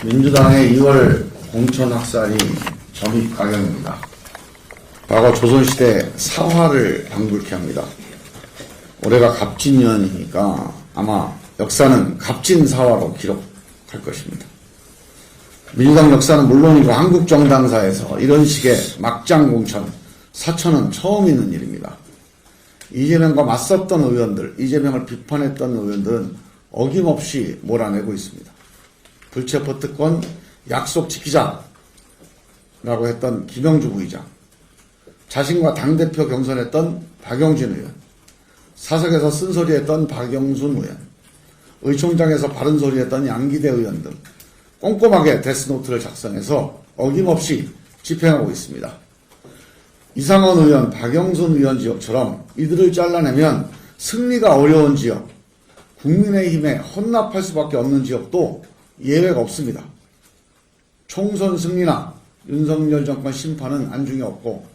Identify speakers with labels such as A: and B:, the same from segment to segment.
A: 민주당의 2월 공천 학살이 점입 가경입니다. 과거 조선시대 사화를 방불케 합니다. 올해가 갑진년이니까 아마 역사는 갑진사화로 기록할 것입니다. 민주당 역사는 물론이고 한국 정당사에서 이런 식의 막장 공천, 사천은 처음 있는 일입니다. 이재명과 맞섰던 의원들, 이재명을 비판했던 의원들은 어김없이 몰아내고 있습니다. 불체포 특권 약속 지키자라고 했던 김영주 부의장, 자신과 당대표 경선했던 박용진 의원, 사석에서 쓴소리했던 박영순 의원, 의총장에서 바른 소리했던 양기대 의원 등 꼼꼼하게 데스노트를 작성해서 어김없이 집행하고 있습니다. 이상원 의원, 박영순 의원 지역처럼 이들을 잘라내면 승리가 어려운 지역, 국민의힘에 헌납할 수밖에 없는 지역도 예외가 없습니다. 총선 승리나 윤석열 정권 심판은 안중에 없고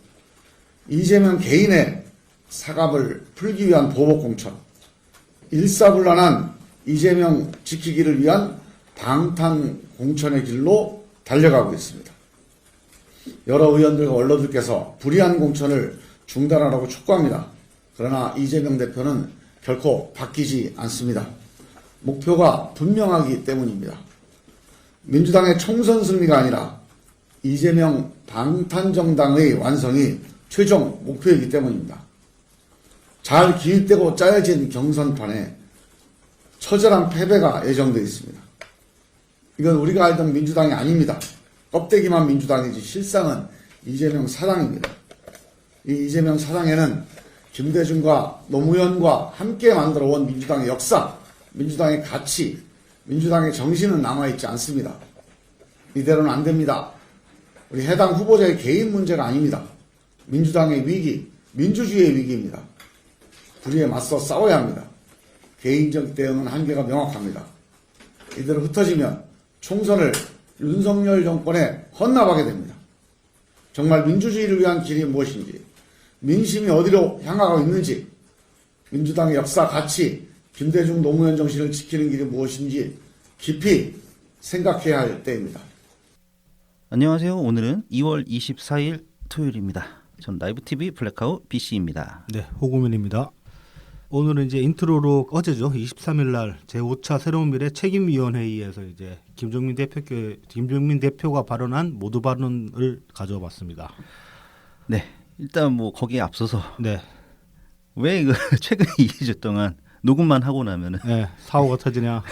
A: 이재명 개인의 사갑을 풀기 위한 보복공천, 일사불란한 이재명 지키기를 위한 방탄공천의 길로 달려가고 있습니다. 여러 의원들과 언론들께서 불의한 공천을 중단하라고 촉구합니다. 그러나 이재명 대표는 결코 바뀌지 않습니다. 목표가 분명하기 때문입니다. 민주당의 총선 승리가 아니라 이재명 방탄정당의 완성이 최종 목표이기 때문입니다. 잘 기획되고 짜여진 경선판에 처절한 패배가 예정되어 있습니다. 이건 우리가 알던 민주당이 아닙니다. 껍데기만 민주당이지 실상은 이재명 사당입니다. 이 이재명 사당에는 김대중과 노무현과 함께 만들어온 민주당의 역사, 민주당의 가치, 민주당의 정신은 남아있지 않습니다. 이대로는 안 됩니다. 우리 해당 후보자의 개인 문제가 아닙니다. 민주당의 위기, 민주주의의 위기입니다. 불의에 맞서 싸워야 합니다. 개인적 대응은 한계가 명확합니다. 이대로 흩어지면 총선을 윤석열 정권에 헌납하게 됩니다. 정말 민주주의를 위한 길이 무엇인지, 민심이 어디로 향하고 있는지, 민주당의 역사, 가치, 김대중 노무현 정신을 지키는 길이 무엇인지 깊이 생각해야 할 때입니다.
B: 안녕하세요. 오늘은 2월 24일 토요일입니다. 전 라이브TV 블랙아웃 BC입니다.
C: 네, 호구민입니다. 오늘은 이제 인트로로 어제죠. 23일 날 제5차 새로운 미래 책임위원회의에서 이제 김종민 대표가 발언한 모두 발언을 가져와 봤습니다.
B: 네, 일단 뭐 거기에 앞서서
C: 네,
B: 왜 최근 2주 동안 녹음만 하고 나면은
C: 네, 사고가 터지냐?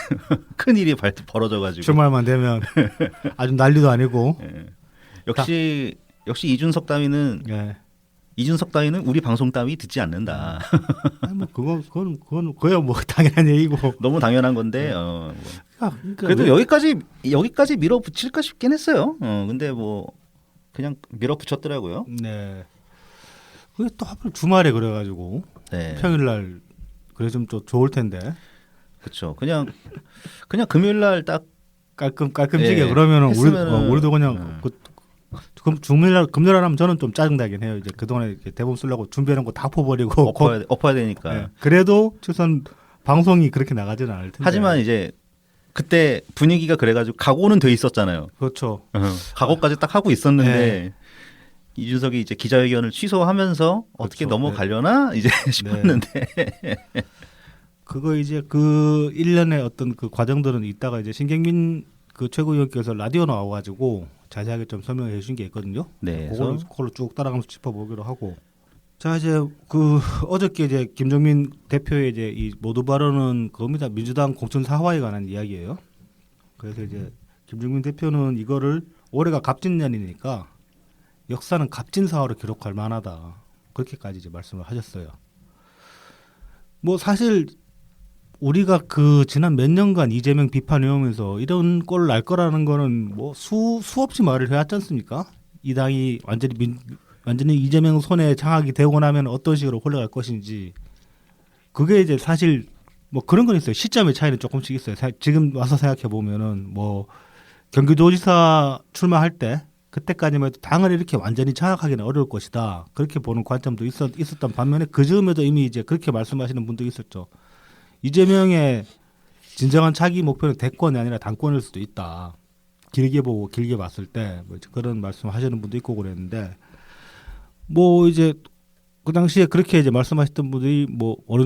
B: 큰 일이 벌어져가지고
C: 주말만 되면 아주 난리도 아니고.
B: 네. 역시 이준석 따위는
C: 네.
B: 이준석 따위는 우리 방송 따위 듣지 않는다.
C: 아니, 뭐 그건 그야 뭐 당연한 얘기고.
B: 너무 당연한 건데.
C: 네.
B: 뭐.
C: 그러니까
B: 그래도 여기까지 밀어붙일까 싶긴 했어요. 근데 뭐 그냥 밀어붙였더라고요.
C: 네. 그게 또 하필 주말에 그래가지고
B: 네.
C: 평일날 그래 좀 좋을 텐데.
B: 그렇죠. 그냥 금요일날 딱
C: 깔끔지게
B: 네,
C: 그러면은
B: 했으면은,
C: 우리도 그냥 그럼 금요일 하면 저는 좀 짜증나긴 해요. 이제 그동안에 대본 쓰려고 준비해놓은 거 다 퍼버리고
B: 엎어야 되니까.
C: 네. 그래도 최소한 방송이 그렇게 나가지는 않을 텐데.
B: 하지만 이제 그때 분위기가 그래가지고 각오는 돼 있었잖아요.
C: 그렇죠.
B: 각오까지 딱 하고 있었는데
C: 네.
B: 이준석이 이제 기자회견을 취소하면서 어떻게
C: 그렇죠.
B: 넘어가려나 이제 싶었는데.
C: 그거 이제 그 일련의 어떤 그 과정들은 있다가 이제 신경민 그 최고위원께서 라디오 나와가지고 자세하게 좀 설명해 주신 게 있거든요.
B: 네.
C: 그걸로 쭉 따라가면서 짚어보기로 하고. 자 이제 그 어저께 이제 김종민 대표의 이제 이 모두 발언은 그겁니다. 민주당 공천 사화에 관한 이야기예요. 그래서 이제 김종민 대표는 이거를 올해가 갑진년이니까 역사는 갑진사화로 기록할 만하다. 그렇게까지 이제 말씀을 하셨어요. 뭐 사실 우리가 그 지난 몇 년간 이재명 비판해오면서 이런 꼴을 날 거라는 거는 뭐 수없이 말을 해왔지 않습니까? 이 당이 완전히 이재명 손에 장악이 되고 나면 어떤 식으로 흘러갈 것인지. 그게 이제 사실 뭐 그런 건 있어요. 시점의 차이는 조금씩 있어요. 지금 와서 생각해 보면은 뭐 경기도지사 출마할 때 그때까지만 해도 당을 이렇게 완전히 장악하기는 어려울 것이다. 그렇게 보는 관점도 있었던 반면에 그 즈음에도 이미 이제 그렇게 말씀하시는 분도 있었죠. 이재명의 진정한 차기 목표는 대권이 아니라 당권일 수도 있다. 길게 보고 길게 봤을 때 뭐 그런 말씀하시는 분도 있고 그랬는데 뭐 이제 그 당시에 그렇게 이제 말씀하셨던 분들이 뭐 어느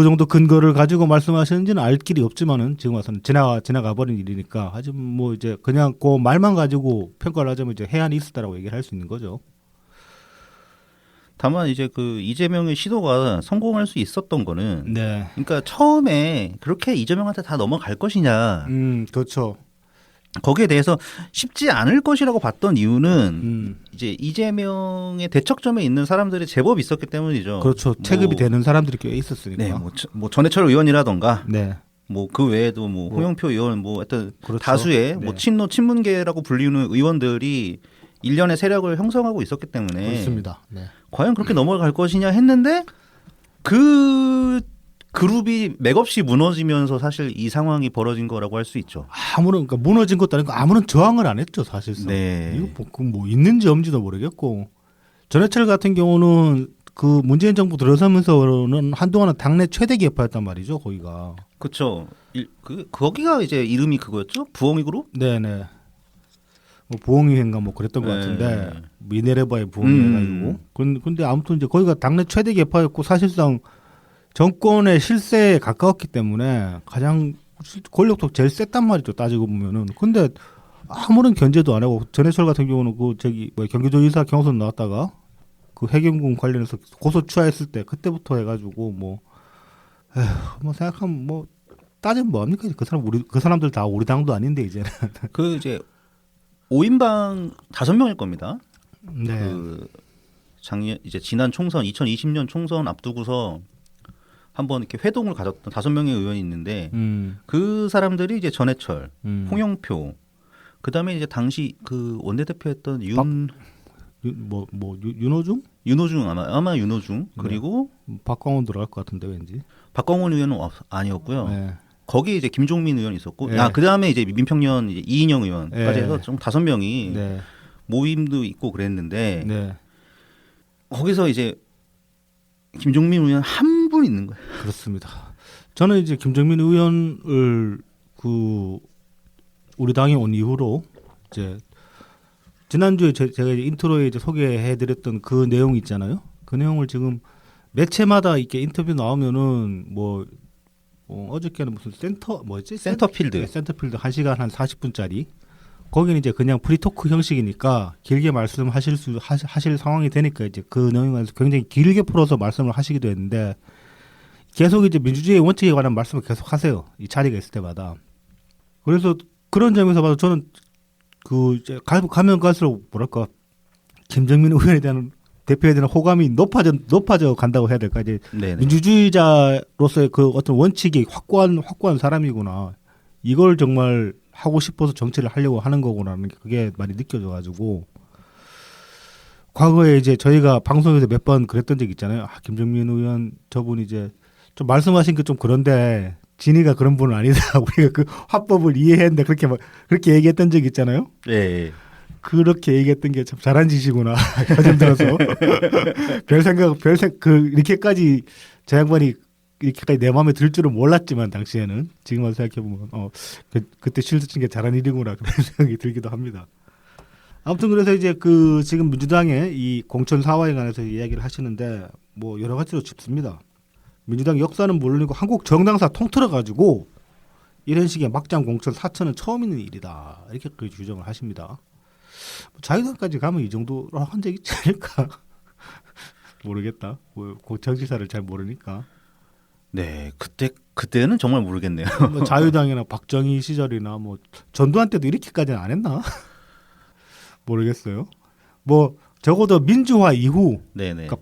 C: 정도 근거를 가지고 말씀하시는지는 알 길이 없지만은 지금 와서는 지나가 버린 일이니까 하지만 뭐 이제 그냥 그 말만 가지고 평가를 하자면 이제 해안이 있었다라고 얘기를 할 수 있는 거죠.
B: 다만 이제 그 이재명의 시도가 성공할 수 있었던 거는
C: 네.
B: 그러니까 처음에 그렇게 이재명한테 다 넘어갈 것이냐
C: 그렇죠.
B: 거기에 대해서 쉽지 않을 것이라고 봤던 이유는 이제 이재명의 대척점에 있는 사람들이 제법 있었기 때문이죠.
C: 그렇죠. 체급이 되는 사람들이 꽤 있었으니까.
B: 네, 뭐 전해철 의원이라던가
C: 네.
B: 뭐 그 외에도 뭐 홍영표 의원 뭐 하여튼
C: 그렇죠.
B: 다수의
C: 네.
B: 뭐 친문계라고 불리는 의원들이 일련의 세력을 형성하고 있었기 때문에
C: 그렇습니다. 네.
B: 과연 그렇게 넘어갈 것이냐 했는데 그 그룹이 맥없이 무너지면서 사실 이 상황이 벌어진 거라고 할 수 있죠.
C: 아무런 그러니까 무너진 것도 아니고 아무런 저항을 안 했죠 사실상.
B: 네.
C: 이거 뭐 있는지 없는지도 모르겠고 전해철 같은 경우는 그 문재인 정부 들어서면서는 한동안은 당내 최대 개파였단 말이죠 거기가.
B: 그렇죠. 거기가 이제 이름이 그거였죠? 부엉이 그룹?
C: 네네. 뭐 부엉이인가 뭐 그랬던 것
B: 네.
C: 같은데 미네르바의 부엉이 해가지고. 근데 아무튼 이제 거기가 당내 최대 개파였고 사실상 정권의 실세에 가까웠기 때문에 가장 권력도 제일 셌단 말이죠 따지고 보면은. 근데 아무런 견제도 안 하고 전해철 같은 경우는 그 저기 뭐 경기도지사 경선 나왔다가 그 해경군 관련해서 고소 취하했을 때 그때부터 해가지고 뭐 생각하면 뭐 따지면 뭐합니까 그 사람들 다 우리 당도 아닌데 이제는.
B: 그 이제 5인방 5명일 겁니다.
C: 네.
B: 그 작년 이제 지난 총선 2020년 총선 앞두고서 한번 이렇게 회동을 가졌던 5명의 의원이 있는데 그 사람들이 이제 전해철, 홍영표, 그다음에 이제 당시 그 원내대표였던
C: 윤호중?
B: 윤호중 아마 윤호중 그리고
C: 박광원 들어갈 것 같은데 왠지.
B: 박광원 의원은 아니었고요.
C: 네.
B: 거기에 이제 김종민 의원이 있었고,
C: 네.
B: 그다음에 이제 민평년 이제 이인영 의원까지
C: 네.
B: 해서 좀 5명이
C: 네.
B: 모임도 있고 그랬는데
C: 네.
B: 거기서 이제 김종민 의원 한 분 있는 거예요.
C: 그렇습니다. 저는 이제 김정민 의원을 그 우리 당에 온 이후로 이제 지난주에 제가 이제 인트로에 이제 소개해드렸던 그 내용 있잖아요. 그 내용을 지금 매체마다 이렇게 인터뷰 나오면은 뭐 어저께는 무슨
B: 센터필드.
C: 네, 센터필드 1시간 한 40분짜리. 거기는 이제 그냥 프리토크 형식이니까 길게 하실 상황이 되니까 이제 그 내용에서 굉장히 길게 풀어서 말씀을 하시기도 했는데 계속 이제 민주주의 원칙에 관한 말씀을 계속 하세요. 이 자리가 있을 때마다. 그래서 그런 점에서 봐도 저는 그 이제 가면 갈수록 뭐랄까 김정민 의원에 대한 대표에 대한 호감이 높아져 간다고 해야 될까 이제
B: 네네.
C: 민주주의자로서의 그 어떤 원칙이 확고한 사람이구나. 이걸 정말 하고 싶어서 정치를 하려고 하는 거구나라는 게 그게 많이 느껴져가지고 과거에 이제 저희가 방송에서 몇 번 그랬던 적 있잖아요. 김정민 의원 저분 이제 좀 말씀하신 게 좀 그런데 진이가 그런 분은 아니다. 우리가 그 화법을 이해했는데 그렇게 얘기했던 적 있잖아요.
B: 네.
C: 그렇게 얘기했던 게 참 잘한 짓이구나. 요즘 들어서 이렇게까지 저 양반이 이렇게까지 내 마음에 들 줄은 몰랐지만 당시에는 지금 와서 생각해보면 그때 실드 친 게 잘한 일이구나 그런 생각이 들기도 합니다. 아무튼 그래서 이제 그 지금 민주당의 이 공천 사화에 관해서 이야기를 하시는데 뭐 여러 가지로 짚습니다. 민주당 역사는 물론이고 한국 정당사 통틀어 가지고 이런 식의 막장 공천 사천은 처음 있는 일이다 이렇게 그 규정을 하십니다. 자유당까지 가면 이 정도로 한 적 있지 않을까 모르겠다. 뭐 정치사를 잘 모르니까.
B: 네, 그때는 정말 모르겠네요.
C: 뭐 자유당이나 박정희 시절이나 뭐 전두환 때도 이렇게까지는 안 했나? 모르겠어요. 뭐 적어도 민주화 이후,
B: 네네.
C: 그러니까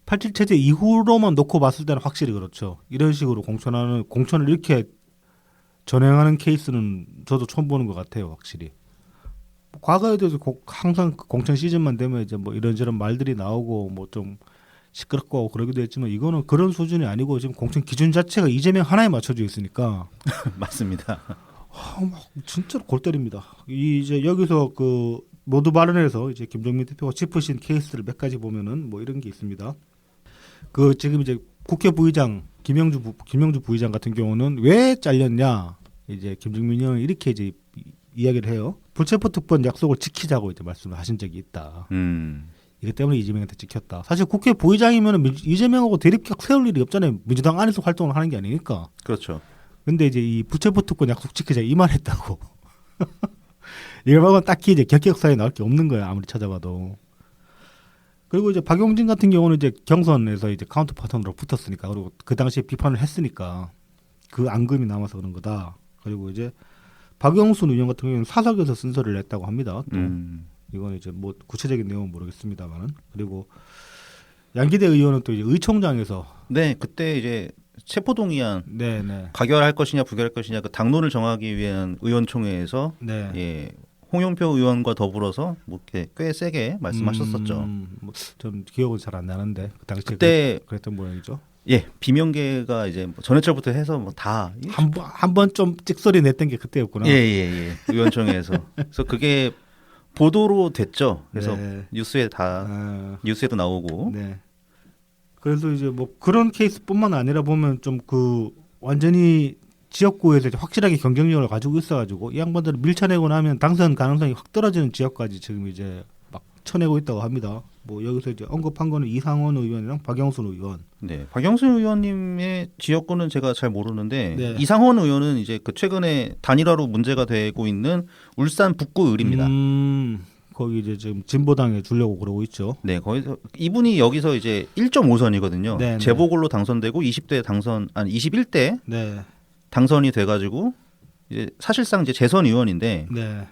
C: 87 체제 이후로만 놓고 봤을 때는 확실히 그렇죠. 이런 식으로 공천을 이렇게 전행하는 케이스는 저도 처음 보는 것 같아요, 확실히. 과거에도 항상 공천 시즌만 되면 이제 뭐 이런저런 말들이 나오고 뭐 좀 시끄럽고 그러기도 했지만 이거는 그런 수준이 아니고 지금 공천 기준 자체가 이재명 하나에 맞춰져 있으니까
B: 맞습니다.
C: 막 진짜로 골 때립니다. 이제 여기서 그 모두 발언에서 이제 김종민 대표가 짚으신 케이스를 몇 가지 보면은 뭐 이런 게 있습니다. 그 지금 이제 국회 부의장 김영주 부의장 같은 경우는 왜 잘렸냐 이제 김종민 의원은 이렇게 이제 이야기를 해요. 불체포 특권 약속을 지키자고 이제 말씀을 하신 적이 있다. 이것 때문에 이재명한테 찍혔다. 사실 국회 부의장이면 이재명하고 대립각 세울 일이 없잖아요. 민주당 안에서 활동을 하는 게 아니니까.
B: 그렇죠.
C: 근데 이제 이 불체포 특권 약속 지키자 이 말 했다고. 이걸 말고는 딱히 이제 격격사에 나올 게 없는 거야. 아무리 찾아봐도. 그리고 이제 박용진 같은 경우는 이제 경선에서 이제 카운터 파트너로 붙었으니까 그리고 그 당시에 비판을 했으니까 그 앙금이 남아서 그런 거다. 그리고 이제 박영순 의원 같은 경우는 사석에서 쓴소리를 했다고 합니다. 또 이건 이제 뭐 구체적인 내용은 모르겠습니다만은. 그리고 양기대 의원은 또 이제 의총장에서
B: 네, 그때 이제 체포동의안
C: 네네
B: 가결할 것이냐 부결할 것이냐 그 당론을 정하기 위한 의원총회에서
C: 네.
B: 예, 홍영표 의원과 더불어서 뭐 이렇게 꽤 세게 말씀하셨었죠.
C: 좀 기억은 잘 안 나는데 그 당시에
B: 그때
C: 그랬던 모양이죠.
B: 예, 비명계가 이제 뭐 전해철부터 해서 뭐 다
C: 한 번 좀 찍소리 냈던 게 그때였구나.
B: 예. 의원총회에서. 그래서 그게 보도로 됐죠. 그래서
C: 네.
B: 뉴스에 다 뉴스에도 나오고.
C: 네. 그래서 이제 뭐 그런 케이스뿐만 아니라 보면 좀 그 완전히 지역구에서 이제 확실하게 경쟁력을 가지고 있어가지고 이 양반들을 밀쳐내고 나면 당선 가능성이 확 떨어지는 지역까지 지금 이제 막 쳐내고 있다고 합니다. 뭐 여기서 이제 언급한 거는 이상원 의원이랑 박영순 의원.
B: 네, 박영순 의원님의 지역구는 제가 잘 모르는데
C: 네.
B: 이상원 의원은 이제 그 최근에 단일화로 문제가 되고 있는 울산 북구 을입니다.
C: 거기 이제 지금 진보당에 주려고 그러고 있죠.
B: 네, 거기서 이분이 여기서 이제 1.5선이거든요.
C: 네,
B: 재보궐로 당선되고 20대 당선 아니 21대
C: 네.
B: 당선이 돼가지고 이제 사실상 이제 재선 의원인데
C: 네.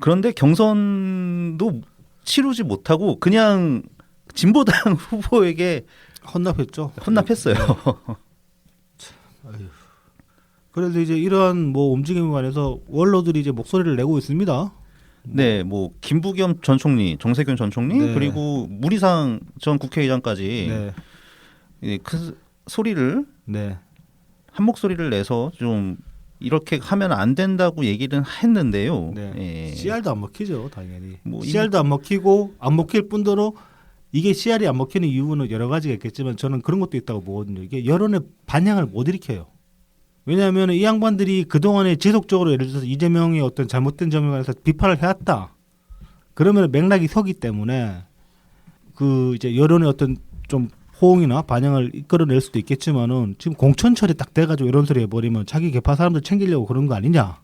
B: 그런데 경선도 치르지 못하고 그냥 진보당 후보에게
C: 헌납했죠.
B: 혼납했어요.
C: 그래서 이제 이러한 뭐 움직임에 관해서 원로들이 이제 목소리를 내고 있습니다.
B: 네, 뭐 김부겸 전 총리, 정세균 전 총리
C: 네.
B: 그리고 무리상 전 국회의장까지
C: 네.
B: 그 소리를
C: 네.
B: 한 목소리를 내서 좀 이렇게 하면 안 된다고 얘기를 했는데요.
C: 네.
B: 예.
C: CR도 안 먹히죠, 당연히.
B: 뭐
C: CR도 안 먹히고 안 먹힐 뿐더러 이게 CR이 안 먹히는 이유는 여러 가지가 있겠지만 저는 그런 것도 있다고 보거든요. 이게 여론의 반향을 못 일으켜요. 왜냐하면 이 양반들이 그동안에 지속적으로 예를 들어서 이재명의 어떤 잘못된 점에 관해서 비판을 해왔다. 그러면 맥락이 서기 때문에 그 이제 여론의 어떤 좀 호응이나 반영을 이끌어낼 수도 있겠지만은 지금 공천철이 딱 돼가지고 이런 소리 해버리면 자기 개파 사람들 챙기려고 그런 거 아니냐.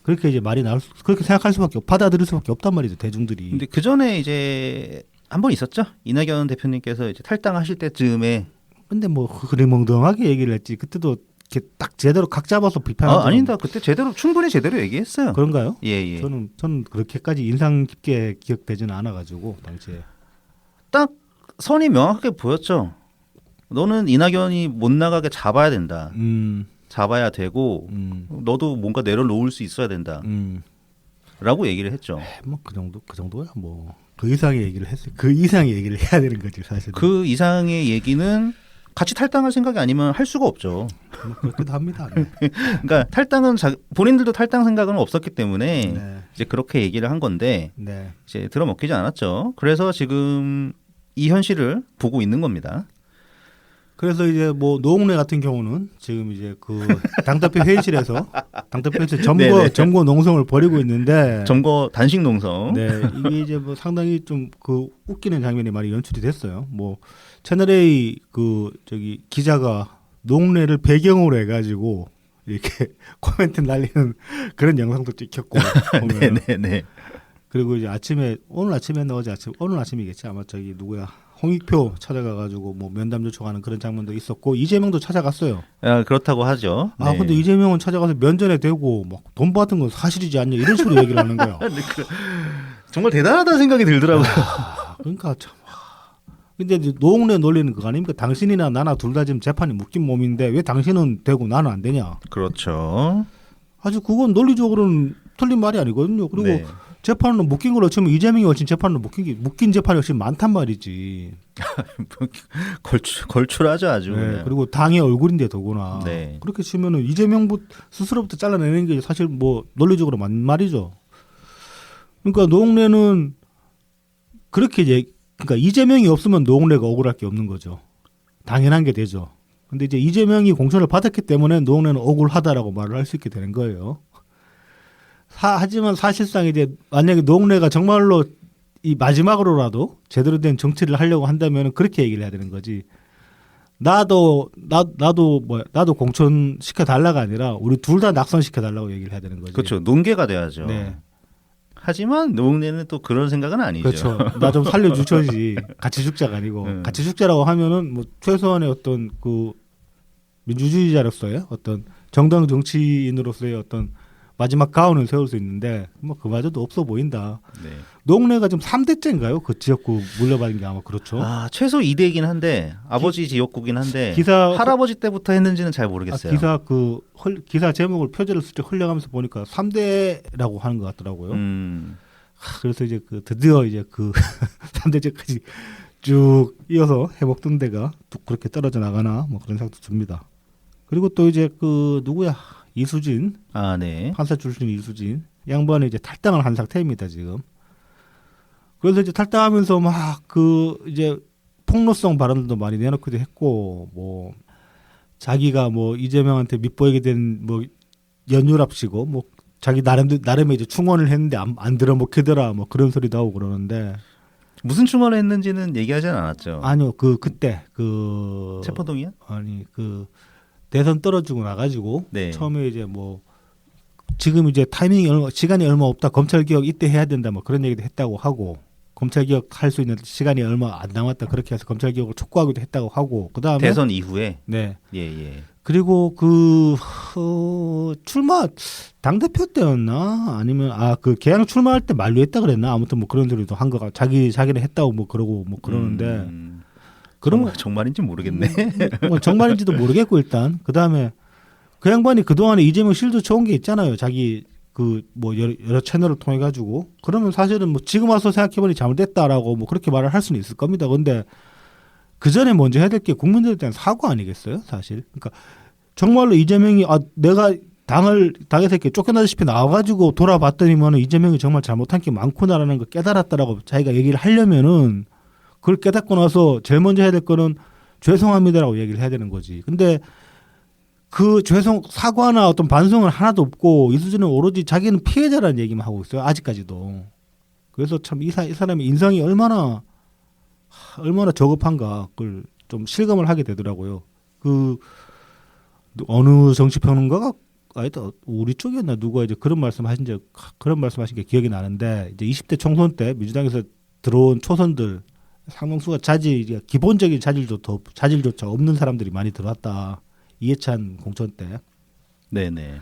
C: 그렇게 이제 말이 나올 그렇게 생각할 수밖에 받아들일 수밖에 없단 말이죠 대중들이.
B: 근데 그 전에 이제 한 번 있었죠. 이낙연 대표님께서 이제 탈당하실 때쯤에.
C: 근데 뭐 그리멍덩하게 얘기를 했지. 그때도 이렇게 딱 제대로 각 잡아서 비판하는.
B: 아니다. 그때 충분히 제대로 얘기했어요.
C: 그런가요?
B: 예.
C: 저는 그렇게까지 인상 깊게 기억되지는 않아가지고 당시에.
B: 딱 선이 명확하게 보였죠. 너는 이낙연이 못 나가게 잡아야 된다. 잡아야 되고 너도 뭔가 내려놓을 수 있어야 된다. 라고 얘기를 했죠.
C: 뭐 그 정도야 뭐. 그 이상의 얘기를 했어요. 그 이상의 얘기를 해야 되는 거지 사실.
B: 그 이상의 얘기는 같이 탈당할 생각이 아니면 할 수가 없죠.
C: 뭐 그렇기도 합니다. 네.
B: 그러니까 탈당은 본인들도 탈당 생각은 없었기 때문에
C: 네.
B: 이제 그렇게 얘기를 한 건데
C: 네.
B: 이제 들어먹히지 않았죠. 그래서 지금 이 현실을 보고 있는 겁니다.
C: 그래서 이제 뭐 노웅래 같은 경우는 지금 이제 그 당대표 회의실에서 점거 농성을 벌이고 있는데
B: 점거 단식 농성.
C: 네, 이게 이제 뭐 상당히 좀 그 웃기는 장면이 많이 연출이 됐어요. 뭐 채널 A 그 저기 기자가 노웅래를 배경으로 해가지고 이렇게 코멘트 날리는 그런 영상도 찍혔고.
B: 네네.
C: 그리고 이제 오늘 아침이겠지 아마 저기 누구야 홍익표 찾아가가지고 뭐 면담 요청하는 그런 장면도 있었고 이재명도 찾아갔어요.
B: 그렇다고 하죠.
C: 네. 근데 이재명은 찾아가서 면전에 대고 막 돈 받은 건 사실이지 않냐 이런 식으로 얘기를 하는 거야.
B: 정말 대단하다는 생각이 들더라고요.
C: 그러니까 참. 근데 이제 노웅래 논리는 그거 아닙니까? 당신이나 나나 둘 다 지금 재판이 묶인 몸인데 왜 당신은 되고 나는 안 되냐?
B: 그렇죠.
C: 아주 그건 논리적으로는 틀린 말이 아니거든요. 그리고
B: 네.
C: 재판으로 묶인 걸로 치면 이재명이 훨씬 재판으로 묶인 재판이 훨씬 많단 말이지.
B: 걸출하죠 아주.
C: 네, 그리고 당의 얼굴인데 더구나.
B: 네.
C: 그렇게 치면은 이재명 스스로부터 잘라내는 게 사실 뭐 논리적으로 맞는 말이죠. 그러니까 노웅래는 그렇게 그러니까 이재명이 없으면 노웅래가 억울할 게 없는 거죠. 당연한 게 되죠. 근데 이제 이재명이 공천을 받았기 때문에 노웅래는 억울하다라고 말을 할 수 있게 되는 거예요. 하지만 사실상 이제 만약에 노웅래가 정말로 이 마지막으로라도 제대로 된 정치를 하려고 한다면 그렇게 얘기를 해야 되는 거지. 나도 공천 시켜 달라가 아니라 우리 둘 다 낙선 시켜 달라고 얘기를 해야 되는 거지.
B: 그렇죠. 논개가 돼야죠.
C: 네.
B: 하지만 노웅래는 또 그런 생각은 아니죠.
C: 그렇죠. 나 좀 살려주셔야지. 같이 죽자가 아니고 같이 죽자라고 하면은 뭐 최소한의 어떤 그 민주주의자로서의 어떤 정당 정치인으로서의 어떤 마지막 가운을 세울 수 있는데 뭐 그마저도 없어 보인다.
B: 네.
C: 노웅래가 지금 3대째인가요? 그 지역구 물려받은 게 아마 그렇죠.
B: 최소 2대이긴 한데 아버지 지역구긴 한데
C: 기사
B: 할아버지 때부터 했는지는 잘 모르겠어요.
C: 기사 제목을 표제를 슬쩍 흘려가면서 보니까 3대라고 하는 것 같더라고요. 그래서 이제 드디어 이제 3대째까지 쭉 이어서 해먹던 데가 뚝 그렇게 떨어져 나가나 뭐 그런 생각도 듭니다. 그리고 또 이제 누구야 이수진
B: 네.
C: 판사 출신 이수진 양반이 이제 탈당을 한 상태입니다 지금. 그래서 이제 탈당하면서 막 이제 폭로성 발언들도 많이 내놓기도 했고 뭐 자기가 뭐 이재명한테 밑보이게 된 뭐 연유랍시고 뭐 자기 나름의 이제 충원을 했는데 안 들어먹히더라 뭐 그런 소리도 하고 그러는데
B: 무슨 충원을 했는지는 얘기하지는 않았죠.
C: 아니요 그때
B: 체포동의안?
C: 아니 대선 떨어지고 나가지고
B: 네.
C: 처음에 이제 뭐 지금 이제 시간이 얼마 없다 검찰 개혁 이때 해야 된다 뭐 그런 얘기도 했다고 하고 검찰 개혁 할 수 있는 시간이 얼마 안 남았다 그렇게 해서 검찰 개혁을 촉구하기도 했다고 하고 그다음에
B: 대선 이후에
C: 네
B: 예.
C: 그리고 출마 당 대표 때였나 아니면 개항 출마할 때 만류했다 그랬나 아무튼 뭐 그런 소리도 한 거가 자기는 했다고 뭐 그러고 뭐 그러는데 그러면
B: 정말인지 모르겠네.
C: 뭐 정말인지도 모르겠고 일단 그다음에 그 양반이 그동안에 이재명 실드 쳐온 게 있잖아요. 자기 뭐 여러 채널을 통해 가지고 그러면 사실은 뭐 지금 와서 생각해보니 잘못됐다라고 뭐 그렇게 말을 할 수는 있을 겁니다. 근데 그 전에 먼저 해야 될 게 국민들에 대한 사과 아니겠어요, 사실? 그러니까 정말로 이재명이 내가 당에서 이렇게 쫓겨나다시피 나와가지고 돌아봤더니만 이재명이 정말 잘못한 게 많구나라는 걸 깨달았다라고 자기가 얘기를 하려면은 그걸 깨닫고 나서 제일 먼저 해야 될 거는 죄송합니다라고 얘기를 해야 되는 거지. 근데 사과나 어떤 반성은 하나도 없고 이수진은 오로지 자기는 피해자라는 얘기만 하고 있어요. 아직까지도. 그래서 참 이 사람의 인성이 얼마나 저급한가 그걸 좀 실감을 하게 되더라고요. 어느 정치평론가가 우리 쪽이었나 누가 이제 그런 말씀하신 게 기억이 나는데 이제 20대 총선 때 민주당에서 들어온 초선들 상당수가 기본적인 자질조차 없는 사람들이 많이 들어왔다. 이해찬 공천 때.
B: 네네.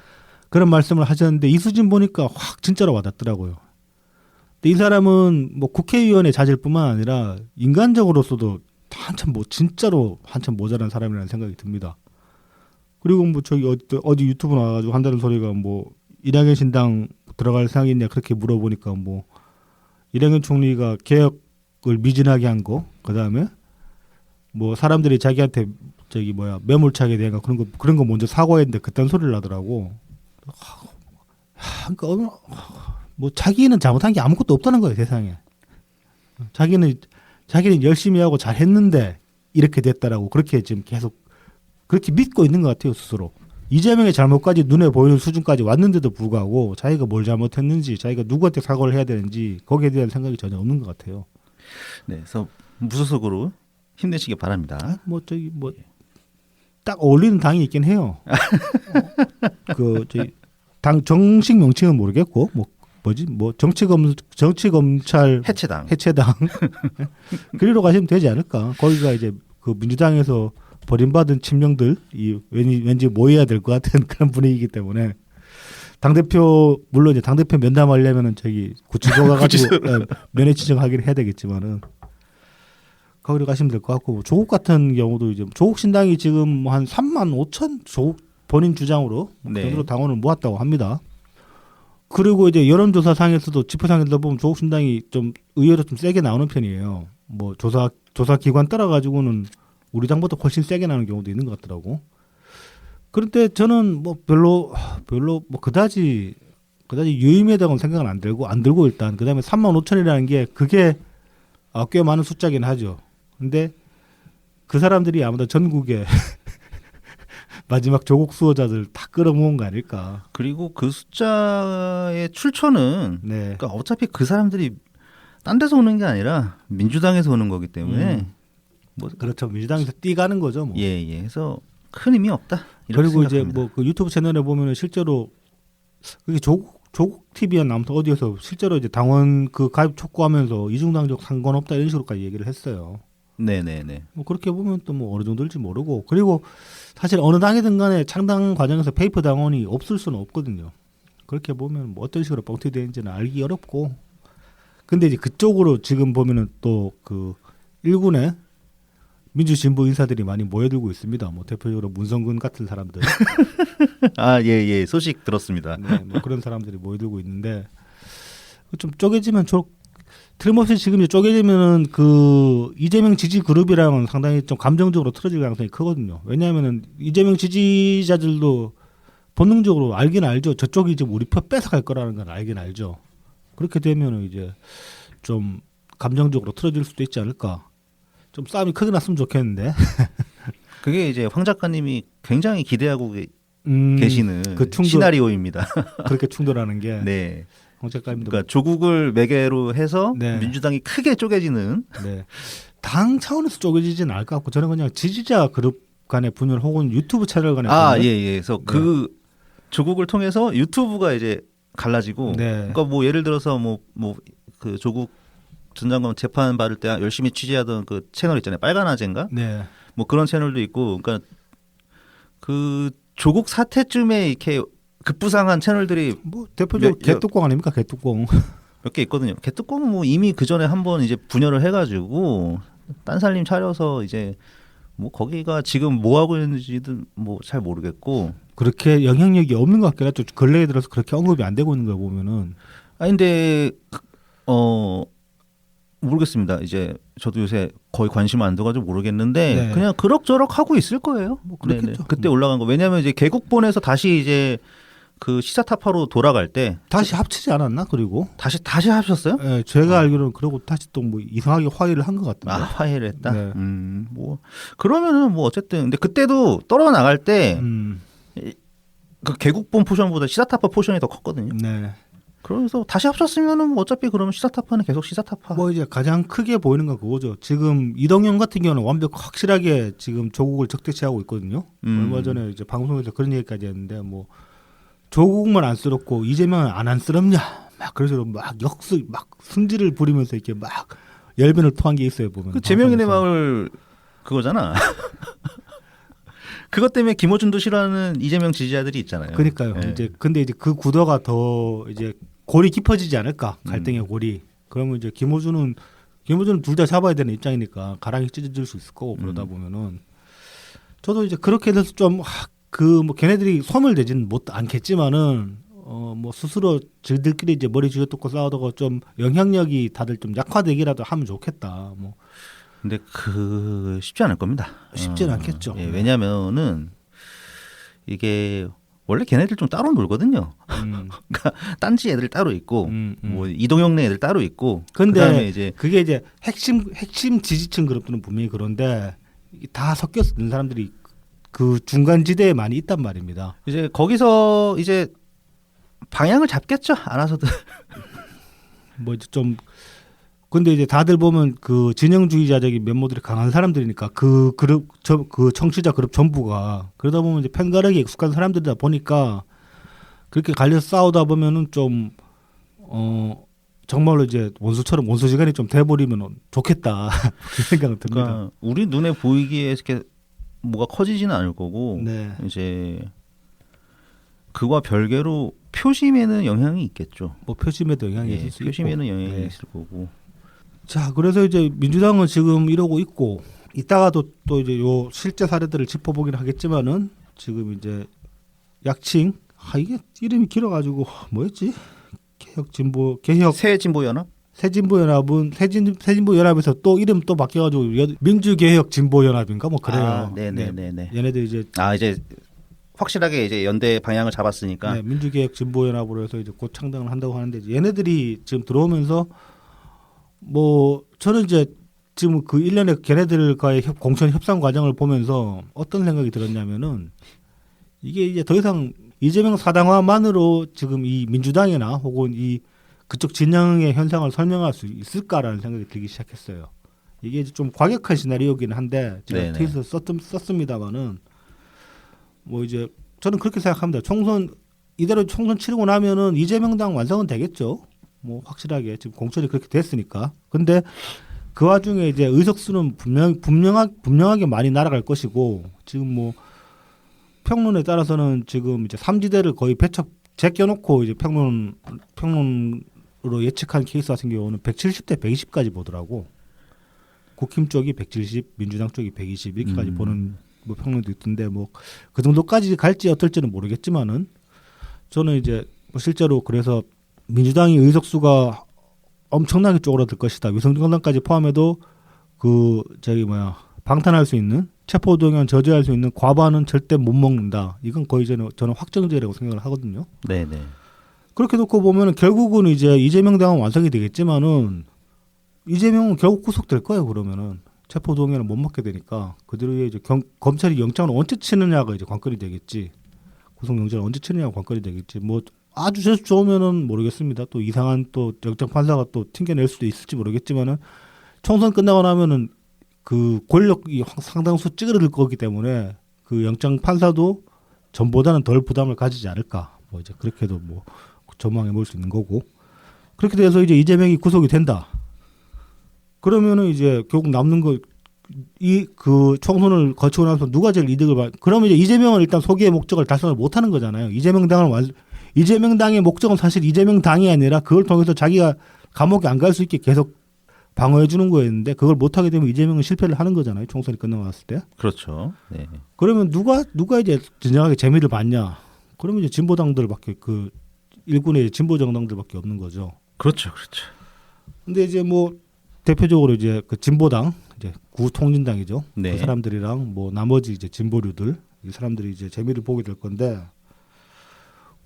C: 그런 말씀을 하셨는데 이수진 보니까 확 진짜로 와닿더라고요. 근데 이 사람은 뭐 국회의원의 자질뿐만 아니라 인간적으로서도 진짜로 한참 모자란 사람이라는 생각이 듭니다. 그리고 뭐 어디 유튜브 나와가지고 한다는 소리가 뭐 이낙연 신당 들어갈 생각이 있냐 그렇게 물어보니까 뭐 이낙연 총리가 개혁을 미진하게 한 거, 그 다음에 뭐 사람들이 자기한테 매몰차게 대한 그런 거 먼저 사과했는데 그딴 소리를 하더라고. 그러니까 뭐 자기는 잘못한 게 아무것도 없다는 거예요 세상에. 자기는 열심히 하고 잘했는데 이렇게 됐다라고 그렇게 지금 계속 그렇게 믿고 있는 것 같아요 스스로. 이재명의 잘못까지 눈에 보이는 수준까지 왔는데도 불구하고 자기가 뭘 잘못했는지 자기가 누구한테 사과를 해야 되는지 거기에 대한 생각이 전혀 없는 것 같아요.
B: 네, 그래서 무소속으로 힘내시기 바랍니다.
C: 딱 어울리는 당이 있긴 해요. 당 정식 명칭은 모르겠고 정치검찰 해체당 그리로 가시면 되지 않을까. 거기가 이제 민주당에서 버림받은 친명들이 왠지 모여야 될 것 같은 그런 분위기이기 때문에 물론 이제 당대표 면담하려면은 구치소 가가지고 면회 지정하기를 해야 되겠지만은 거기로 가시면 될 것 같고 조국 같은 경우도 이제 조국 신당이 지금 뭐 한 3만 5천 조국 본인 주장으로 그 정도로 당원을 모았다고 합니다. 그리고 이제 여론조사상에서도 지표상에서 보면 조국 신당이 좀 의외로 좀 세게 나오는 편이에요. 뭐 조사 기관 따라 가지고는 우리 당보다 훨씬 세게 나는 경우도 있는 것 같더라고. 그런데 저는 뭐 별로 뭐 그다지 유의미하다고는 생각은 안 들고 일단 그다음에 3만 5천이라는 게 그게 꽤 많은 숫자긴 하죠. 근데 그 사람들이 아무도 전국에 마지막 조국 수호자들 다 끌어모은 거 아닐까.
B: 그리고 그 숫자의 출처는
C: 네.
B: 그러니까 어차피 그 사람들이 딴 데서 오는 게 아니라 민주당에서 오는 거기 때문에 뭐
C: 그렇죠. 민주당에서 뛰가는 거죠. 뭐.
B: 예. 해서 큰 의미 없다. 이렇게
C: 그리고 이제
B: 생각합니다.
C: 뭐 그 유튜브 채널에 보면은 실제로 그게 조국 TV였나 아무튼 어디에서 실제로 이제 당원 그 가입 촉구하면서 이중당적 상관없다 이런 식으로까지 얘기를 했어요.
B: 네네네.
C: 뭐 그렇게 보면 또 뭐 어느 정도일지 모르고 그리고 사실 어느 당이든 간에 창당 과정에서 페이퍼 당원이 없을 수는 없거든요. 그렇게 보면 뭐 어떤 식으로 뻥튀기 되는지는 알기 어렵고 근데 이제 그쪽으로 지금 보면은 또 그 일군의 민주진보 인사들이 많이 모여들고 있습니다. 뭐 대표적으로 문성근 같은 사람들,
B: 아, 예. 소식 들었습니다.
C: 네, 뭐 그런 사람들이 모여들고 있는데 좀 쪼개지면 틀림없이 지금 이제 쪼개지면은 그 이재명 지지 그룹이랑은 상당히 좀 감정적으로 틀어질 가능성이 크거든요. 왜냐하면은 이재명 지지자들도 본능적으로 알긴 알죠. 저쪽이 이제 우리 표 뺏어갈 거라는 건 알긴 알죠. 그렇게 되면은 이제 좀 감정적으로 틀어질 수도 있지 않을까. 좀 싸움이 크게 났으면 좋겠는데.
B: 그게 이제 황 작가님이 굉장히 기대하고 계시는
C: 그 충돌,
B: 시나리오입니다.
C: 그렇게 충돌하는 게.
B: 네.
C: 황 작가님도
B: 그러니까 조국을 매개로 해서
C: 네.
B: 민주당이 크게 쪼개지는.
C: 네. 당 차원에서 쪼개지지는 않을 것 같고 저는 그냥 지지자 그룹 간의 분열 혹은 유튜브 채널 간의 분열.
B: 예. 그래서 그 조국을 통해서 유튜브가 이제 갈라지고.
C: 네.
B: 그러니까 뭐 예를 들어서 뭐 그 조국 전 장관 재판 받을 때 열심히 취재하던 그 채널 있잖아요. 빨간 아재인가?
C: 네.
B: 뭐 그런 채널도 있고. 그러니까 그 조국 사태쯤에 이렇게 급부상한 채널들이
C: 뭐 대표적으로 개뚜껑 아닙니까? 개뚜껑.
B: 몇 개 있거든요. 개뚜껑은 뭐 이미 그 전에 한번 이제 분열을 해가지고 딴살림 차려서 이제 뭐 거기가 지금 뭐 하고 있는지도 뭐 잘 모르겠고.
C: 그렇게 영향력이 없는 것 같긴 하죠. 근래에 들어서 그렇게 언급이 안 되고 있는 걸 보면은.
B: 근데 모르겠습니다. 이제 저도 요새 거의 관심 안 둬가지고 모르겠는데
C: 네.
B: 그냥 그럭저럭 하고 있을 거예요.
C: 뭐 그렇겠죠.
B: 네네. 그때 올라간 거. 왜냐하면 이제 개국본에서 다시 이제 그 시사타파로 돌아갈 때
C: 다시 합치지 않았나? 그리고
B: 다시 하셨어요?
C: 예, 제가 알기로는 그러고 다시 또 뭐 이상하게 화해를 한 것 같은데.
B: 화해를 했다.
C: 네.
B: 뭐 그러면은 뭐 어쨌든 근데 그때도 떨어 나갈 때 그 개국본 포션보다 시사타파 포션이 더 컸거든요.
C: 네.
B: 그래서 다시 합쳤으면은 뭐 어차피 그러면 시사타파는 계속 시사타파.
C: 뭐 이제 가장 크게 보이는 건 그거죠. 지금 이동영 같은 경우는 확실하게 지금 조국을 적대시하고 있거든요. 얼마 전에 이제 방송에서 그런 얘기까지 했는데 뭐 조국만 안쓰럽고 이재명은 안 안쓰럽냐 막 그래서 막 승질을 부리면서 이렇게 막 열변을 토한 게 있어요 보면.
B: 그 제명인의 마을 그거잖아. 그것 때문에 김어준도 싫어하는 이재명 지지자들이 있잖아요.
C: 그러니까요.
B: 네.
C: 이제 근데 이제 그 구도가 더 이제 골이 깊어지지 않을까 갈등의 골이. 그러면 이제 김어준은 둘 다 잡아야 되는 입장이니까 가랑이 찢어질 수 있을 거고 그러다 보면은 저도 이제 그렇게 돼서 좀 그 뭐 걔네들이 소멸되지는 못 않겠지만은 뭐 스스로 저희들끼리 이제 머리 쥐어뜯고 싸우다가 좀 영향력이 다들 좀 약화되기라도 하면 좋겠다. 뭐
B: 근데 그 쉽지 않을 겁니다.
C: 쉽지는 않겠죠.
B: 예, 왜냐면은 이게 원래 걔네들 좀 따로 놀거든요. 그러니까 딴지 애들 따로 있고 뭐 이동영네 애들 따로 있고.
C: 근데
B: 그다음에 이제
C: 그게 이제 핵심 지지층 그룹들은 분명히 그런데 다 섞여서 있는 사람들이 그 중간 지대에 많이 있단 말입니다.
B: 이제 거기서 이제 방향을 잡겠죠. 알아서들.
C: 뭐 이제 좀 근데 이제 다들 보면 그 진영주의자적인 면모들이 강한 사람들이니까 그 그룹 그 청취자 그룹 전부가 그러다 보면 이제 편가르기에 익숙한 사람들이다 보니까 그렇게 갈려서 싸우다 보면은 좀 정말로 이제 원수처럼 원수지간이 좀 돼버리면 좋겠다 그런 생각은 듭니다.
B: 그러니까 우리 눈에 보이기에 이렇게 뭐가 커지지는 않을 거고
C: 네.
B: 이제 그와 별개로 표심에는 영향이 있겠죠.
C: 뭐 표심에도 영향이 있을 수
B: 표심에는
C: 있고.
B: 영향이
C: 네.
B: 있을 거고.
C: 자, 그래서 이제 민주당은 지금 이러고 있고 이따가도 또 이제 요 실제 사례들을 짚어보긴 하겠지만은 지금 이제 약칭 이게 이름이 길어가지고 뭐였지?
B: 새진보연합?
C: 새진보연합에서 또 이름 또 바뀌어가지고 민주개혁진보연합인가 뭐 그래요.
B: 네네네네.
C: 얘네들 이제
B: 이제 확실하게 이제 연대 방향을 잡았으니까.
C: 네, 민주개혁진보연합으로 해서 이제 곧 창당을 한다고 하는데 얘네들이 지금 들어오면서 뭐 저는 이제 지금 그 1년에 걔네들과의 공천 협상 과정을 보면서 어떤 생각이 들었냐면은 이게 이제 더 이상 이재명 사당화만으로 지금 이 민주당이나 혹은 이 그쪽 진영의 현상을 설명할 수 있을까라는 생각이 들기 시작했어요. 이게 좀 과격한 시나리오긴 한데 제가
B: 네네.
C: 트윗에서 썼습니다만은 뭐 이제 저는 그렇게 생각합니다. 총선 이대로 총선 치르고 나면은 이재명 당 완성은 되겠죠. 뭐 확실하게 지금 공천이 그렇게 됐으니까. 근데 그 와중에 이제 의석수는 분명하게 많이 날아갈 것이고 지금 뭐 평론에 따라서는 지금 이제 삼지대를 거의 제껴놓고 이제 평론으로 예측한 케이스 같은 경우는 170대 120까지 보더라고. 국힘 쪽이 170, 민주당 쪽이 120 이렇게까지 보는 뭐 평론도 있던데 뭐 그 정도까지 갈지 어떨지는 모르겠지만은 저는 이제 뭐 실제로 그래서 민주당이 의석수가 엄청나게 쪼그라들 것이다. 위성정당까지 포함해도 그 방탄할 수 있는 체포동의안 저지할 수 있는 과반은 절대 못 먹는다. 이건 거의 저는 확정제라고 생각을 하거든요.
B: 네네.
C: 그렇게 놓고 보면 결국은 이제 이재명 당은 완성이 되겠지만은 이재명은 결국 구속될 거예요. 그러면은 체포동의안을 못 먹게 되니까 그대로 이제 검찰이 영장을 언제 치느냐가 이제 관건이 되겠지. 구속영장을 언제 치느냐가 관건이 되겠지. 뭐 아주 재수 좋으면은 모르겠습니다. 또 이상한 또 영장 판사가 또 튕겨낼 수도 있을지 모르겠지만은 총선 끝나고 나면은 그 권력이 상당수 찌그러들 거기 때문에 그 영장 판사도 전보다는 덜 부담을 가지지 않을까. 뭐 이제 그렇게도 뭐 전망해 볼 수 있는 거고. 그렇게 돼서 이제 이재명이 구속이 된다. 그러면은 이제 결국 남는 거 그 총선을 거치고 나서 누가 제일 이득을 그러면 이제 이재명은 일단 소기의 목적을 달성을 못 하는 거잖아요. 이재명 당의 목적은 사실 이재명 당이 아니라 그걸 통해서 자기가 감옥에 안 갈 수 있게 계속 방어해 주는 거였는데 그걸 못 하게 되면 이재명은 실패를 하는 거잖아요. 총선이 끝나고 났을 때.
B: 그렇죠. 네.
C: 그러면 누가 이제 진정하게 재미를 봤냐? 그러면 이제 진보당들밖에 그 일군의 진보 정당들밖에 없는 거죠.
B: 그렇죠. 그렇죠.
C: 근데 이제 뭐 대표적으로 이제 그 진보당 이제 구통진당이죠.
B: 네.
C: 그 사람들이랑 뭐 나머지 이제 진보류들 이 사람들이 이제 재미를 보게 될 건데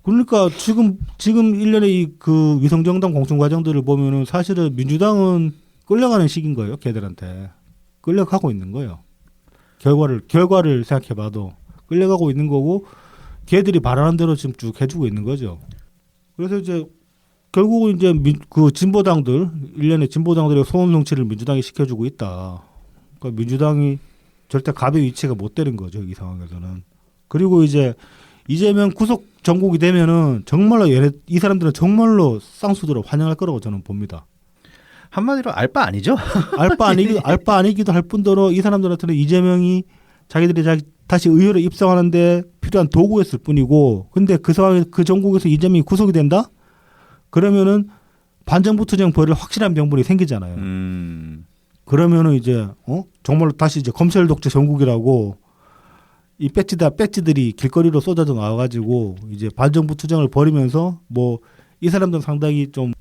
C: 그러니까 지금 1년의 이 그 위성정당 공천 과정들을 보면은 사실은 민주당은 끌려가는 시기인 거예요. 걔들한테 끌려가고 있는 거예요. 결과를 생각해봐도 끌려가고 있는 거고 걔들이 바라는 대로 지금 쭉 해주고 있는 거죠. 그래서 이제 결국은 이제 그 진보당들 일련의 진보당들의 소원 정치를 민주당이 시켜주고 있다. 그러니까 민주당이 절대 갑의 위치가 못 되는 거죠. 이 상황에서는. 그리고 이제 이재명 구속 정국이 되면은 정말로 이 사람들은 정말로 쌍수들을 환영할 거라고 저는 봅니다.
B: 한마디로 알바 아니죠?
C: 알바 아니기도 할 뿐더러 이 사람들한테는 이재명이 자기들이 다시 의회로 입성하는데 필요한 도구였을 뿐이고 근데 그 상황에 그 정국에서 이재명이 구속이 된다? 그러면은 반정부 투쟁 벌일 확실한 명분이 생기잖아요. 그러면은 이제 정말로 다시 이제 검찰 독재 전국이라고 이 배지들이 길거리로 쏟아져 나와가지고 이제 반정부 투쟁을 벌이면서 뭐 이 사람들은 상당히 좀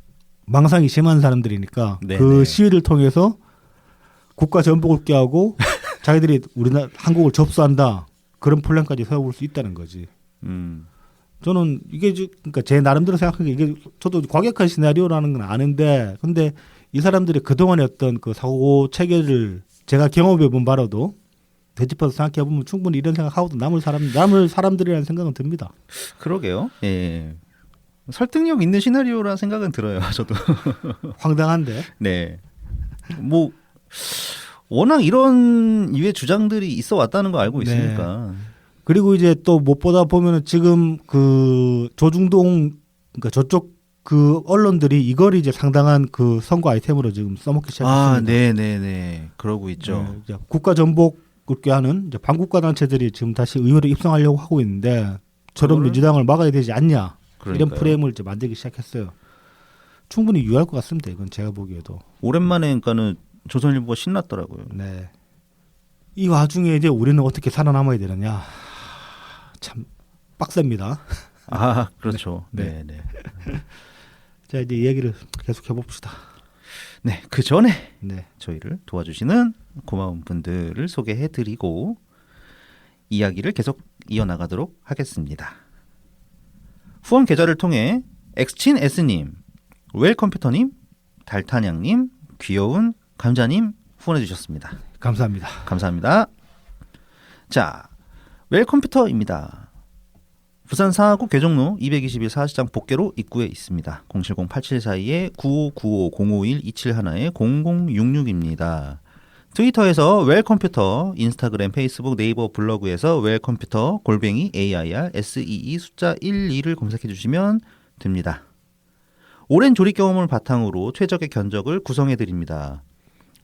C: 망상이 심한 사람들이니까
B: 네네.
C: 그 시위를 통해서 국가 전복을 꾀하고 자기들이 우리나라 한국을 접수한다 그런 플랜까지 세워볼 수 있다는 거지. 저는 이게 그러니까 제 나름대로 생각하기에 이게 저도 과격한 시나리오라는 건 아는데 근데 이 사람들이 그동안의 어떤 그 사고 체계를 제가 경험해 본 바로도 되짚어서 생각해 보면 충분히 이런 생각하고도 남을 사람들이라는 생각은 듭니다.
B: 그러게요. 예. 설득력 있는 시나리오라는 생각은 들어요. 저도.
C: 황당한데.
B: 네. 뭐 워낙 이런 유의 주장들이 있어 왔다는 거 알고 있으니까.
C: 네. 그리고 이제 또 무엇보다 보면은 지금 그 조중동 그러니까 저쪽 그 언론들이 이걸 이제 상당한 그 선거 아이템으로 지금 써먹기 시작했습니다.
B: 아, 네네네. 그러고 있죠.
C: 네, 이제 국가 전복을 꾀하는 이제 반국가 단체들이 지금 다시 의회로 입성하려고 하고 있는데 저런 민주당을 막아야 되지 않냐
B: 그러니까요.
C: 이런 프레임을 이제 만들기 시작했어요. 충분히 유효할 것 같습니다. 이건 제가 보기에도.
B: 오랜만에 그러니까는 조선일보가 신났더라고요.
C: 네. 이 와중에 이제 우리는 어떻게 살아남아야 되느냐. 참 빡셉니다.
B: 아, 그렇죠.
C: 네.
B: 네, 네.
C: 자, 이제 얘기를 계속 해봅시다.
B: 네, 그 전에
C: 네.
B: 저희를 도와주시는 고마운 분들을 소개해드리고 이야기를 계속 이어나가도록 하겠습니다. 후원 계좌를 통해 엑스친 S님, 웰컴퓨터님, 달탄양님, 귀여운 감자님 후원해주셨습니다.
C: 감사합니다.
B: 감사합니다. 자, 웰컴퓨터입니다. 부산 상하구 괴정로 221 사시장 복개로 입구에 있습니다. 070-8742-9595-001-271-0066입니다. 트위터에서 웰컴퓨터, 인스타그램, 페이스북, 네이버, 블로그에서 웰컴퓨터 _AIR SEE 숫자 12를 검색해 주시면 됩니다. 오랜 조립 경험을 바탕으로 최적의 견적을 구성해 드립니다.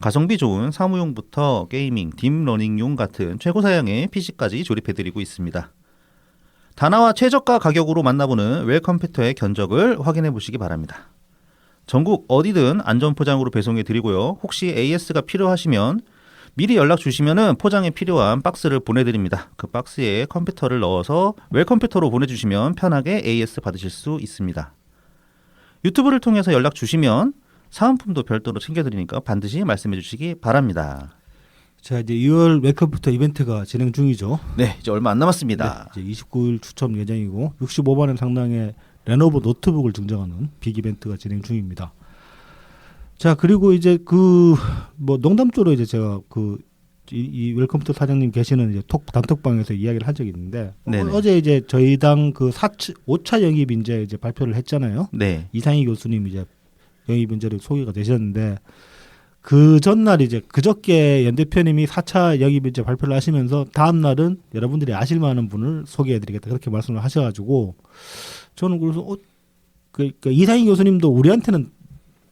B: 가성비 좋은 사무용부터 게이밍, 딥러닝용 같은 최고 사양의 PC까지 조립해 드리고 있습니다. 다나와 최저가 가격으로 만나보는 웰컴퓨터의 견적을 확인해 보시기 바랍니다. 전국 어디든 안전포장으로 배송해 드리고요. 혹시 AS가 필요하시면 미리 연락 주시면 포장에 필요한 박스를 보내드립니다. 그 박스에 컴퓨터를 넣어서 웰컴퓨터로 보내주시면 편하게 AS 받으실 수 있습니다. 유튜브를 통해서 연락 주시면 사은품도 별도로 챙겨드리니까 반드시 말씀해 주시기 바랍니다.
C: 자, 이제 2월 웰컴퓨터 이벤트가 진행 중이죠.
B: 네, 이제 얼마 안 남았습니다.
C: 네, 이제 29일 추첨 예정이고 65만 원 상당의 레노버 노트북을 증정하는 빅 이벤트가 진행 중입니다. 자, 그리고 이제 그 뭐 농담조로 이제 제가 이 웰컴퓨터 사장님 계시는 이제 단톡방에서 이야기를 한 적이 있는데 어제 이제 저희 당 그 5차 영입 인재 이제 발표를 했잖아요.
B: 네.
C: 이상희 교수님 이제 영입 인재로 소개가 되셨는데 그 전날 이제 그저께 연 대표님이 4차 영입 인재 발표를 하시면서 다음 날은 여러분들이 아실 만한 분을 소개해드리겠다 그렇게 말씀을 하셔가지고 저는 그래서 그러니까 이상희 교수님도 우리한테는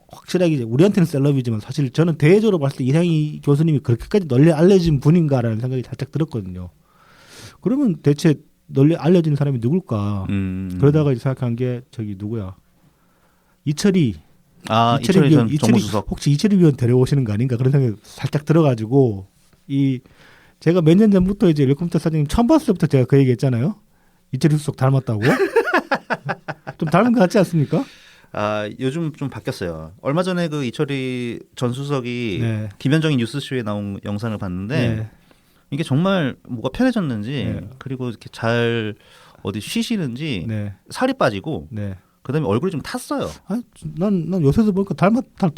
C: 확실하게 이제 우리한테는 셀럽이지만 사실 저는 대외적으로 봤을 때 이상희 교수님이 그렇게까지 널리 알려진 분인가라는 생각이 살짝 들었거든요. 그러면 대체 널리 알려진 사람이 누굴까? 그러다가 이제 생각한 게 저기 누구야? 이철희
B: 전 정무수석.
C: 혹시 이철희 위원 데려오시는 거 아닌가 그런 생각이 살짝 들어가지고 제가 몇 년 전부터 이제 웰컴퓨터 사장님 처음 봤을 때부터 제가 그 얘기했잖아요. 이철희 수석 닮았다고. 좀 닮은 것 같지 않습니까?
B: 요즘 좀 바뀌었어요. 얼마 전에 그 이철희 전 수석이
C: 네.
B: 김현정이 뉴스쇼에 나온 영상을 봤는데
C: 네. 이게
B: 이게 정말 뭐가 편해졌는지
C: 네.
B: 그리고 이렇게 잘 어디 쉬시는지
C: 네.
B: 살이 빠지고
C: 네.
B: 그다음에 얼굴이 좀 탔어요.
C: 난 요새도 보니까 더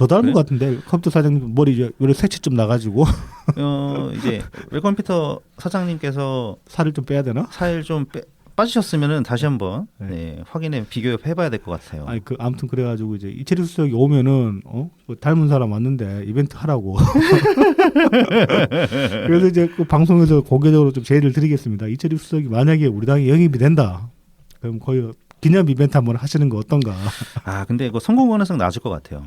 C: 닮은
B: 그래?
C: 것 같은데 컴퓨터 사장님 머리 이제 새치 좀 나가지고
B: 이제 웰컴퓨터 사장님께서
C: 살을 좀 빼야 되나?
B: 살 좀 빠지셨으면은 다시 한번
C: 네.
B: 확인해 비교해봐야 될 것 같아요.
C: 아니 아무튼 그래가지고 이제 이철희 수석이 오면은 뭐 닮은 사람 왔는데 이벤트 하라고. 그래서 이제 그 방송에서 공개적으로 좀 제의를 드리겠습니다. 이철희 수석이 만약에 우리 당에 영입이 된다, 그럼 거의 기념 이벤트 한번 하시는 거 어떤가?
B: 근데 이거 성공 가능성 낮을 것 같아요.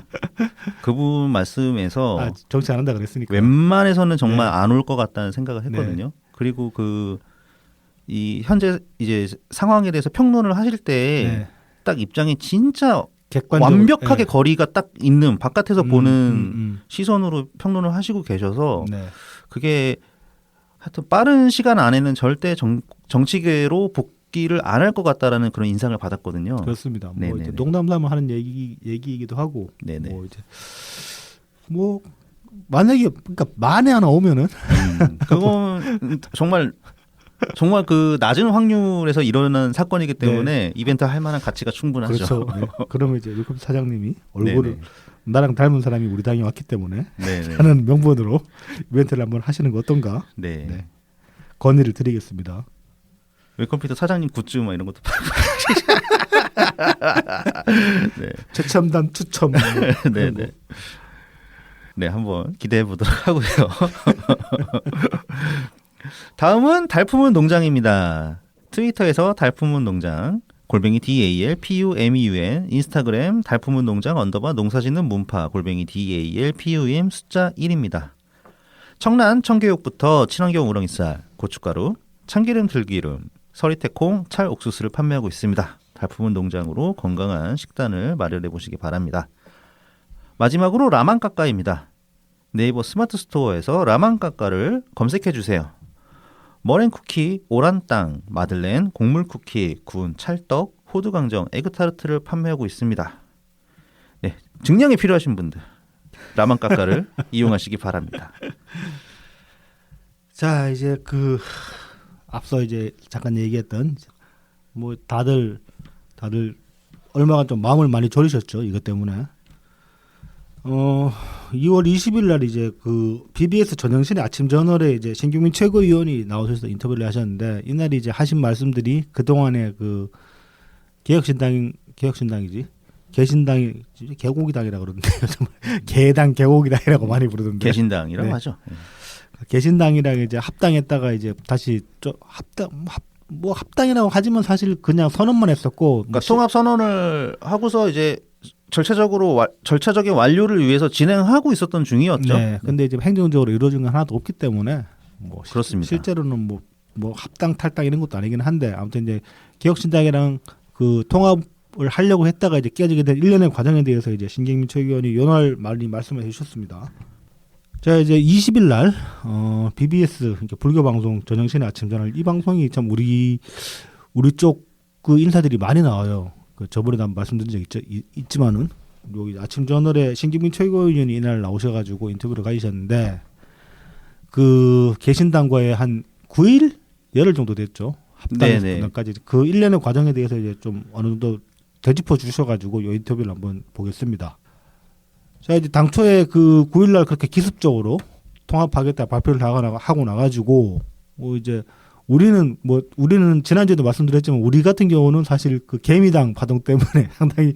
B: 그분 말씀에서
C: 정치 안 한다 그랬으니까.
B: 웬만해서는 정말
C: 네.
B: 안 올 것 같다는 생각을 했거든요.
C: 네.
B: 그리고 이 현재 이제 상황에 대해서 평론을 하실 때 딱 입장이 진짜
C: 객관적으로,
B: 완벽하게
C: 네.
B: 거리가 딱 있는 바깥에서 보는 시선으로 평론을 하시고 계셔서
C: 네.
B: 그게 하여튼 빠른 시간 안에는 절대 정치계로 복귀를 안 할 것 같다라는 그런 인상을 받았거든요.
C: 그렇습니다. 뭐
B: 네네네.
C: 이제 농담삼아 하는 얘기이기도 하고.
B: 네네.
C: 뭐 만약에 그러니까 만에 하나 오면은
B: 그건 정말 그 낮은 확률에서 일어난 사건이기 때문에 이벤트 할 만한 가치가 충분하죠.
C: 그렇죠. 네. 그러면 이제 웰컴 사장님이 얼굴을
B: 네네.
C: 나랑 닮은 사람이 우리 당에 왔기 때문에
B: 네네.
C: 하는 명분으로 이벤트를 한번 하시는 거 어떤가?
B: 네.
C: 네. 건의를 드리겠습니다.
B: 웰컴퓨터 사장님 굿즈 막 이런 것도 팔고. 네.
C: 최첨단 추첨.
B: 네네. 네, 한번 기대해 보도록 하고요. 다음은 달품은 농장입니다. 트위터에서 달품은 농장, _DALPUMEUN, 인스타그램 달품은 농장 _ 농사짓는 문파 _DALPUM 숫자 1입니다. 청란, 청개육부터 친환경 우렁이쌀, 고춧가루, 참기름, 들기름, 서리태콩, 찰옥수수를 판매하고 있습니다. 달품은 농장으로 건강한 식단을 마련해 보시기 바랍니다. 마지막으로 라만까까입니다. 네이버 스마트 스토어에서 라만까까를 검색해 주세요. 머랭쿠키, 오란땅, 마들렌, 곡물쿠키, 구운 찰떡, 호두강정, 에그타르트를 판매하고 있습니다. 네, 증량이 필요하신 분들 라만까까를 이용하시기 바랍니다.
C: 자, 이제 앞서 이제 잠깐 얘기했던 뭐 다들 얼마간 좀 마음을 많이 졸이셨죠, 이것 때문에. 2월 20일 날 이제 그 BBS 전영신의 아침 저널에 이제 신경민 최고위원이 나오셔서 인터뷰를 하셨는데 이날 이제 하신 말씀들이 그 동안에 그 개혁신당이지 개신당이 개고기당이라 그러던데요. 개당 개고기당이라고 많이 부르던데.
B: 개신당이라고
C: 네.
B: 하죠.
C: 개신당이랑 이제 합당했다가 이제 다시 합당이라고 하지만 사실 그냥 선언만 했었고.
B: 그러니까 통합 선언을 하고서 이제 절차적인 완료를 위해서 진행하고 있었던 중이었죠.
C: 네. 근데 이제 행정적으로 이루어진 건 하나도 없기 때문에 뭐
B: 그렇습니다.
C: 실제로는 뭐 합당 탈당 이런 것도 아니긴 한데 아무튼 이제 개혁신당이랑 그 통합을 하려고 했다가 이제 깨지게 된 일련의 과정에 대해서 이제 신경민 최고위원이 연말 많이 말씀을 해주셨습니다. 자 이제 20일 날 BBS 그러니까 불교 방송 전영신의 아침 저널 이 방송이 참 우리 쪽 그 인사들이 많이 나와요. 그 저번에도 한번 말씀드린 적 있지만은 여기 아침 저널에 신경민 최고위원이 이날 나오셔가지고 인터뷰를 가지셨는데 그 개신당과의 한 9일 열흘 정도 됐죠. 합당까지 그 일련의 과정에 대해서 이제 좀 어느 정도 되짚어 주셔가지고 이 인터뷰를 한번 보겠습니다. 자 이제 당초에 그 9일날 그렇게 기습적으로 통합하겠다 발표를 하고 나가지고 뭐 이제 우리는 지난주에도 말씀드렸지만 우리 같은 경우는 사실 그 개미당 파동 때문에 상당히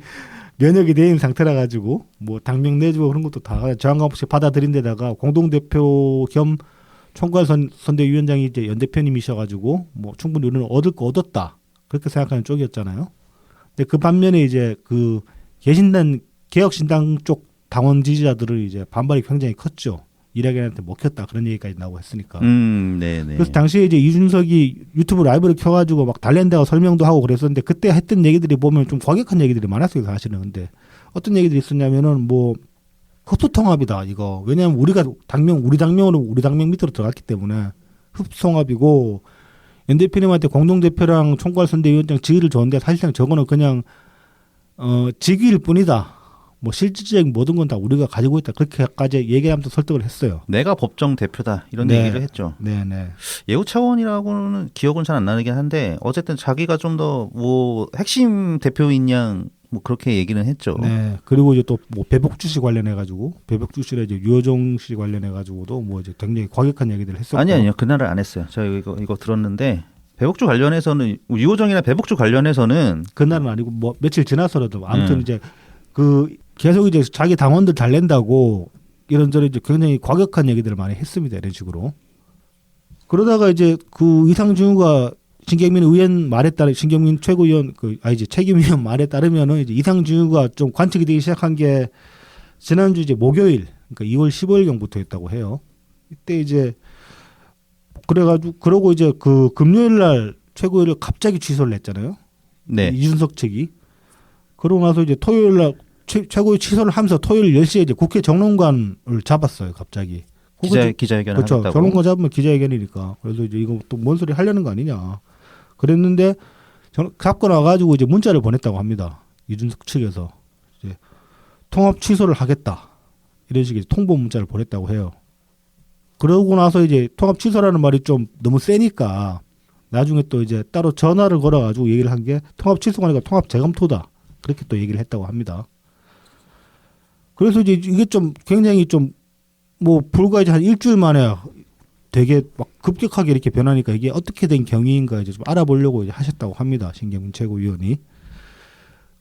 C: 면역이 된 상태라 가지고 뭐 당명 내주고 그런 것도 다 저항감 없이 받아들인 데다가 공동대표 겸 총괄선대위원장이 이제 연 대표님이셔가지고 뭐 충분히 우리는 얻을 거 얻었다 그렇게 생각하는 쪽이었잖아요. 근데 그 반면에 이제 그 개혁신당 쪽 당원 지지자들은 이제 반발이 굉장히 컸죠. 이낙연한테 먹혔다 그런 얘기까지 나오고 했으니까.
B: 네네.
C: 그래서 당시에 이제 이준석이 유튜브 라이브를 켜가지고 막 달랜다고 설명도 하고 그랬었는데 그때 했던 얘기들이 보면 좀 과격한 얘기들이 많았어요 사실은. 근데 어떤 얘기들이 있었냐면은 뭐 흡수통합이다 이거. 왜냐하면 우리 당명으로 우리 당명 밑으로 들어갔기 때문에 흡수통합이고 연 대표님한테 공동대표랑 총괄선대위원장 지위를 줬는데 사실상 저거는 그냥 직위일 뿐이다. 뭐 실질적인 모든 건 다 우리가 가지고 있다. 그렇게까지 얘기하면서 설득을 했어요.
B: 내가 법정 대표다 이런
C: 네.
B: 얘기를 했죠.
C: 네네.
B: 예우 차원이라고는 기억은 잘 안 나긴 한데 어쨌든 자기가 좀 더 뭐 핵심 대표인 양 뭐 그렇게 얘기는 했죠.
C: 네. 그리고 이제 또 뭐 배복주 씨 관련해 가지고 배복주 씨랑 이제 유호정 씨 관련해 가지고도 뭐 이제 굉장히 과격한 얘기들을 했었고.
B: 아니요 그날은 안 했어요. 제가 이거 들었는데 배복주 관련해서는 유호정이나 배복주 관련해서는
C: 그날은 아니고 뭐 며칠 지나서라도 아무튼 이제 그 계속 이제 자기 당원들 달랜다고 이런저런 이제 굉장히 과격한 얘기들을 많이 했습니다. 이런 식으로. 그러다가 이제 그 이상준우가 신경민 의원 말에 따라 신경민 최고위원 책임위원 말에 따르면은 이제 이상준우가 좀 관측이 되기 시작한 게 지난주 이제 목요일 그러니까 2월 15일경부터였다고 해요. 이때 이제 그러고 이제 그 금요일 날 최고위를 갑자기 취소를 했잖아요.
B: 네.
C: 이준석 측이. 그러고 나서 이제 토요일 날 최고위 취소를 하면서 토요일 10시에 이제 국회 정론관을 잡았어요, 갑자기.
B: 기자회견을
C: 그렇죠.
B: 하겠다고.
C: 정론관 잡으면 기자회견이니까. 그래서 이제 이거 또 뭔 소리 하려는 거 아니냐. 그랬는데 잡고 나가지고 이제 문자를 보냈다고 합니다. 이준석 측에서 이제 통합 취소를 하겠다. 이런 식의 통보 문자를 보냈다고 해요. 그러고 나서 이제 통합 취소라는 말이 좀 너무 세니까 나중에 또 이제 따로 전화를 걸어가지고 얘기를 한 게 통합 취소가 아니라 통합 재검토다. 그렇게 또 얘기를 했다고 합니다. 그래서 이제 이게 좀 굉장히 좀 뭐 불과 이제 한 일주일 만에 되게 막 급격하게 이렇게 변하니까 이게 어떻게 된 경위인가 이제 좀 알아보려고 이제 하셨다고 합니다. 신경민 최고위원이.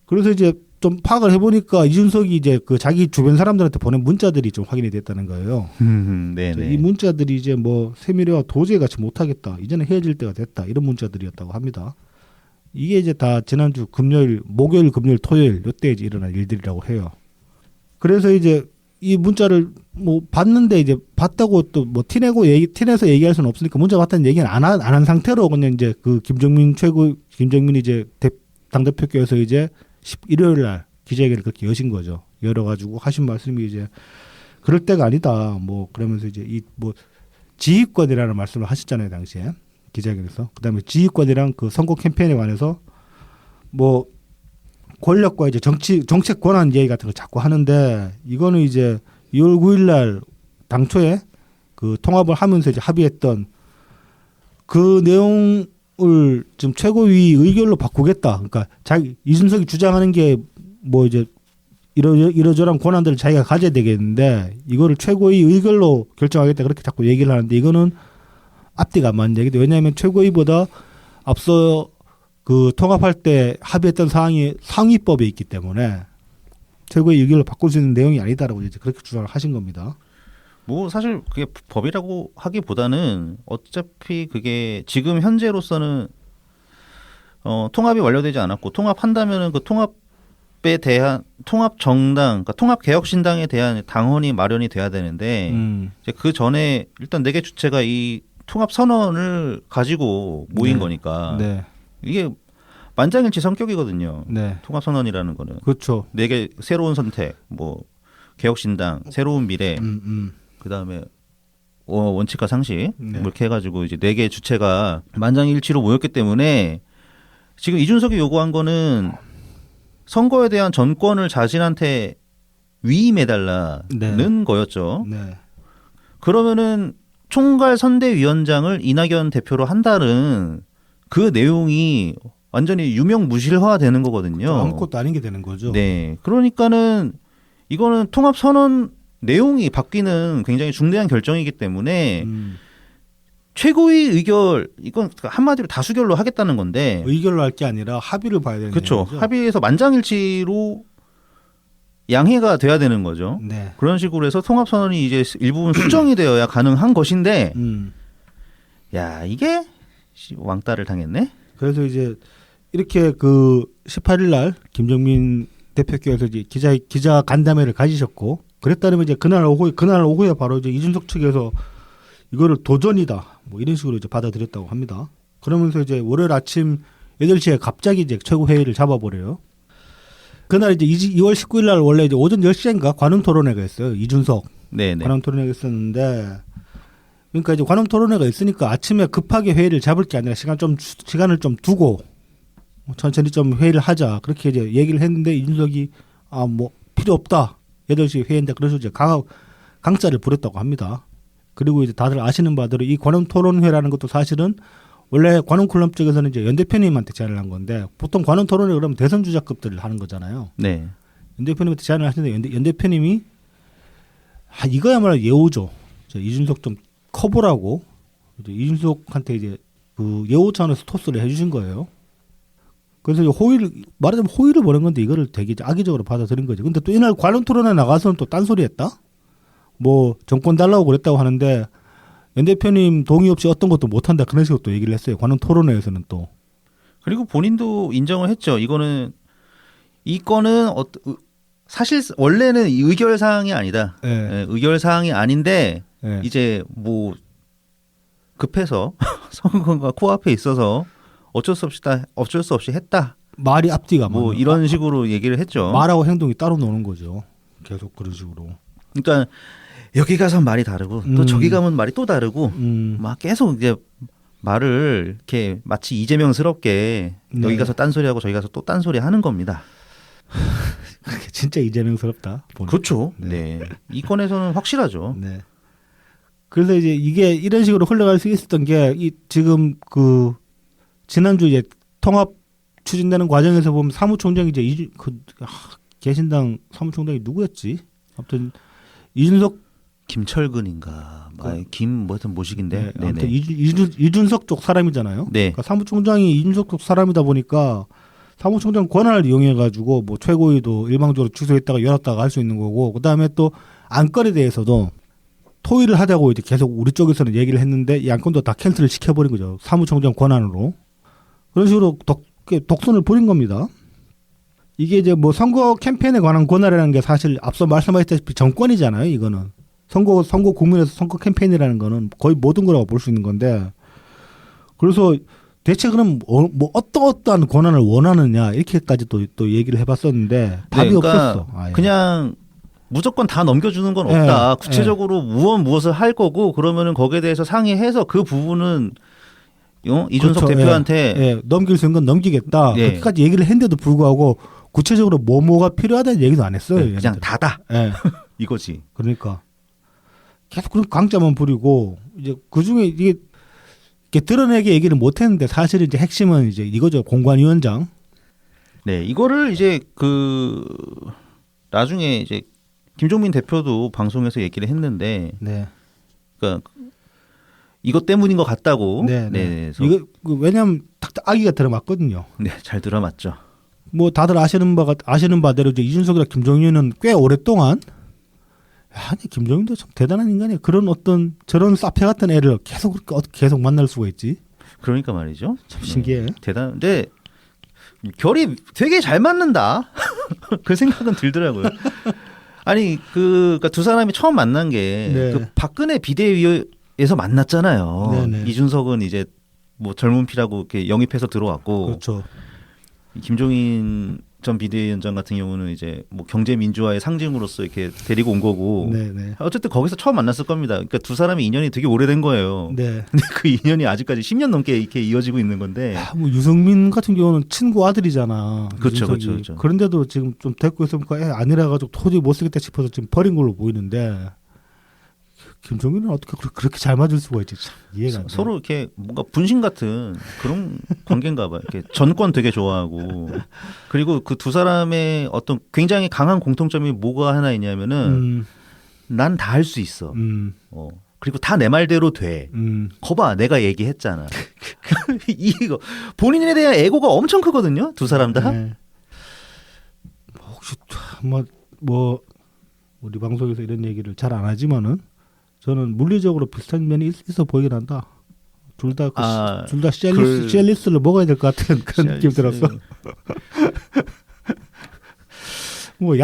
C: 그래서 이제 좀 파악을 해보니까 이준석이 이제 그 자기 주변 사람들한테 보낸 문자들이 좀 확인이 됐다는 거예요.
B: 네네.
C: 이 문자들이 이제 뭐 세미래와 도저히 같이 못하겠다. 이제는 헤어질 때가 됐다. 이런 문자들이었다고 합니다. 이게 이제 다 지난주 목요일, 금요일, 토요일 이때 이제 일어난 일들이라고 해요. 그래서 이제 이 문자를 뭐 봤는데 이제 봤다고 또 뭐 티내서 얘기할 수는 없으니까 문자 봤다는 얘기는 안 한 상태로 그냥 이제 그 김정민이 이제 당대표께서 이제 일요일 날 기자회견을 그렇게 여신 거죠. 열어가지고 하신 말씀이 이제 그럴 때가 아니다. 뭐 그러면서 이제 이 뭐 지휘권이라는 말씀을 하셨잖아요 당시에 기자회견에서. 그다음에 지휘권이랑 그 선거 캠페인에 관해서 뭐 권력과 이제 정책 권한 얘기 같은 걸 자꾸 하는데 이거는 이제 2월 9일 날 당초에 그 통합을 하면서 이제 합의했던 그 내용을 지금 최고위 의결로 바꾸겠다. 그러니까 이준석이 주장하는 게 뭐 이제 이러저러한 권한들을 자기가 가져야 되겠는데 이거를 최고위 의결로 결정하겠다 그렇게 자꾸 얘기를 하는데 이거는 앞뒤가 안 맞는 얘기죠. 왜냐하면 최고위보다 앞서 그 통합할 때 합의했던 사항이 상위법에 있기 때문에 최고위 의결로 바꿀 수 있는 내용이 아니다라고 이제 그렇게 주장을 하신 겁니다.
B: 뭐 사실 그게 법이라고 하기보다는 어차피 그게 지금 현재로서는 통합이 완료되지 않았고 통합한다면은 그 통합에 대한 통합 정당, 그러니까 통합 개혁 신당에 대한 당헌이 마련이 돼야 되는데 이제 그 전에 일단 4개 주체가 이 통합 선언을 가지고 모인
C: 네.
B: 거니까
C: 네.
B: 이게 만장일치 성격이거든요.
C: 네.
B: 통합 선언이라는 거는
C: 그렇죠.
B: 4개 새로운 선택, 뭐 개혁 신당, 새로운 미래, 그다음에 원칙과 상식
C: 네.
B: 이렇게 해가지고 이제 4개 주체가 만장일치로 모였기 때문에 지금 이준석이 요구한 거는 선거에 대한 전권을 자신한테 위임해달라는
C: 네.
B: 거였죠.
C: 네.
B: 그러면은 총괄 선대위원장을 이낙연 대표로 한다는 그 내용이 완전히 유명무실화되는 거거든요.
C: 아무것도 아닌 게 되는 거죠.
B: 네, 그러니까는 이거는 통합 선언 내용이 바뀌는 굉장히 중대한 결정이기 때문에 최고위 의결 이건 한마디로 다수결로 하겠다는 건데
C: 의결로 할 게 아니라 합의를 봐야 되는
B: 그렇죠.
C: 거죠.
B: 합의에서 만장일치로 양해가 돼야 되는 거죠.
C: 네.
B: 그런 식으로 해서 통합 선언이 이제 일부분 수정이 되어야 가능한 것인데 야 이게 왕따를 당했네.
C: 그래서 이제 이렇게 그 18일 날 김정민 대표께서 이제 기자 간담회를 가지셨고 그랬다면 이제 그날 오후에 바로 이제 이준석 측에서 이거를 도전이다 뭐 이런 식으로 이제 받아들였다고 합니다. 그러면서 이제 월요일 아침 8시에 갑자기 이제 최고 회의를 잡아버려요. 그날 이제 2월 19일 날 원래 이제 오전 10시인가 관훈 토론회가 있어요. 이준석
B: 네네.
C: 관훈 토론회가 있었는데 그러니까 이제 관훈 토론회가 있으니까 아침에 급하게 회의를 잡을 게 아니라 시간을 좀 두고 천천히 좀 회의를 하자 그렇게 이제 얘기를 했는데 이준석이 뭐 필요 없다 8시 회의인데 그래서 이제 강짜를 부렸다고 합니다. 그리고 이제 다들 아시는 바대로 이 관훈 토론회라는 것도 사실은 원래 관훈 클럽 쪽에서는 이제 연 대표님한테 제안을 한 건데 보통 관훈 토론회 그러면 대선 주자급들을 하는 거잖아요.
B: 네.
C: 연 대표님한테 제안을 하시는데 연 대표님이 이거야말로 예우죠. 이준석 좀 커보라고 이제 이준석한테 이제 그 예우 차원에서 토스를 해주신 거예요. 그래서 말하자면 호의를 보낸 건데 이거를 되게 악의적으로 받아들인 거죠. 근데 또 이날 관훈 토론회 나가서는 또 딴소리 했다? 뭐 정권 달라고 그랬다고 하는데 연 대표님 동의 없이 어떤 것도 못한다 그런 식으로 또 얘기를 했어요. 관훈 토론회에서는 또.
B: 그리고 본인도 인정을 했죠. 이 건은 사실 원래는 의결 사항이 아니다.
C: 네.
B: 예, 의결 사항이 아닌데
C: 네.
B: 이제 뭐 급해서 선거가 코앞에 있어서 어쩔 수 없이 했다.
C: 말이 앞뒤가
B: 뭐
C: 맞는.
B: 이런 식으로 얘기를 했죠.
C: 말하고 행동이 따로 노는 거죠. 계속 그런 식으로.
B: 그러니까 여기 가서 말이 다르고 또 저기 가면 말이 또 다르고 막 계속 이제 말을 이렇게 마치 이재명스럽게
C: 네.
B: 여기 가서 딴소리하고 저기 가서 또 딴소리 하는 겁니다.
C: 진짜 이재명스럽다. 보는.
B: 그렇죠. 네. 이 건에서는 확실하죠.
C: 네. 그래서 이제 이게 이런 식으로 흘러갈 수 있었던 게 지금 그 지난주 이제 통합 추진되는 과정에서 보면 사무총장이 이제 개신당 사무총장이 누구였지? 아무튼 이준석
B: 김철근인가, 하여튼 모식인데.
C: 네, 아무튼 이준석 쪽 사람이잖아요.
B: 네.
C: 그러니까 사무총장이 이준석 쪽 사람이다 보니까 사무총장 권한을 이용해 가지고 뭐 최고위도 일방적으로 취소했다가 열었다가 할 수 있는 거고 그다음에 또 안건에 대해서도 토의를 하자고 이제 계속 우리 쪽에서는 얘기를 했는데 이 안건도 다 캔슬을 시켜버린 거죠. 사무총장 권한으로. 그런 식으로 독선을 부린 겁니다. 이게 이제 뭐 선거 캠페인에 관한 권한이라는 게 사실 앞서 말씀하셨다시피 정권이잖아요. 이거는 선거 국면에서 선거 캠페인이라는 거는 거의 모든 거라고 볼 수 있는 건데 그래서 대체 그럼 뭐 어떠한 권한을 원하느냐 이렇게까지 또 얘기를 해봤었는데 답이
B: 그러니까
C: 없었어. 아예.
B: 그냥 무조건 다 넘겨주는 건 없다.
C: 네.
B: 구체적으로 무엇을 할 거고 그러면은 거기에 대해서 상의해서 그 부분은 이준석
C: 그렇죠.
B: 대표한테
C: 넘길 수 있는 건 넘기겠다.
B: 예.
C: 그렇게까지 얘기를 했는데도 불구하고 구체적으로 뭐가 필요하다는 얘기도 안 했어요.
B: 그냥
C: 얘네들은.
B: 다다
C: 예.
B: 이거지.
C: 그러니까 계속 그런 강자만 부리고 이제 그 중에 이게 드러내게 얘기를 못 했는데 사실 이제 핵심은 이제 이거죠. 공관위원장.
B: 네, 이거를 이제 나중에 이제 김종민 대표도 방송에서 얘기를 했는데,
C: 네.
B: 그러니까 이것 때문인 것 같다고.
C: 네.
B: 그래서
C: 이거 왜냐하면 딱 아기가 들어맞거든요.
B: 네, 잘 들어맞죠.
C: 뭐 다들 아시는 바대로 이제 이준석이랑 김종인은 꽤 오랫동안 아니 김종인도 참 대단한 인간이야. 그런 어떤 저런 사페 같은 애를 계속 그렇게 어떻게 계속 만날 수가 있지?
B: 그러니까 말이죠.
C: 참 신기해.
B: 대단한데 결이 되게 잘 맞는다. 그 생각은 들더라고요. 아니 그러니까 두 사람이 처음 만난 게
C: 네.
B: 그 박근혜 비대위에서 만났잖아요.
C: 네네.
B: 이준석은 이제 뭐 젊은 피라고 이렇게 영입해서 들어왔고,
C: 그렇죠.
B: 김종인 전 비대위원장 같은 경우는 이제 뭐 경제 민주화의 상징으로서 이렇게 데리고 온 거고.
C: 네네.
B: 어쨌든 거기서 처음 만났을 겁니다. 그러니까 두 사람의 인연이 되게 오래된 거예요.
C: 네.
B: 근데 그 인연이 아직까지 10년 넘게 이렇게 이어지고 있는 건데.
C: 뭐 유승민 같은 경우는 친구 아들이잖아.
B: 그렇죠,
C: 이준석이.
B: 그렇죠.
C: 그런데도 지금 좀 데리고 있으니까 애 아니라 가지고 도저히 못 쓰겠다 싶어서 지금 버린 걸로 보이는데 김종인은 어떻게 그렇게 잘 맞을 수가 있지? 참 이해가 안 돼.
B: 서로 이렇게 뭔가 분신 같은 그런 관계인가 봐요. 이렇게 전권 되게 좋아하고, 그리고 그 두 사람의 어떤 굉장히 강한 공통점이 뭐가 하나 있냐면은 난 다 할 수 있어. 그리고 다 내 말대로 돼. 거봐, 내가 얘기했잖아. 이거 본인에 대한 에고가 엄청 크거든요. 두 사람 다.
C: 네. 혹시 뭐 우리 방송에서 이런 얘기를 잘 안 하지만은 저는 물리적으로 비슷한 면이 있어 보이긴 한다. 둘 다 시알리스를 먹어야 될 것 같은 그런 느낌 들었어. 뭐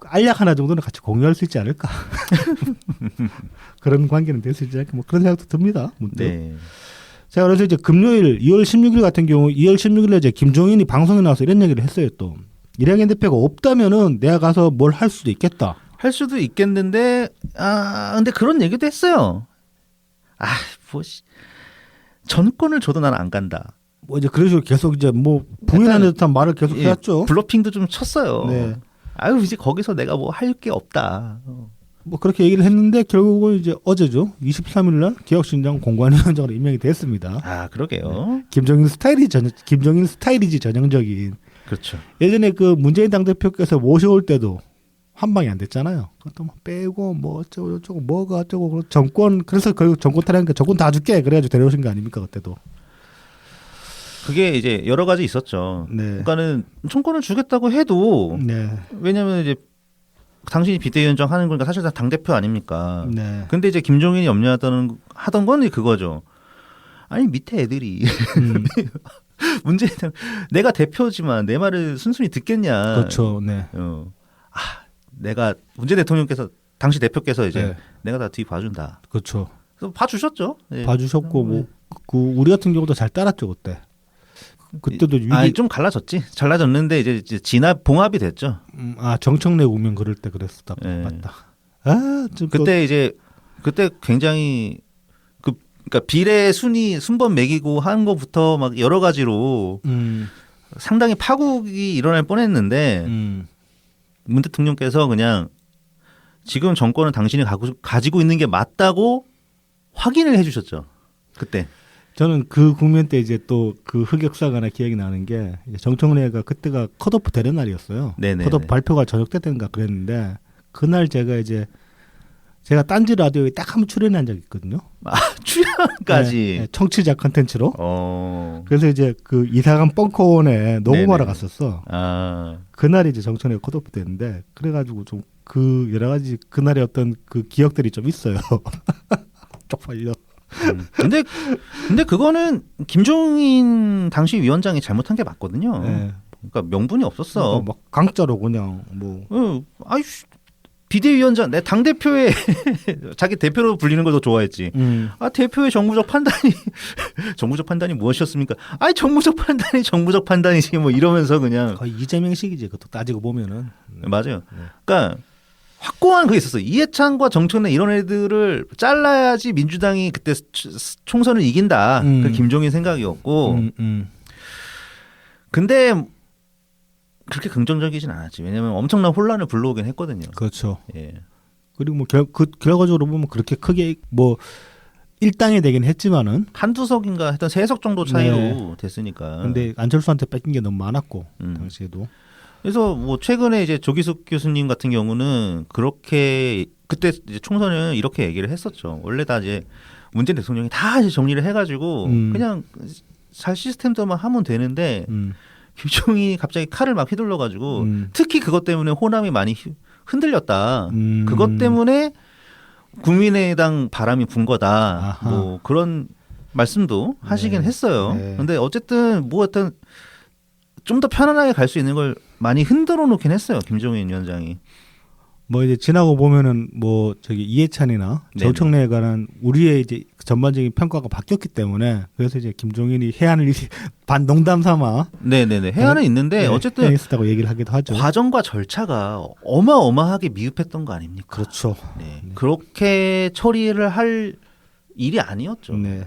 C: 알약 하나 정도는 같이 공유할 수 있지 않을까. 그런 관계는 될 수 있지 않을까. 뭐 그런 생각도 듭니다. 문득.
B: 네.
C: 자, 그래서 이제 금요일 2월 16일 같은 경우 2월 16일에 이제 김종인이 방송에 나와서 이런 얘기를 했어요. 또 이낙연 대표가 없다면은 내가 가서 뭘 할 수도 있겠다.
B: 할 수도 있겠는데, 근데 그런 얘기도 했어요. 전권을 줘도 난 안 간다.
C: 뭐 이제 그런 식으로 계속 이제 뭐 부인하는 듯한 말을 계속 해왔죠.
B: 블러핑도 좀 쳤어요.
C: 네.
B: 이제 거기서 내가 뭐 할 게 없다.
C: 뭐 그렇게 얘기를 했는데 결국은 이제 어제죠. 23일 날 개혁신당 공관위원장으로 임명이 됐습니다.
B: 그러게요.
C: 김종인 스타일이지 전형적인.
B: 그렇죠.
C: 예전에 그 문재인 당대표께서 모셔올 때도 한 방이 안 됐잖아요. 그것도 뭐 빼고 뭐 어쩌고 저쩌고 뭐가 어쩌고 정권 그래서 결국 정권 타령니까 정권 다 줄게 그래가지고 데려오신 거 아닙니까 그때도.
B: 그게 이제 여러 가지 있었죠.
C: 네.
B: 그러니까는 총권을 주겠다고 해도
C: 네.
B: 왜냐하면 이제 당신이 비대위원장 하는 거니까 사실 다 당 대표 아닙니까.
C: 네.
B: 근데 이제 김종인이 염려하던 건 그거죠. 아니 밑에 애들이 문제는 내가 대표지만 내 말을 순순히 듣겠냐.
C: 그렇죠. 네.
B: 내가 문재인 대통령께서 당시 대표께서 이제
C: 네.
B: 내가 다 뒤 봐준다.
C: 그렇죠.
B: 그래서 봐주셨죠. 네.
C: 봐주셨고 뭐 우리 같은 경우도 잘 따랐죠 그때. 그때도
B: 좀 갈라졌지. 잘라졌는데 이제 봉합이 됐죠.
C: 정청래 오면 그럴 때 그랬었다.
B: 네.
C: 맞다.
B: 그때 굉장히 그러니까 비례 순번 매기고 한 거부터 막 여러 가지로 상당히 파국이 일어날 뻔했는데 문 대통령께서 그냥 지금 정권은 당신이 가지고 있는 게 맞다고 확인을 해주셨죠. 그때.
C: 저는 그 국면 때 이제 또 그 흑역사가 하나 기억이 나는 게 정청래가 그때가 컷오프 되는 날이었어요.
B: 네네.
C: 컷오프 발표가 저녁 때 된가 그랬는데 그날 제가 딴지 라디오에 딱 한 번 출연한 적이 있거든요.
B: 출연까지.
C: 네, 청취자 컨텐츠로. 그래서 이제 그 이사간 벙커원에 녹음하러 갔었어. 그날이 이제 정청래가 컷오프 됐는데 그래가지고 좀 그 여러 가지 그날의 어떤 그 기억들이 좀 있어요. 쪽팔려.
B: 근데 그거는 김종인 당시 위원장이 잘못한 게 맞거든요.
C: 네.
B: 그러니까 명분이 없었어.
C: 막 강짜로 그냥 뭐.
B: 비대위원장 내 당 대표의 자기 대표로 불리는 걸 더 좋아했지. 대표의 정무적 판단이 무엇이었습니까? 정무적 판단이지 뭐 이러면서 그냥
C: 거의 이재명식이지. 그것도 따지고 보면은.
B: 맞아요. 그러니까 확고한 그게 있었어. 이해찬과 정청래 이런 애들을 잘라야지 민주당이 그때 총선을 이긴다. 그 김종인 생각이었고. 근데 그렇게 긍정적이진 않았지. 왜냐하면 엄청난 혼란을 불러오긴 했거든요.
C: 그렇죠.
B: 예.
C: 그리고 뭐 결과적으로 보면 그렇게 크게 뭐 일당이 되긴 했지만은
B: 한두 석인가 했던 3석 정도 차이로 됐으니까.
C: 근데 안철수한테 뺏긴 게 너무 많았고 당시에도.
B: 그래서 뭐 최근에 이제 조기숙 교수님 같은 경우는 그렇게 그때 이제 총선을 이렇게 얘기를 했었죠. 원래 다 이제 문재인 대통령이 다 이제 정리를 해가지고 그냥 잘 시스템들만 하면 되는데 김종인이 갑자기 칼을 막 휘둘러가지고 특히 그것 때문에 호남이 많이 흔들렸다. 그것 때문에 국민의당 바람이 분 거다.
C: 아하.
B: 뭐 그런 말씀도 하시긴 했어요.
C: 네.
B: 근데 어쨌든 뭐 하여튼 좀 더 편안하게 갈 수 있는 걸 많이 흔들어 놓긴 했어요. 김종인 위원장이.
C: 뭐 이제 지나고 보면은 뭐 저기 이해찬이나
B: 네네.
C: 정청래에 관한 우리의 이제 전반적인 평가가 바뀌었기 때문에 그래서 이제 김종인이 해안을 반 농담 삼아
B: 네네네. 해안은 있는데 어쨌든
C: 있었다고 얘기를 하기도 하죠.
B: 과정과 절차가 어마어마하게 미흡했던 거 아닙니까?
C: 그렇죠.
B: 네. 그렇게 처리를 할 일이 아니었죠.
C: 네.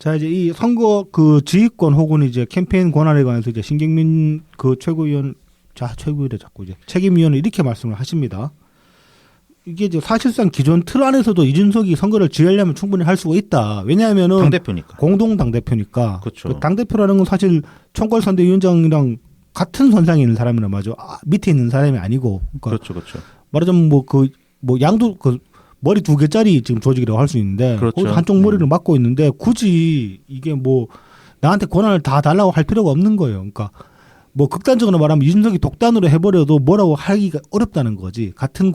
C: 자 이제 이 선거 그 지휘권 혹은 이제 캠페인 권한에 관해서 이제 신경민 그 최고위원 최고위원에 자꾸 이제 책임위원은 이렇게 말씀을 하십니다. 이게 이제 사실상 기존 틀 안에서도 이준석이 선거를 지휘하려면 충분히 할 수가 있다. 왜냐하면은
B: 당대표니까.
C: 공동 당대표니까.
B: 그렇죠.
C: 그 당대표라는 건 사실 총괄선대위원장이랑 같은 선상에 있는 사람이란 말이죠. 밑에 있는 사람이 아니고. 그러니까
B: 그렇죠, 그렇죠.
C: 말하자면 뭐 양도 머리 2개짜리 지금 조직이라고 할 수 있는데
B: 그렇죠.
C: 거기 한쪽 머리를 맡고 있는데 굳이 이게 뭐 나한테 권한을 다 달라고 할 필요가 없는 거예요. 그러니까 뭐 극단적으로 말하면 이준석이 독단으로 해버려도 뭐라고 하기가 어렵다는 거지. 같은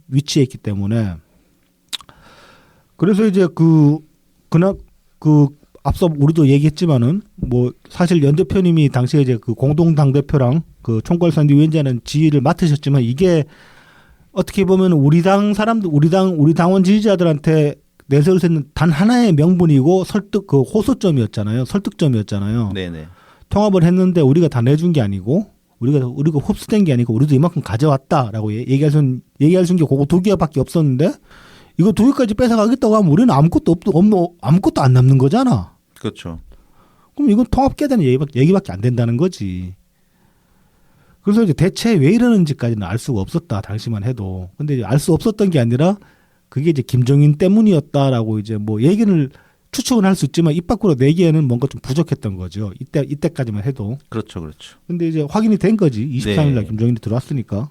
C: 위치에 있기 때문에. 그래서 이제 앞서 우리도 얘기했지만은 뭐 사실 연 대표님이 당시에 이제 그 공동 당 대표랑 그 총괄선대위원장은 지휘를 맡으셨지만 이게 어떻게 보면 우리 당 사람들 우리 당원 지지자들한테 내세울 수 있는 단 하나의 명분이고 호소점이었잖아요. 설득점이었잖아요.
B: 네네.
C: 통합을 했는데 우리가 다 내준 게 아니고 우리가 흡수된 게 아니고 우리도 이만큼 가져왔다라고 얘기할 수 있는 게 그거 2개밖에 없었는데 이거 2개까지 뺏어가겠다고 하면 우리는 아무것도 안 남는 거잖아.
B: 그렇죠.
C: 그럼 이건 통합 깨달은 얘기밖에 안 된다는 거지. 그래서 이제 대체 왜 이러는지까지는 알 수가 없었다 당시만 해도. 근데 알 수 없었던 게 아니라 그게 이제 김종인 때문이었다라고 이제 뭐 얘기를 추측은 할 수 있지만 입 밖으로 내기에는 뭔가 좀 부족했던 거죠. 이때까지만 해도.
B: 그렇죠, 그렇죠.
C: 근데 이제 확인이 된 거지. 23일 날
B: 네.
C: 김종인이 들어왔으니까.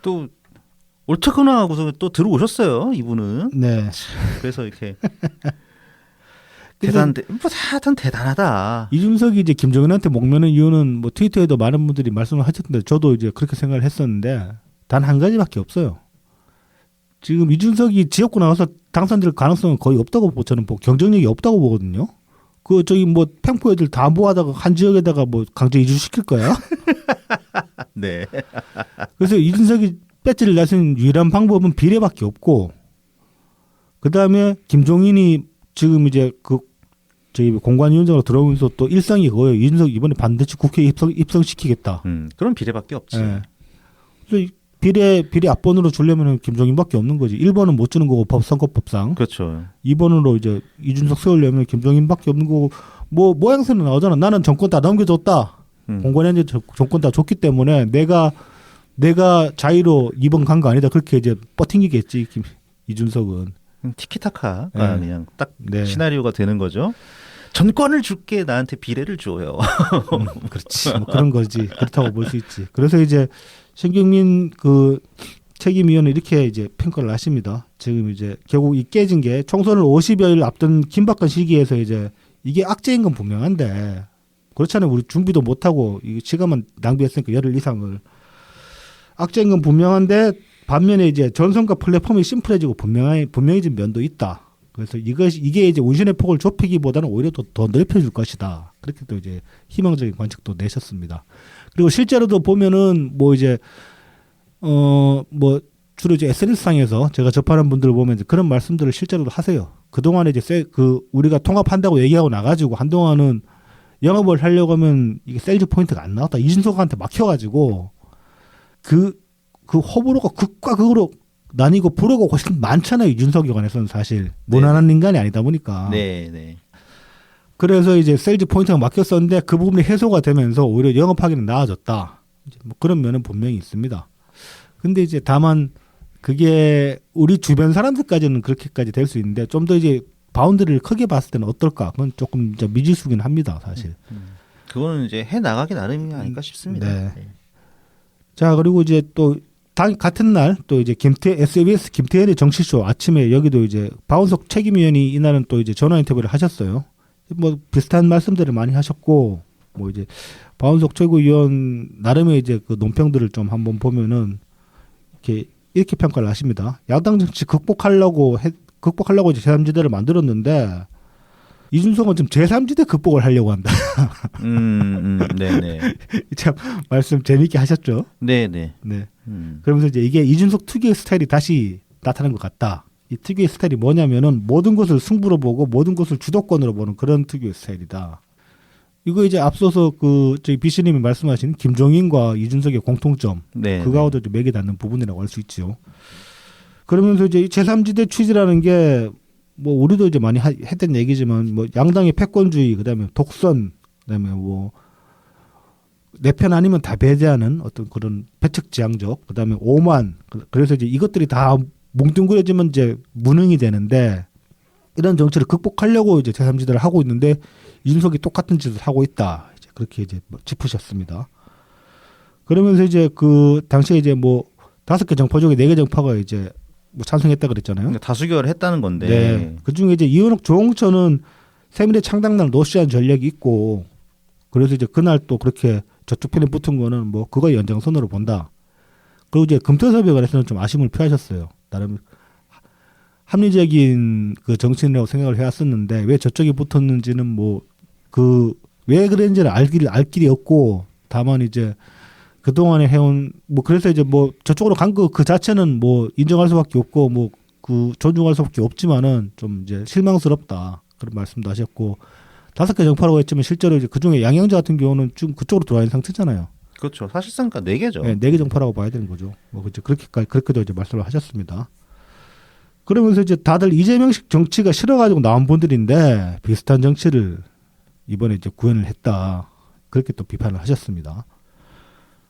B: 또 옳다거나 하고서 또 들어오셨어요, 이분은.
C: 네.
B: 그래서 이렇게 하여튼 대단하다.
C: 이준석이 이제 김종인한테 목매는 이유는 뭐 트위터에도 많은 분들이 말씀을 하셨는데 저도 이제 그렇게 생각을 했었는데 단 한 가지밖에 없어요. 지금 이준석이 지역구 나가서 당선될 가능성은 거의 없다고 저는 경쟁력이 없다고 보거든요. 뭐 팽포 애들 다 모아다가 한 지역에다가 뭐 강제 이주시킬 거야.
B: 네.
C: 그래서 이준석이 배지를 낼 수 있는 유일한 방법은 비례밖에 없고, 그 다음에 김종인이 지금 이제 공관위원장으로 들어오면서 또 일상이 그거예요. 이준석 이번에 반드시 국회에 입성시키겠다.
B: 그런 비례밖에 없지.
C: 네. 그래서 비례 앞번으로 주려면 김종인밖에 없는 거지. 1번은 못 주는 거고 선거법상.
B: 그렇죠.
C: 2번으로 이제 이준석 세우려면 김종인밖에 없는 거고, 뭐 모양새는 나오잖아. 나는 정권 다 넘겨줬다. 공관위원장 정권 다 줬기 때문에 내가 자의로 2번 간 거 아니다. 그렇게 이제 버팅기겠지. 이준석은.
B: 티키타카가
C: 네.
B: 그냥 딱
C: 네.
B: 시나리오가 되는 거죠. 전권을 줄게 나한테 비례를 줘요.
C: 그렇지. 뭐 그런 거지. 그렇다고 볼 수 있지. 그래서 이제 신경민 책임위원은 이렇게 이제 평가를 하십니다. 지금 이제 결국 이 깨진 게 총선을 50여일 앞둔 긴박한 시기에서 이제 이게 악재인 건 분명한데 그렇잖아요. 우리 준비도 못하고 시간만 낭비했으니까 열흘 이상을. 악재인 건 분명한데 반면에 이제 전선과 플랫폼이 심플해지고 분명해진 면도 있다. 그래서 이게 이제 운신의 폭을 좁히기보다는 오히려 더 넓혀줄 것이다. 그렇게 또 이제 희망적인 관측도 내셨습니다. 그리고 실제로도 보면은 뭐 이제 뭐 주로 이제 SNS상에서 제가 접하는 분들을 보면 이제 그런 말씀들을 실제로도 하세요. 그동안에 이제 우리가 통합한다고 얘기하고 나가지고 한동안은 영업을 하려고 하면 이게 셀즈 포인트가 안 나왔다. 이준석한테 막혀가지고 그 호불호가 극과 극으로 나뉘고 불호가 훨씬 많잖아요. 이준석에 관해서는 사실 무난한 인간이 아니다 보니까.
B: 네.
C: 그래서 이제 셀즈 포인트가 막혔었는데 그 부분이 해소가 되면서 오히려 영업하기는 나아졌다. 이제 뭐 그런 면은 분명히 있습니다. 근데 이제 다만 그게 우리 주변 사람들까지는 그렇게까지 될 수 있는데 좀 더 이제 바운드리를 크게 봤을 때는 어떨까? 그건 조금 미지수긴 합니다, 사실.
B: 그거는 이제 해 나가기 나름이 아닐까 싶습니다.
C: 네. 자, 그리고 이제 또 같은 날 또 이제 SBS 김태현의 정치쇼 아침에 여기도 이제 박원석 책임위원이 이날은 또 이제 전화 인터뷰를 하셨어요. 뭐 비슷한 말씀들을 많이 하셨고 뭐 이제 박원석 최고위원 나름의 이제 그 논평들을 좀 한번 보면은 이렇게 평가를 하십니다. 야당 정치 극복하려고 이제 제3지대를 만들었는데 이준석은 지금 제3지대 극복을 하려고 한다.
B: 네네.
C: 참 말씀 재미있게 하셨죠.
B: 네네.
C: 네. 그러면서 이제 이게 이준석 특유의 스타일이 다시 나타난 것 같다. 이 특유의 스타일이 뭐냐면은 모든 것을 승부로 보고 모든 것을 주도권으로 보는 그런 특유의 스타일이다. 이거 이제 앞서서 저희 비씨님이 말씀하신 김종인과 이준석의 공통점,
B: 네.
C: 그거하고도 좀 맥이 닿는 부분이라고 할 수 있죠. 그러면서 이제 제3지대 취지라는 게 뭐 우리도 이제 많이 했던 얘기지만 뭐 양당의 패권주의, 그다음에 독선, 그다음에 뭐 내 편 아니면 다 배제하는 어떤 그런 배척지향적, 그다음에 오만, 그래서 이제 이것들이 다 뭉뚱그려지면 이제 무능이 되는데 이런 정치를 극복하려고 이제 제3지대를 하고 있는데 이준석이 똑같은 짓을 하고 있다. 이제 그렇게 이제 짚으셨습니다. 그러면서 이제 그 당시에 이제 뭐 5개 정파 중에 4개 정파가 이제 뭐 찬성했다 그랬잖아요.
B: 그러니까 다수결을 했다는 건데.
C: 네. 그 중에 이제 이현욱 조홍천은 새누리 창당날 노시한 전략이 있고 그래서 이제 그날 또 그렇게 저쪽 편에 붙은 거는 뭐 그거 연장선으로 본다. 그리고 이제 금태섭에 관해서는 좀 아쉬움을 표하셨어요. 나름 합리적인 그 정치인이라고 생각을 해왔었는데 왜 저쪽에 붙었는지는 뭐 왜 그랬는지는 알 길이 없고 다만 이제 그동안에 해온 뭐 그래서 이제 뭐 저쪽으로 간 그 자체는 뭐 인정할 수밖에 없고 뭐 그 존중할 수밖에 없지만은 좀 이제 실망스럽다 그런 말씀도 하셨고 5개 정파라고 했지만 실제로 이제 그중에 양양자 같은 경우는 좀 그쪽으로 들어와 있는 상태잖아요.
B: 그렇죠. 사실상 4개죠.
C: 네, 4개 정파라고 봐야 되는 거죠. 뭐 이제 그렇게도 이제 말씀을 하셨습니다. 그러면서 이제 다들 이재명식 정치가 싫어가지고 나온 분들인데 비슷한 정치를 이번에 이제 구현을 했다. 그렇게 또 비판을 하셨습니다.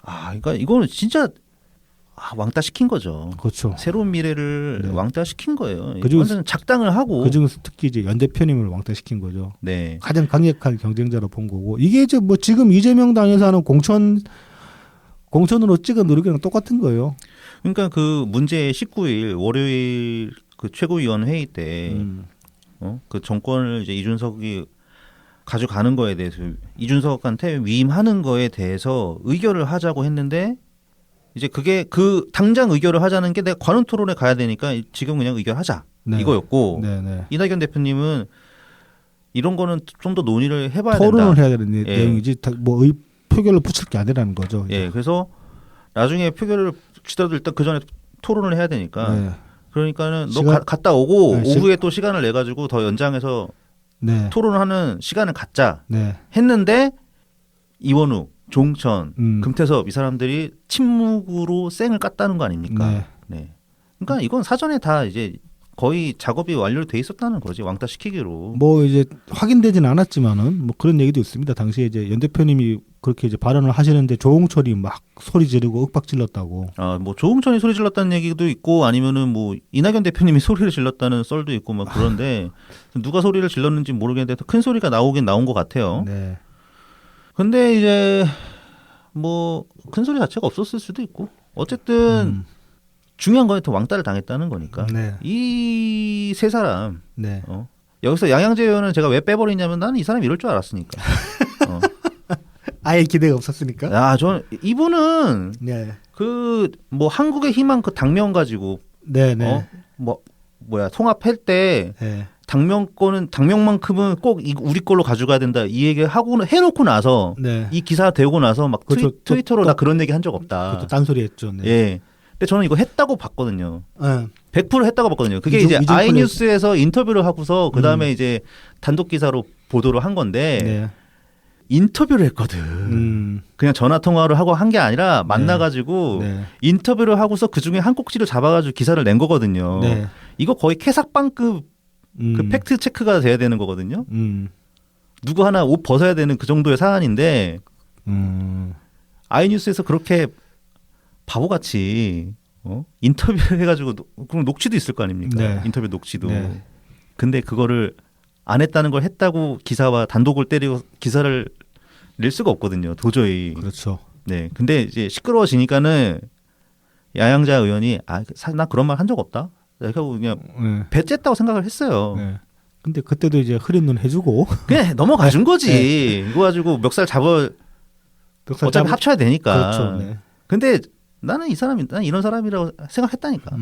B: 그러니까 이거는 진짜 왕따 시킨 거죠.
C: 그렇죠.
B: 새로운 미래를
C: 네.
B: 왕따 시킨 거예요.
C: 그중에서-
B: 완전 작당을 하고.
C: 그중에서 특히 이제 연대표님을 왕따시킨 거죠.
B: 네.
C: 가장 강력한 경쟁자로 본 거고 이게 이제 뭐 지금 이재명 당에서 하는 공천으로 찍은 노력이랑 똑같은 거예요.
B: 그러니까 그 문제 19일 월요일 그 최고위원 회의 때 그 정권을 이제 이준석이 가져가는 거에 대해서 이준석한테 위임하는 거에 대해서 의결을 하자고 했는데 이제 그게 당장 의결을 하자는 게 내가 관훈 토론에 가야 되니까 지금 그냥 의결하자 이거였고
C: 네네.
B: 이낙연 대표님은 이런 거는 좀 더 논의를 해봐야
C: 토론을
B: 된다.
C: 해야 되는 내용이지 뭐 표결을 붙일 게 아니라는 거죠.
B: 예, 그래서 나중에 표결을 붙이더라도 일단 그 전에 토론을 해야 되니까
C: 네.
B: 그러니까는 너
C: 시간-
B: 갔다 오고
C: 네,
B: 오후에 또 시간을 내 가지고 더 연장해서
C: 네.
B: 토론하는 시간을 갖자
C: 네.
B: 했는데 이원우, 종천,
C: 음.
B: 금태섭 이 사람들이 침묵으로 쌩을 깠다는 거 아닙니까?
C: 네.
B: 네. 그러니까 이건 사전에 다 이제 거의 작업이 완료돼 있었다는 거지 왕따 시키기로.
C: 뭐 이제 확인되지는 않았지만은 뭐 그런 얘기도 있습니다. 당시에 이제 연 대표님이 그렇게 이제 발언을 하시는데 조홍철이 막 소리 지르고 윽박 질렀다고.
B: 뭐 조홍천이 소리 질렀다는 얘기도 있고 아니면은 뭐 이낙연 대표님이 소리를 질렀다는 썰도 있고 막 그런데 누가 소리를 질렀는지 모르겠는데 큰 소리가 나오긴 나온 것 같아요.
C: 네.
B: 근데 이제 뭐 큰 소리 자체가 없었을 수도 있고 어쨌든 중요한 건 더 왕따를 당했다는 거니까
C: 네.
B: 이 세 사람
C: 네.
B: 여기서 양양재 의원은 제가 왜 빼버리냐면 나는 이 사람이 이럴 줄 알았으니까.
C: 아예 기대가 없었으니까.
B: 야, 저 이분은
C: 네.
B: 그 뭐 한국의 희망 그 당면 가지고
C: 네, 네.
B: 통합할 때
C: 네.
B: 당명만큼은 꼭 우리 걸로 가져가야 된다 이 얘기 하고 해놓고 나서
C: 네.
B: 이 기사 되고 나서 막
C: 그렇죠.
B: 트위터로 나 그런 얘기 한 적 없다.
C: 그것도 딴소리 했죠. 네.
B: 예. 근데 저는 이거 했다고 봤거든요.
C: 네.
B: 100% 했다고 봤거든요. 그게
C: 이종-
B: 이제
C: 이종필
B: 아이뉴스에서 인터뷰를 하고서 그 다음에 이제 단독 기사로 보도를 한 건데
C: 네.
B: 인터뷰를 했거든.
C: 네.
B: 그냥 전화 통화를 하고 한 게 아니라 만나가지고
C: 네.
B: 인터뷰를 하고서 그 중에 한 꼭지를 잡아가지고 기사를 낸 거거든요.
C: 네.
B: 이거 거의 캐삭방급 그 팩트 체크가 돼야 되는 거거든요. 누구 하나 옷 벗어야 되는 그 정도의 사안인데 아이뉴스에서 그렇게 바보같이 인터뷰를 해가지고 그럼 녹취도 있을 거 아닙니까?
C: 네.
B: 인터뷰 녹취도.
C: 네.
B: 근데 그거를 안 했다는 걸 했다고 기사와 단독을 때리고 기사를 낼 수가 없거든요. 도저히.
C: 그렇죠.
B: 네. 근데 이제 시끄러워지니까는 야양자 의원이 나 그런 말 한 적 없다. 그래서 그냥
C: 네.
B: 배째다고 생각을 했어요.
C: 네. 근데 그때도 이제 흐린 눈 해주고
B: 그냥 넘어가 준 거지.
C: 네.
B: 이거 가지고 멱살 잡아 어차피 합쳐야 되니까.
C: 그렇죠. 네.
B: 근데 나는 이런 사람이라고 생각했다니까.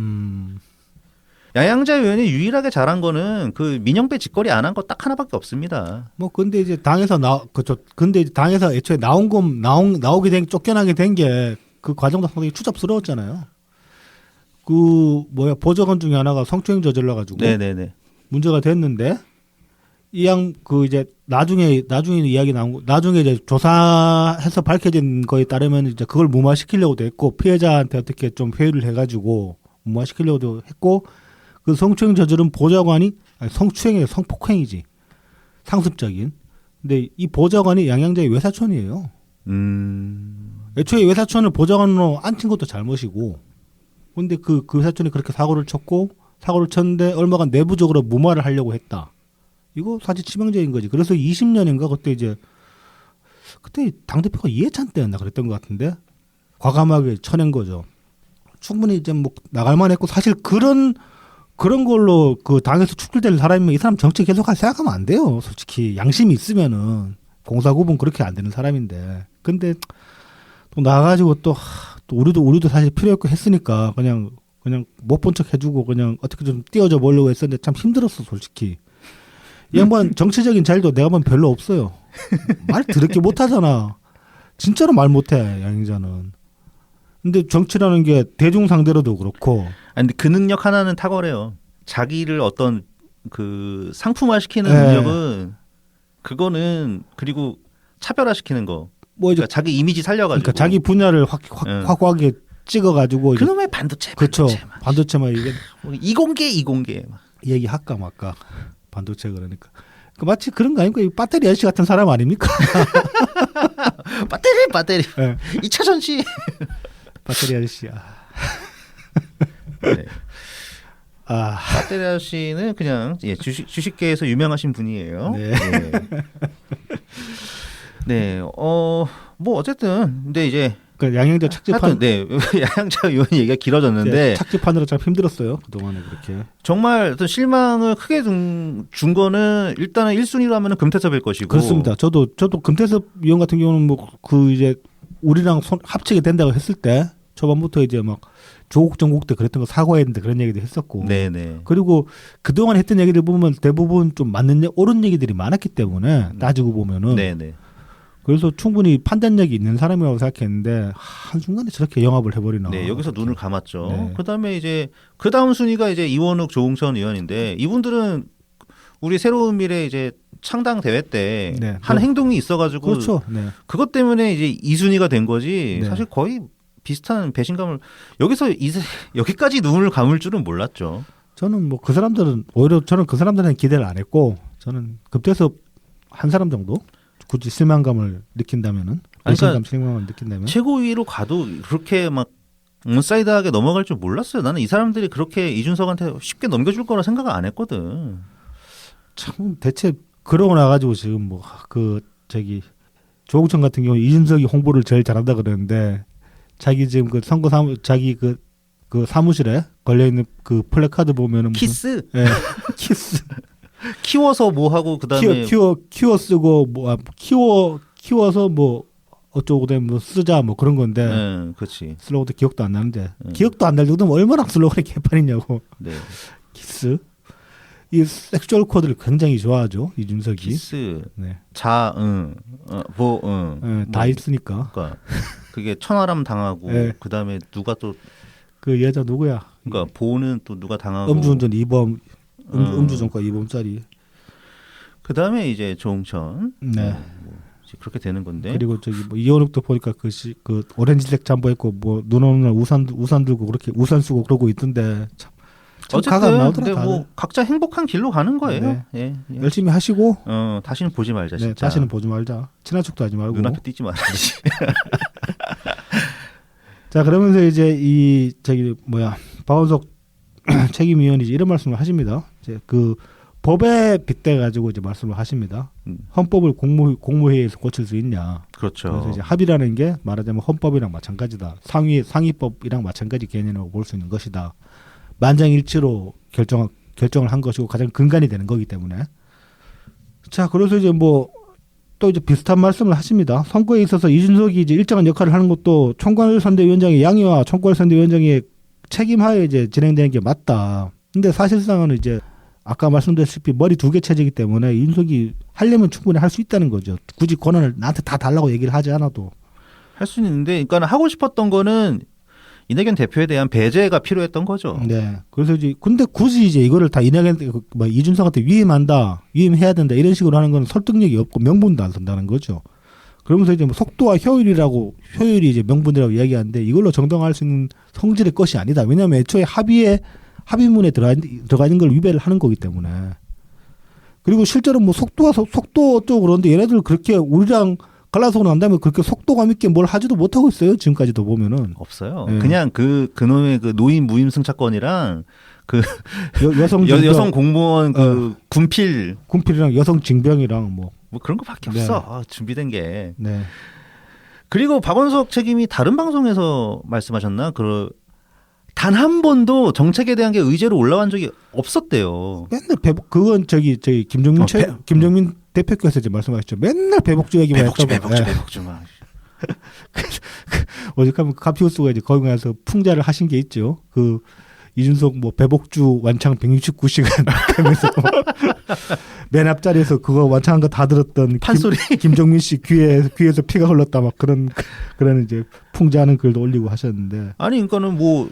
B: 야양자 의원이 유일하게 잘한 거는 그 민영배 직거래 안 한 거 딱 하나밖에 없습니다.
C: 뭐 근데 이제 당에서 그렇죠. 근데 이제 당에서 애초에 나오게 된 쫓겨나게 된 게 그 과정도 상당히 추잡스러웠잖아요. 그 보좌관 중에 하나가 성추행 저질러 가지고
B: 네네네.
C: 문제가 됐는데 그 이제 나중에 이야기 나온 거 나중에 이제 조사해서 밝혀진 거에 따르면 이제 그걸 무마시키려고도 했고 피해자한테 어떻게 좀 회유를 해가지고 무마시키려고도 했고 그 성추행 저지른 보좌관이 성추행이 성폭행이지 상습적인. 근데 이 보좌관이 양양자의 외사촌이에요. 애초에 외사촌을 보좌관으로 앉힌 것도 잘못이고. 근데 그 외사촌이 그렇게 사고를 쳤는데 얼마가 내부적으로 무마를 하려고 했다. 이거 사실 치명적인 거지. 그래서 20년인가 그때 당대표가 이해찬 때였나 그랬던 것 같은데 과감하게 쳐낸 거죠. 충분히 이제 뭐 나갈만 했고 사실 그런 걸로 그 당에서 축출될 사람이면 이 사람 정치 계속할 생각하면 안 돼요. 솔직히 양심이 있으면은 공사구분 그렇게 안 되는 사람인데. 근데 또 나가가지고 또 우리도 사실 필요 없고 했으니까 그냥 못 본 척 해주고 그냥 어떻게 좀 띄워줘 보려고 했었는데 참 힘들었어 솔직히. 이 양반 정치적인 자질도 내가 보면 별로 없어요. 말 더럽게 못하잖아. 진짜로 말 못해 양행자는. 근데 정치라는 게 대중 상대로도 그렇고.
B: 아니, 근데 그 능력 하나는 탁월해요. 자기를 어떤 그 상품화시키는
C: 네.
B: 능력은 그거는 그리고 차별화시키는 거.
C: 뭐 이제
B: 그러니까 자기 이미지 살려가지고.
C: 그러니까 자기 분야를 확고하게 찍어가지고.
B: 그놈의 반도체.
C: 그렇죠. 반도체만 이게
B: 이공계.
C: 얘기할까 말까. 반도체 그러니까. 마치 그런 거 아닙니까? 이 배터리 아저씨 같은 사람 아닙니까?
B: 배터리.
C: 네.
B: 2차 전지.
C: 배터리 아저씨야.
B: 네.
C: 배터리
B: 아저씨는 그냥 주식계에서 유명하신 분이에요.
C: 네.
B: 네. 뭐 어쨌든 근데 이제
C: 그 양양자 착즙한
B: 네. 양양자 의원 얘기가 길어졌는데
C: 네, 착즙하느라 참 힘들었어요. 그동안에 그렇게.
B: 정말 어떤 실망을 크게 준 거는 일단은 1순위로 하면은 금태섭일 것이고.
C: 그렇습니다. 저도 금태섭 의원 같은 경우는 뭐 그 이제 우리랑 합치게 된다고 했을 때 초반부터 이제 막 조국 정국 때 그랬던 거 사과해야 된다 그런 얘기도 했었고.
B: 네네.
C: 그리고 그동안 했던 얘기들 보면 대부분 좀 옳은 얘기들이 많았기 때문에 따지고 보면은. 네네. 그래서 충분히 판단력이 있는 사람이라고 생각했는데 한순간에 저렇게 영합을 해버리나.
B: 네, 여기서 눈을 감았죠.
C: 네.
B: 그다음에 이제 그 다음 순위가 이제 이원욱, 조홍천 의원인데 이분들은 우리 새로운 미래 이제 창당 대회 때 한 행동이 있어가지고
C: 그렇죠. 네.
B: 그것 때문에 이제 2순위가 된 거지.
C: 네.
B: 사실 거의 비슷한 배신감을 여기까지 눈을 감을 줄은 몰랐죠.
C: 저는 뭐 그 사람들은 오히려 저는 그 사람들은 기대를 안 했고 저는 급태섭 한 사람 정도 굳이 실망감을 느낀다면은 실망감을 느낀다면
B: 최고위로 가도 그렇게 막 온사이드하게 넘어갈 줄 몰랐어요. 나는 이 사람들이 그렇게 이준석한테 쉽게 넘겨줄 거라 생각을 안 했거든.
C: 참 대체 그러고 나가지고 지금 뭐 조국천 같은 경우 이준석이 홍보를 제일 잘한다 그러는데 자기 지금 그 선거 자기 그 사무실에 걸려 있는 그 플래카드 보면은
B: 키스.
C: 예, 키스.
B: 키워서 뭐 하고 그다음에
C: 키워 쓰고 뭐 키워서 뭐 어쩌고 되면 뭐 쓰자 뭐 그런 건데.
B: 그렇지.
C: 슬로건도 기억도 안 나는데 기억도 안 날 정도면 얼마나 슬로건이 개판이냐고.
B: 네.
C: 키스. 이 섹슈얼 코드를 굉장히 좋아하죠 이준석이.
B: 키스.
C: 네.
B: 다
C: 있으니까.
B: 그러니까 그게 천하람 당하고
C: 네.
B: 그다음에 누가 또
C: 그 여자 누구야?
B: 그러니까 보는 또 누가 당하고.
C: 음주운전 2범. 음주전과 2범짜리.
B: 그 다음에 이제 조홍천.
C: 네.
B: 뭐 그렇게 되는 건데.
C: 그리고 저기 뭐 이현욱도 보니까 그 오렌지색 잠바 입고 뭐 눈 오는 날 우산 들고 그렇게 우산 쓰고 그러고 있던데 참
B: 어쨌든
C: 각안 나오더라.
B: 근데 뭐 각자 행복한 길로 가는 거예요.
C: 네. 예. 열심히 하시고.
B: 다시는 보지 말자 진짜.
C: 네, 다시는 보지 말자. 친한 척도 하지 말고.
B: 눈앞에 띄지 말아야지.
C: 자 그러면서 이제 박원석 책임위원이 이런 말씀을 하십니다. 이제 그 법에 빗대 가지고 이제 말씀을 하십니다. 헌법을 국무회의에서 고칠 수 있냐.
B: 그렇죠.
C: 그래서 이제 합의라는 게 말하자면 헌법이랑 마찬가지다. 상위법이랑 마찬가지 개념이라고 볼 수 있는 것이다. 만장일치로 결정을 한 것이고 가장 근간이 되는 거기 때문에. 자, 그래서 이제 뭐 또 이제 비슷한 말씀을 하십니다. 선거에 있어서 이준석이 이제 일정한 역할을 하는 것도 총괄선대위원장의 양해와 총괄선대위원장의 책임하에 이제 진행되는 게 맞다. 근데 사실상은 이제 아까 말씀드렸다시피 머리 2개 체제이기 때문에 이준석이 하려면 충분히 할 수 있다는 거죠. 굳이 권한을 나한테 다 달라고 얘기를 하지 않아도.
B: 할 수는 있는데, 그러니까 하고 싶었던 거는 이낙연 대표에 대한 배제가 필요했던 거죠.
C: 네. 그래서 이제 근데 굳이 이제 이거를 다 이준석한테 위임해야 된다 이런 식으로 하는 건 설득력이 없고 명분도 안 선다는 거죠. 그러면서 이제 뭐 속도와 효율이 이제 명분이라고 이야기하는데 이걸로 정당화할 수 있는 성질의 것이 아니다. 왜냐하면 애초에 합의문에 들어가 있는 걸 위배를 하는 거기 때문에. 그리고 실제로 뭐 속도 쪽으로 그러는데 얘네들 그렇게 우리랑 갈라서 난다면 그렇게 속도감 있게 뭘 하지도 못하고 있어요. 지금까지도 보면은.
B: 없어요.
C: 네.
B: 그냥 그놈의 그 노인 무임 승차권이랑 그 여성 공무원 그
C: 군필이랑 여성 징병이랑 뭐
B: 그런 거밖에
C: 네.
B: 없어. 준비된 게.
C: 네.
B: 그리고 박원석 책임이 다른 방송에서 말씀하셨나? 단 한 번도 정책에 대한 게 의제로 올라간 적이 없었대요.
C: 맨날 그건 저기 김정민 대표께서 이제 말씀하셨죠. 맨날 배복주 얘기만 했다고.
B: 배복주만.
C: 어젯밤에 카피우스가 이제 거기 가서 풍자를 하신 게 있죠. 그 이준석 뭐 배복주 완창 169시간 하면서 맨 앞자리에서 그거 완창한 거 다 들었던
B: 판소리
C: 김종민 씨 귀에서 피가 흘렀다 막 그런 이제 풍자하는 글도 올리고 하셨는데.
B: 아니 그러니까는 뭐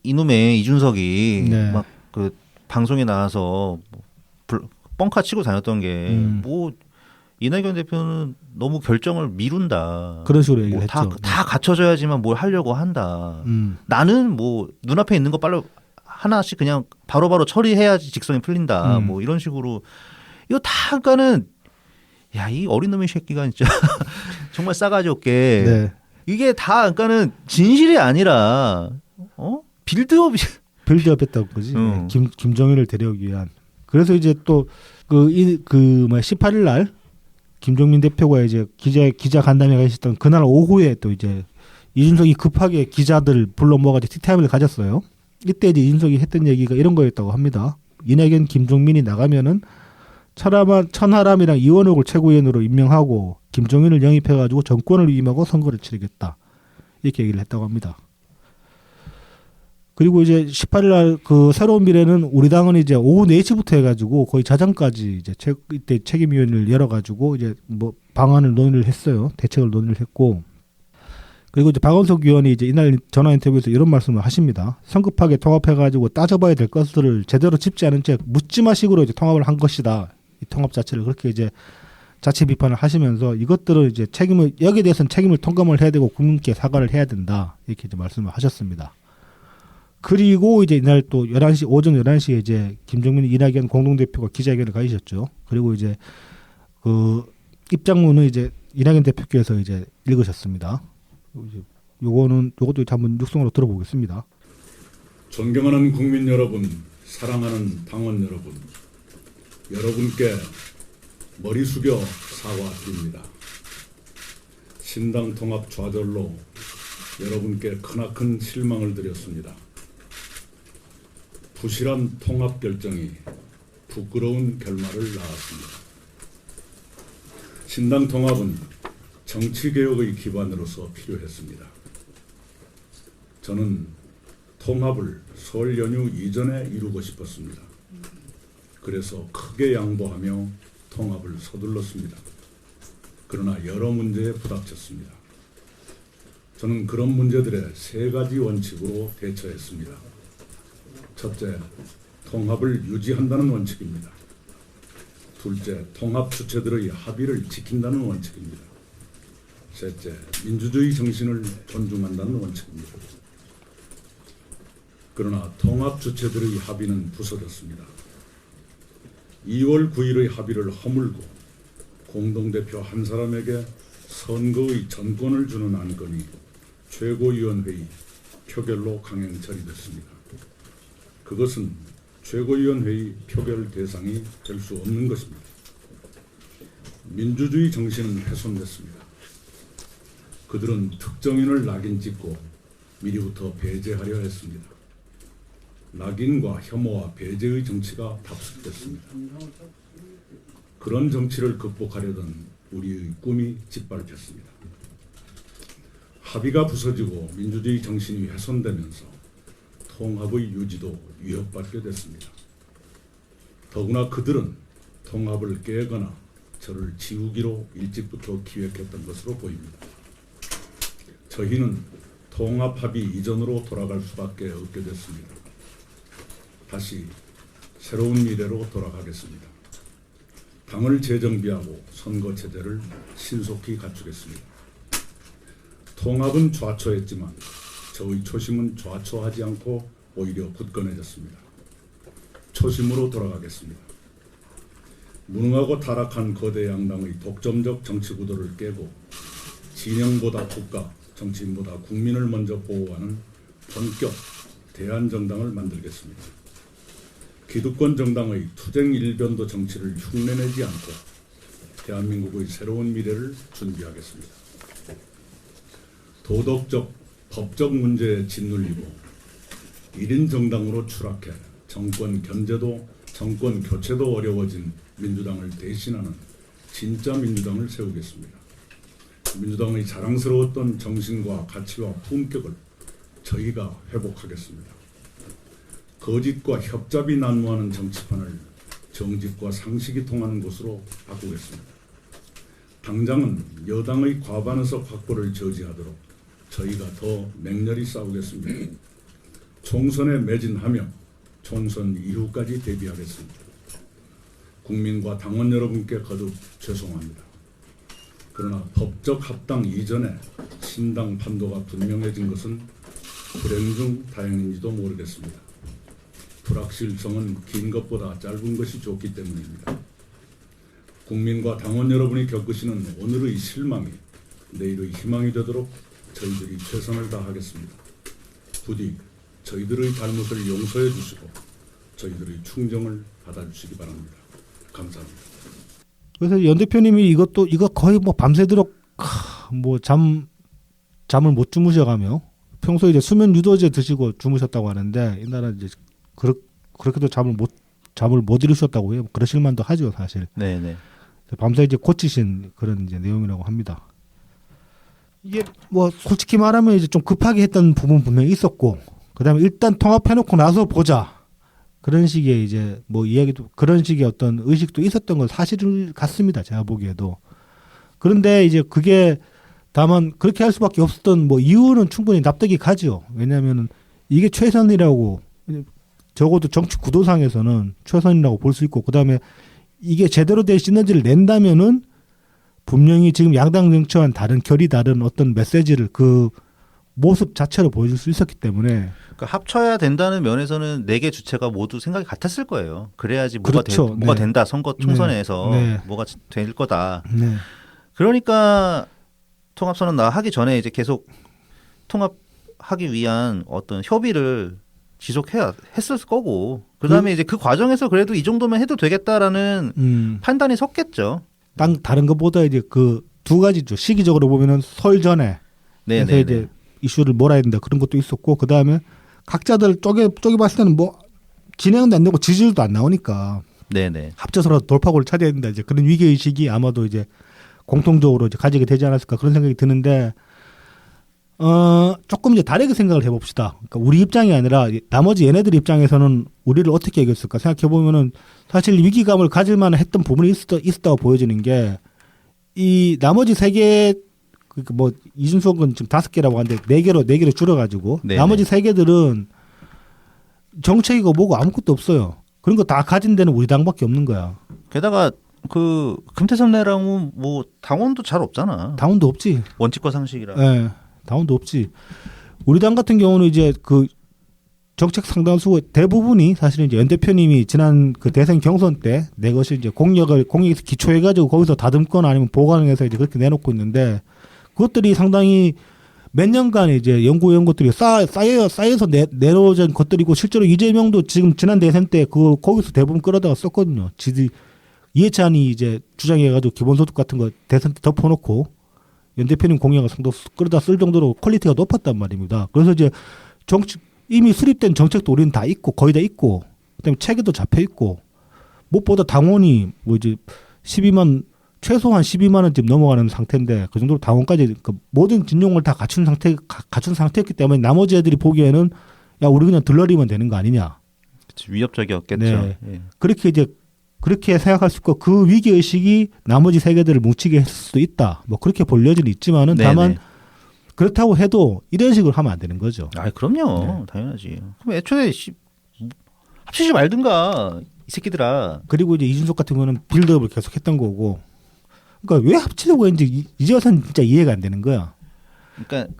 B: 이놈의 이준석이
C: 네.
B: 막 그 방송에 나와서 뻥카 치고 다녔던 게 뭐 이낙연 대표는 너무 결정을 미룬다.
C: 그런 식으로 얘기를
B: 뭐
C: 했죠.
B: 다 갖춰져야지만 뭘 하려고 한다. 나는 뭐 눈앞에 있는 거 빨리 하나씩 그냥 바로바로 처리해야지 직성이 풀린다. 뭐 이런 식으로 이거 다 그러니까는 야, 이 어린 놈의 새끼가 진짜 정말 싸가지 없게
C: 네.
B: 이게 다 그러니까는 진실이 아니라 빌드업이
C: 빌드업했다고 거지. 김정일을 데려오기 위한. 그래서 이제 또 18일 날 김종민 대표가 이제 기자 간담회 가셨던 그날 오후에 또 이제 이준석이 급하게 기자들 불러 모아가지고 티타임을 가졌어요. 이때 이제 이준석이 했던 얘기가 이런 거였다고 합니다. 이낙연, 김종민이 나가면은 천하람이랑 이원욱을 최고위원으로 임명하고 김종인을 영입해가지고 정권을 위임하고 선거를 치르겠다. 이렇게 얘기를 했다고 합니다. 그리고 이제 18일 날 그 새로운 미래는 우리 당은 이제 오후 4시부터 해가지고 거의 자정까지 이제 이때 책임위원회를 열어가지고 이제 뭐 방안을 논의를 했어요. 대책을 논의를 했고. 그리고 이제 박원석 의원이 이제 이날 전화 인터뷰에서 이런 말씀을 하십니다. 성급하게 통합해가지고 따져봐야 될 것들을 제대로 짚지 않은 채 묻지마식으로 이제 통합을 한 것이다. 이 통합 자체를 그렇게 이제 자체 비판을 하시면서 이것들을 이제 여기에 대해서는 책임을 통감을 해야 되고 국민께 사과를 해야 된다. 이렇게 이제 말씀을 하셨습니다. 그리고 이제 이날 또 오전 11시에 이제 김종민, 이낙연 공동대표가 기자회견을 가지셨죠. 그리고 이제 그 입장문을 이제 이낙연 대표께서 이제 읽으셨습니다. 요것도 한번 육성으로 들어보겠습니다.
D: 존경하는 국민 여러분, 사랑하는 당원 여러분, 여러분께 머리 숙여 사과드립니다. 신당 통합 좌절로 여러분께 크나큰 실망을 드렸습니다. 부실한 통합 결정이 부끄러운 결말을 낳았습니다. 신당 통합은 정치개혁의 기반으로서 필요했습니다. 저는 통합을 설 연휴 이전에 이루고 싶었습니다. 그래서 크게 양보하며 통합을 서둘렀습니다. 그러나 여러 문제에 부닥쳤습니다. 저는 그런 문제들에 3가지 원칙으로 대처했습니다. 첫째, 통합을 유지한다는 원칙입니다. 둘째, 통합 주체들의 합의를 지킨다는 원칙입니다. 셋째, 민주주의 정신을 존중한다는 원칙입니다. 그러나 통합 주체들의 합의는 부서졌습니다. 2월 9일의 합의를 허물고 공동대표 한 사람에게 선거의 전권을 주는 안건이 최고위원회의 표결로 강행 처리됐습니다. 그것은 최고위원회의 표결 대상이 될 수 없는 것입니다. 민주주의 정신은 훼손됐습니다. 그들은 특정인을 낙인 찍고 미리부터 배제하려 했습니다. 낙인과 혐오와 배제의 정치가 답습됐습니다. 그런 정치를 극복하려던 우리의 꿈이 짓밟혔습니다. 합의가 부서지고 민주주의 정신이 훼손되면서 통합의 유지도 위협받게 됐습니다. 더구나 그들은 통합을 깨거나 저를 지우기로 일찍부터 기획했던 것으로 보입니다. 저희는 통합 합의 이전으로 돌아갈 수밖에 없게 됐습니다. 다시 새로운 미래로 돌아가겠습니다. 당을 재정비하고 선거체제를 신속히 갖추겠습니다. 통합은 좌초했지만 저의 초심은 좌초하지 않고 오히려 굳건해졌습니다. 초심으로 돌아가겠습니다. 무능하고 타락한 거대 양당의 독점적 정치 구도를 깨고 진영보다 국가, 정치인보다 국민을 먼저 보호하는 본격 대한정당을 만들겠습니다. 기득권 정당의 투쟁 일변도 정치를 흉내내지 않고 대한민국의 새로운 미래를 준비하겠습니다. 도덕적, 법적 문제에 짓눌리고 1인 정당으로 추락해 정권 견제도, 정권 교체도 어려워진 민주당을 대신하는 진짜 민주당을 세우겠습니다. 민주당의 자랑스러웠던 정신과 가치와 품격을 저희가 회복하겠습니다. 거짓과 협잡이 난무하는 정치판을 정직과 상식이 통하는 곳으로 바꾸겠습니다. 당장은 여당의 과반의석 확보를 저지하도록 저희가 더 맹렬히 싸우겠습니다. 총선에 매진하며 총선 이후까지 대비하겠습니다. 국민과 당원 여러분께 거듭 죄송합니다. 그러나 법적 합당 이전에 신당 판도가 분명해진 것은 불행 중 다행인지도 모르겠습니다. 불확실성은 긴 것보다 짧은 것이 좋기 때문입니다. 국민과 당원 여러분이 겪으시는 오늘의 실망이 내일의 희망이 되도록 저희들이 최선을 다하겠습니다. 부디 저희들의 잘못을 용서해 주시고 저희들의 충정을 받아주시기 바랍니다. 감사합니다.
C: 그래서 연 대표님이 이거 거의 뭐 밤새도록 잠을 못 주무셔가며 평소에 이제 수면 유도제 드시고 주무셨다고 하는데 이날은 이제 그렇게도 잠을 못 이루셨다고 해요. 그러실 만도 하죠, 사실.
B: 네네.
C: 밤새 이제 고치신 그런 이제 내용이라고 합니다. 이게 뭐 솔직히 말하면 이제 좀 급하게 했던 부분 분명히 있었고, 그다음에 일단 통합해놓고 나서 보자. 그런 식의 이제 뭐 이야기도 그런 식의 어떤 의식도 있었던 건 사실 같습니다. 제가 보기에도. 그런데 이제 그게 다만 그렇게 할 수밖에 없었던 뭐 이유는 충분히 납득이 가죠. 왜냐하면 이게 최선이라고 적어도 정치 구도상에서는 최선이라고 볼 수 있고, 그다음에 이게 제대로 된 시너지를 낸다면은 분명히 지금 양당 정치와는 다른 결이 다른 어떤 메시지를 그 모습 자체로 보여줄 수 있었기 때문에
B: 그러니까 합쳐야 된다는 면에서는 네 개 주체가 모두 생각이 같았을 거예요. 그래야지
C: 그렇죠.
B: 뭐가
C: 네.
B: 된다. 선거 총선에서
C: 네.
B: 뭐가 될 거다.
C: 네.
B: 그러니까 통합선언 하기 전에 이제 계속 통합하기 위한 어떤 협의를 지속해야 했을 거고, 그다음에 이제 그 과정에서 그래도 이 정도면 해도 되겠다라는 판단이 섰겠죠.
C: 다른 것보다 이제 그 두 가지죠. 시기적으로 보면은 설 전에 그래서 이제 이슈를 몰아야 된다 그런 것도 있었고, 그 다음에 각자들 쪼개 봤을 때는 뭐 진행도 안 되고 지지율도 안 나오니까
B: 네네.
C: 합쳐서라도 돌파구를 찾아야 된다, 이제 그런 위기 의식이 아마도 이제 공통적으로 이제 가지게 되지 않았을까 그런 생각이 드는데, 조금 이제 다르게 생각을 해봅시다. 그러니까 우리 입장이 아니라 나머지 얘네들 입장에서는 우리를 어떻게 이겼을까 생각해 보면은 사실 위기감을 가질만 했던 부분이 있었다고 보여지는 게, 이 나머지 세 개, 그러니까 뭐 이준석은 지금 5개라고 하는데 4개로 줄여가지고
B: 네네.
C: 나머지 3개들은 정책이고 뭐고 아무것도 없어요. 그런 거 다 가진 데는 우리 당밖에 없는 거야.
B: 게다가 그 금태섭내랑은 뭐 당원도 잘 없잖아.
C: 당원도 없지.
B: 원칙과 상식이라.
C: 네, 당원도 없지. 우리 당 같은 경우는 이제 그 정책 상당수 대부분이 사실은 이제 연 대표님이 지난 그 대선 경선 때 내 것이 이제 공약에서 기초해가지고 거기서 다듬거나 아니면 보강해서 이제 그렇게 내놓고 있는데, 그것들이 상당히 몇 년간 이제 연구한 것들이 쌓여서 내려오는 것들이고 실제로 이재명도 지금 지난 대선 때 거기서 대부분 끌어다가 썼거든요. 이해찬이 이제 주장해가지고 기본소득 같은 거 대선 때 덮어놓고 연 대표님 공약을 상도 끌어다 쓸 정도로 퀄리티가 높았단 말입니다. 그래서 이제 이미 수립된 정책도 우리는 다 있고 거의 다 있고 그다음에 체계도 잡혀 있고 무엇보다 당원이 뭐 이제 최소한 12만 원쯤 넘어가는 상태인데 그 정도로 당원까지 그 모든 진용을 다 갖춘 상태였기 때문에 나머지 애들이 보기에는 야 우리 그냥 들러리면 되는 거 아니냐.
B: 그치, 위협적이었겠죠.
C: 네.
B: 예.
C: 그렇게 생각할 수 있고 그 위기 의식이 나머지 세계들을 뭉치게 했을 수도 있다. 뭐 그렇게 볼 여지는 있지만은
B: 네네.
C: 다만 그렇다고 해도 이런 식으로 하면 안 되는 거죠.
B: 아, 그럼요. 당연하지. 그럼 애초에 합치지 말든가 이 새끼들아.
C: 그리고 이제 이준석 같은 경우는 빌드업을 계속했던 거고. 그러니까 왜 합치려고 했는지 이제 와서는 진짜 이해가 안 되는 거야.
B: 그러니까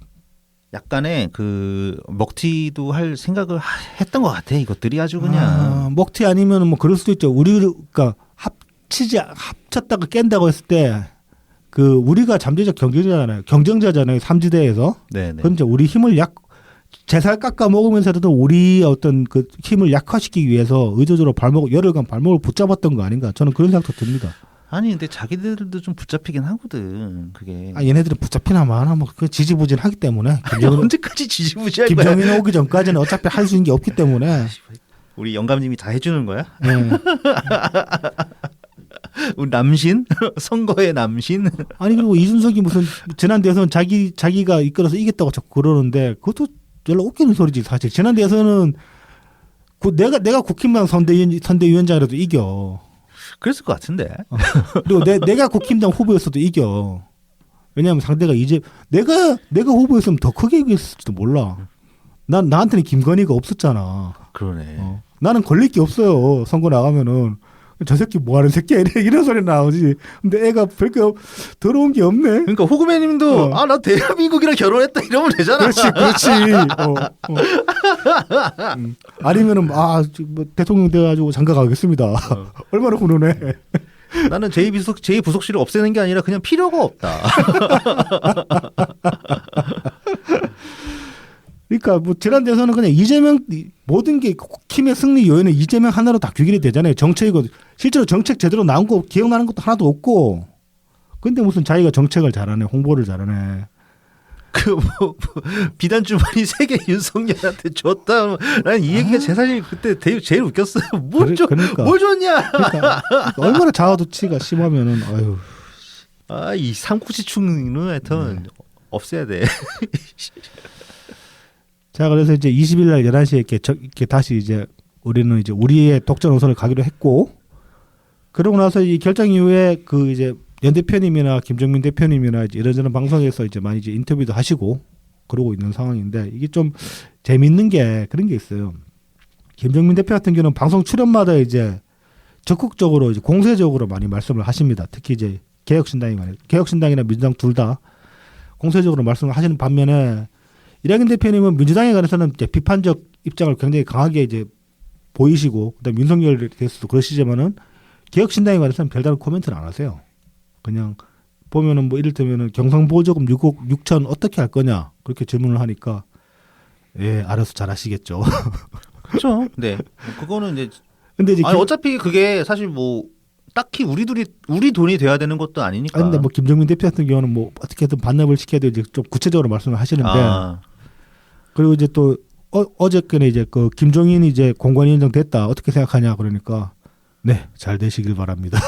B: 약간의 그 먹튀도 할 생각을 했던 것 같아. 이것들이 아주 그냥.
C: 먹튀 아니면 뭐 그럴 수도 있죠. 그러니까 합쳤다가 깬다고 했을 때 그 우리가 잠재적 경쟁자잖아요. 삼지대에서.
B: 네네.
C: 그럼 이제 우리 힘을 제살 깎아 먹으면서도 우리 어떤 그 힘을 약화시키기 위해서 의도적으로 열흘간 발목을 붙잡았던 거 아닌가. 저는 그런 생각도 듭니다.
B: 아니 근데 자기들도 좀 붙잡히긴 하거든. 그게.
C: 얘네들은 붙잡히나 마나 뭐 그 지지부진하기 때문에.
B: 언제까지 지지부지할 거야?
C: 김정인 오기 전까지는 어차피 할 수 있는 게 없기 때문에.
B: 우리 영감님이 다 해주는 거야?
C: 네.
B: 우리 남신? 선거의 남신?
C: 아니 그리고 이준석이 무슨 지난 대선 자기가 이끌어서 이겼다고 자꾸 그러는데 그것도 별로 웃기는 소리지 사실. 지난 대선은 내가 국힘당 선대위원장이라도 이겨.
B: 그랬을 것 같은데.
C: 그리고 내가 국힘당 후보였어도 이겨. 왜냐하면 상대가 내가 후보였으면 더 크게 이겼을지도 몰라. 나한테는 김건희가 없었잖아.
B: 그러네.
C: 나는 걸릴 게 없어요. 선거 나가면은. 저 새끼 뭐 하는 새끼야 이런 소리 나오지. 근데 애가 별게 더러운 게 없네.
B: 그러니까 호구매님도 나 대한민국이랑 결혼했다 이러면 되잖아.
C: 그렇지. 아니면은 뭐 대통령 돼가지고 장가 가겠습니다. 얼마나 훈훈해.
B: 나는 제2부속실을 없애는 게 아니라 그냥 필요가 없다.
C: 그러니까 뭐 지난 대선은 그냥 이재명 모든 게 국힘의 승리 요인은 이재명 하나로 다 귀결이 되잖아요. 정책이고 실제로 정책 제대로 나온 거 기억나는 것도 하나도 없고. 근데 무슨 자기가 정책을 잘하네, 홍보를 잘하네.
B: 비단 주머니 3개 윤석열한테 줬다라는 이 얘기가 사실 그때 제일 웃겼어요. 뭘 줬냐?
C: 그러니까 얼마나 자아도취가 심하면은 아유.
B: 이 삼국지충은 하여튼 없애야 돼.
C: 자, 그래서 이제 20일 날 11시에 이렇게 다시 이제 우리는 이제 우리의 독자 노선을 가기로 했고, 그러고 나서 이 결정 이후에 그 이제 연 대표님이나 김정민 대표님이나 이제 이런저런 방송에서 이제 많이 이제 인터뷰도 하시고 그러고 있는 상황인데, 이게 좀 재밌는 게 그런 게 있어요. 김정민 대표 같은 경우는 방송 출연마다 이제 적극적으로 이제 공세적으로 많이 말씀을 하십니다. 특히 이제 개혁신당이나 민주당 둘 다 공세적으로 말씀을 하시는 반면에 이낙연 대표님은 민주당에 관해서는 이제 비판적 입장을 굉장히 강하게 이제 보이시고, 그다음 윤석열에 대해서도 그러시지만은 개혁신당에 관해서는 별다른 코멘트를 안 하세요. 그냥 보면은 뭐 이를테면은 경상보조금 6억 6천 어떻게 할 거냐 그렇게 질문을 하니까 알아서 잘하시겠죠.
B: 그렇죠. 네. 그거는 이제.
C: 근데 이제
B: 어차피 그게 사실 뭐 딱히 우리 돈이 돼야 되는 것도 아니니까.
C: 근데 뭐 김정민 대표 같은 경우는 뭐 어떻게든 반납을 시켜야 돼 이제 좀 구체적으로 말씀을 하시는데. 그리고 이제 또 어저께는 이제 그 김종인이 이제 공관위원장 됐다 어떻게 생각하냐 그러니까 네, 잘 되시길 바랍니다.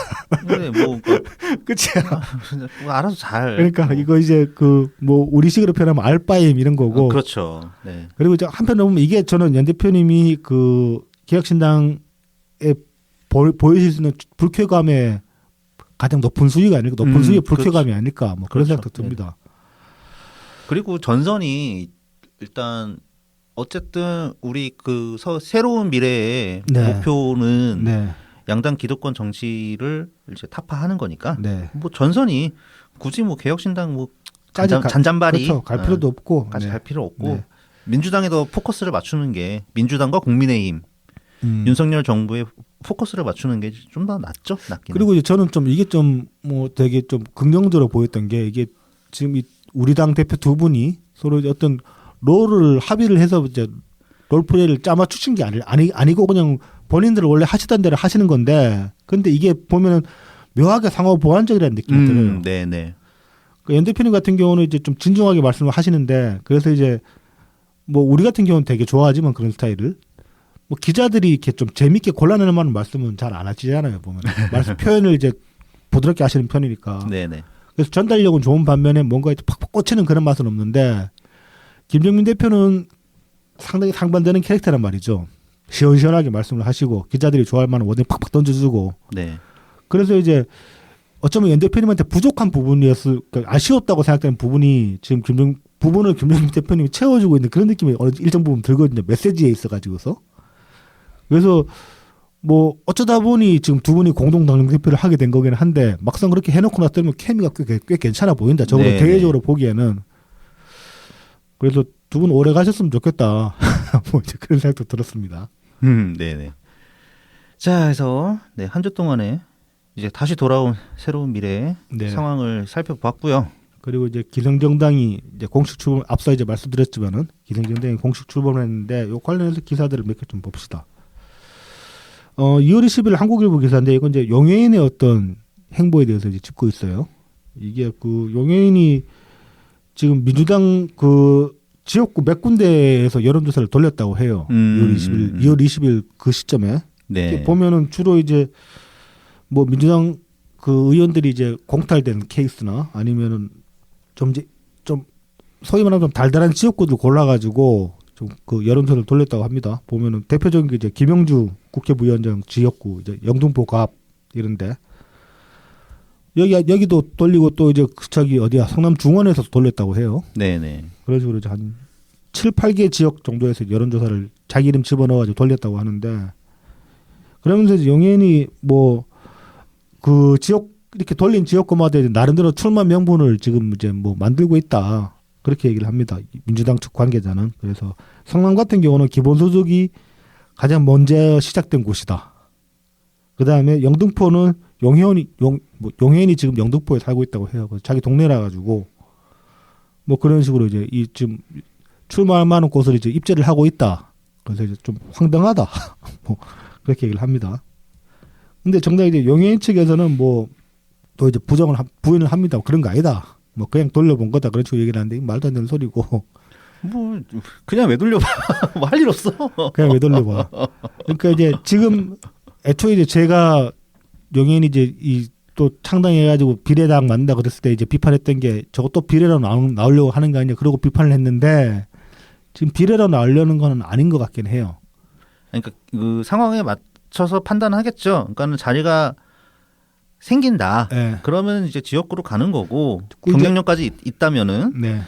B: 네, 뭐
C: 끝이야.
B: 뭐 알아서 잘.
C: 그러니까 이거 이제 그 뭐 우리식으로 표현하면 알바임 이런 거고.
B: 그렇죠. 네.
C: 그리고 이제 한편으로 보면 이게 저는 연 대표님이 그 개혁신당에 보이실 수 있는 불쾌감의 가장 높은 수위가 아닐까, 높은 수위의 불쾌감이
B: 그렇죠.
C: 아닐까, 뭐 그런
B: 그렇죠.
C: 생각도 듭니다.
B: 네. 그리고 전선이 일단 어쨌든 우리 그 새로운 미래의
C: 네.
B: 목표는
C: 네.
B: 양당 기득권 정치를 이제 타파하는 거니까
C: 네.
B: 뭐 전선이 굳이 뭐 개혁신당 뭐
C: 까지
B: 잔잔바리
C: 그렇죠. 갈 필요도 없고
B: 까지
C: 네.
B: 갈 필요 없고
C: 네.
B: 민주당에 더 포커스를 맞추는 게 민주당과 국민의힘 윤석열 정부의 포커스를 맞추는 게 좀 더 낫죠. 낫긴.
C: 그리고 이제 저는 좀 이게 좀 뭐 되게 좀 긍정적으로 보였던 게 이게 지금 우리 당 대표 두 분이 서로 이제 어떤 롤을 합의를 해서 이제 롤플레이를 짜맞추신 게 아니고 그냥 본인들 원래 하시던 대로 하시는 건데 근데 이게 보면은 묘하게 상호 보완적이라는 느낌이 들어요.
B: 네네.
C: 그 연 대표님 같은 경우는 이제 좀 진중하게 말씀을 하시는데 그래서 이제 뭐 우리 같은 경우는 되게 좋아하지만 그런 스타일을 뭐 기자들이 이렇게 좀 재밌게 골라내는 만한 말씀은 잘 안 하시잖아요. 보면 말씀 표현을 이제 부드럽게 하시는 편이니까.
B: 네네.
C: 그래서 전달력은 좋은 반면에 뭔가 팍팍 꽂히는 그런 맛은 없는데 김정민 대표는 상당히 상반되는 캐릭터란 말이죠. 시원시원하게 말씀을 하시고 기자들이 좋아할 만한 워딩 팍팍 던져주고.
B: 네.
C: 그래서 이제 어쩌면 연 대표님한테 부족한 부분이었을 그러니까 아쉬웠다고 생각되는 부분이 지금 부분을 김정민 대표님이 채워주고 있는 그런 느낌이 어느 일정 부분 들거든요. 메시지에 있어가지고서. 그래서 뭐 어쩌다 보니 지금 두 분이 공동 당대표를 하게 된 거기는 한데 막상 그렇게 해놓고 나서면 케미가 꽤 괜찮아 보인다. 적어도
B: 네,
C: 대외적으로 보기에는. 그래서 두 분 오래 가셨으면 좋겠다. 뭐 이제 그런 생각도 들었습니다.
B: 네네. 자, 그래서 네, 한 주 동안에 이제 다시 돌아온 새로운 미래의
C: 네.
B: 상황을 살펴봤고요.
C: 그리고 이제 기성정당이 이제 공식 출범 앞서 이제 말씀드렸지만은 기성정당이 공식 출범을 했는데 요 관련해서 기사들을 몇 개 좀 봅시다. 2월 20일 한국일보 기사인데 이건 이제 용해인의 어떤 행보에 대해서 이제 짚고 있어요. 이게 그 용해인이 지금 민주당 그 지역구 몇 군데에서 여론조사를 돌렸다고 해요. 2월 20일 그 시점에
B: 네.
C: 보면은 주로 이제 뭐 민주당 그 의원들이 이제 공탈된 케이스나 아니면은 좀 소위 말하면 좀 달달한 지역구들 골라가지고 좀 그 여론조사를 돌렸다고 합니다. 보면은 대표적인 게 이제 김영주 국회부위원장 지역구 이제 영등포 갑 이런데 여기도 돌리고 또 이제 저기 어디야 성남 중원에서 돌렸다고 해요.
B: 네네.
C: 그런 식으로 이제 한 7, 8개 지역 정도에서 여론조사를 자기 이름 집어넣어가지고 돌렸다고 하는데 그러면서 이제 용해인이 뭐 그 지역 이렇게 돌린 지역구마다 이제 나름대로 출마 명분을 지금 이제 뭐 만들고 있다 그렇게 얘기를 합니다. 민주당 측 관계자는. 그래서 성남 같은 경우는 기본소득이 가장 먼저 시작된 곳이다. 그 다음에 영등포는 용해인이 지금 영등포에 살고 있다고 해요. 그래서 자기 동네라 가지고 뭐 그런 식으로 이제 이 지금 출마할 만한 곳을 이제 입지를 하고 있다. 그래서 이제 좀 황당하다. 뭐 그렇게 얘기를 합니다. 근데 정작 이제 용해인 측에서는 뭐 또 이제 부인을 합니다. 그런 거 아니다. 뭐 그냥 돌려본 거다. 그런 식으로 얘기를 하는데 말도 안 되는 소리고.
B: 뭐 그냥 왜 돌려봐? 뭐 할 일 없어.
C: 그냥 왜 돌려봐. 그러니까 이제 지금 애초에 이제 제가 용해인이 이제 이 또 창당해가지고 비례당 만든다 그랬을 때 이제 비판했던 게 저거 또 비례로 나오려고 하는 거 아니냐. 그러고 비판을 했는데 지금 비례로 나오려는 건 아닌 것 같긴 해요.
B: 그러니까 그 상황에 맞춰서 판단하겠죠. 그러니까는 자리가 생긴다.
C: 네.
B: 그러면 이제 지역구로 가는 거고
C: 꿀잼.
B: 경쟁력까지 있다면은
C: 네.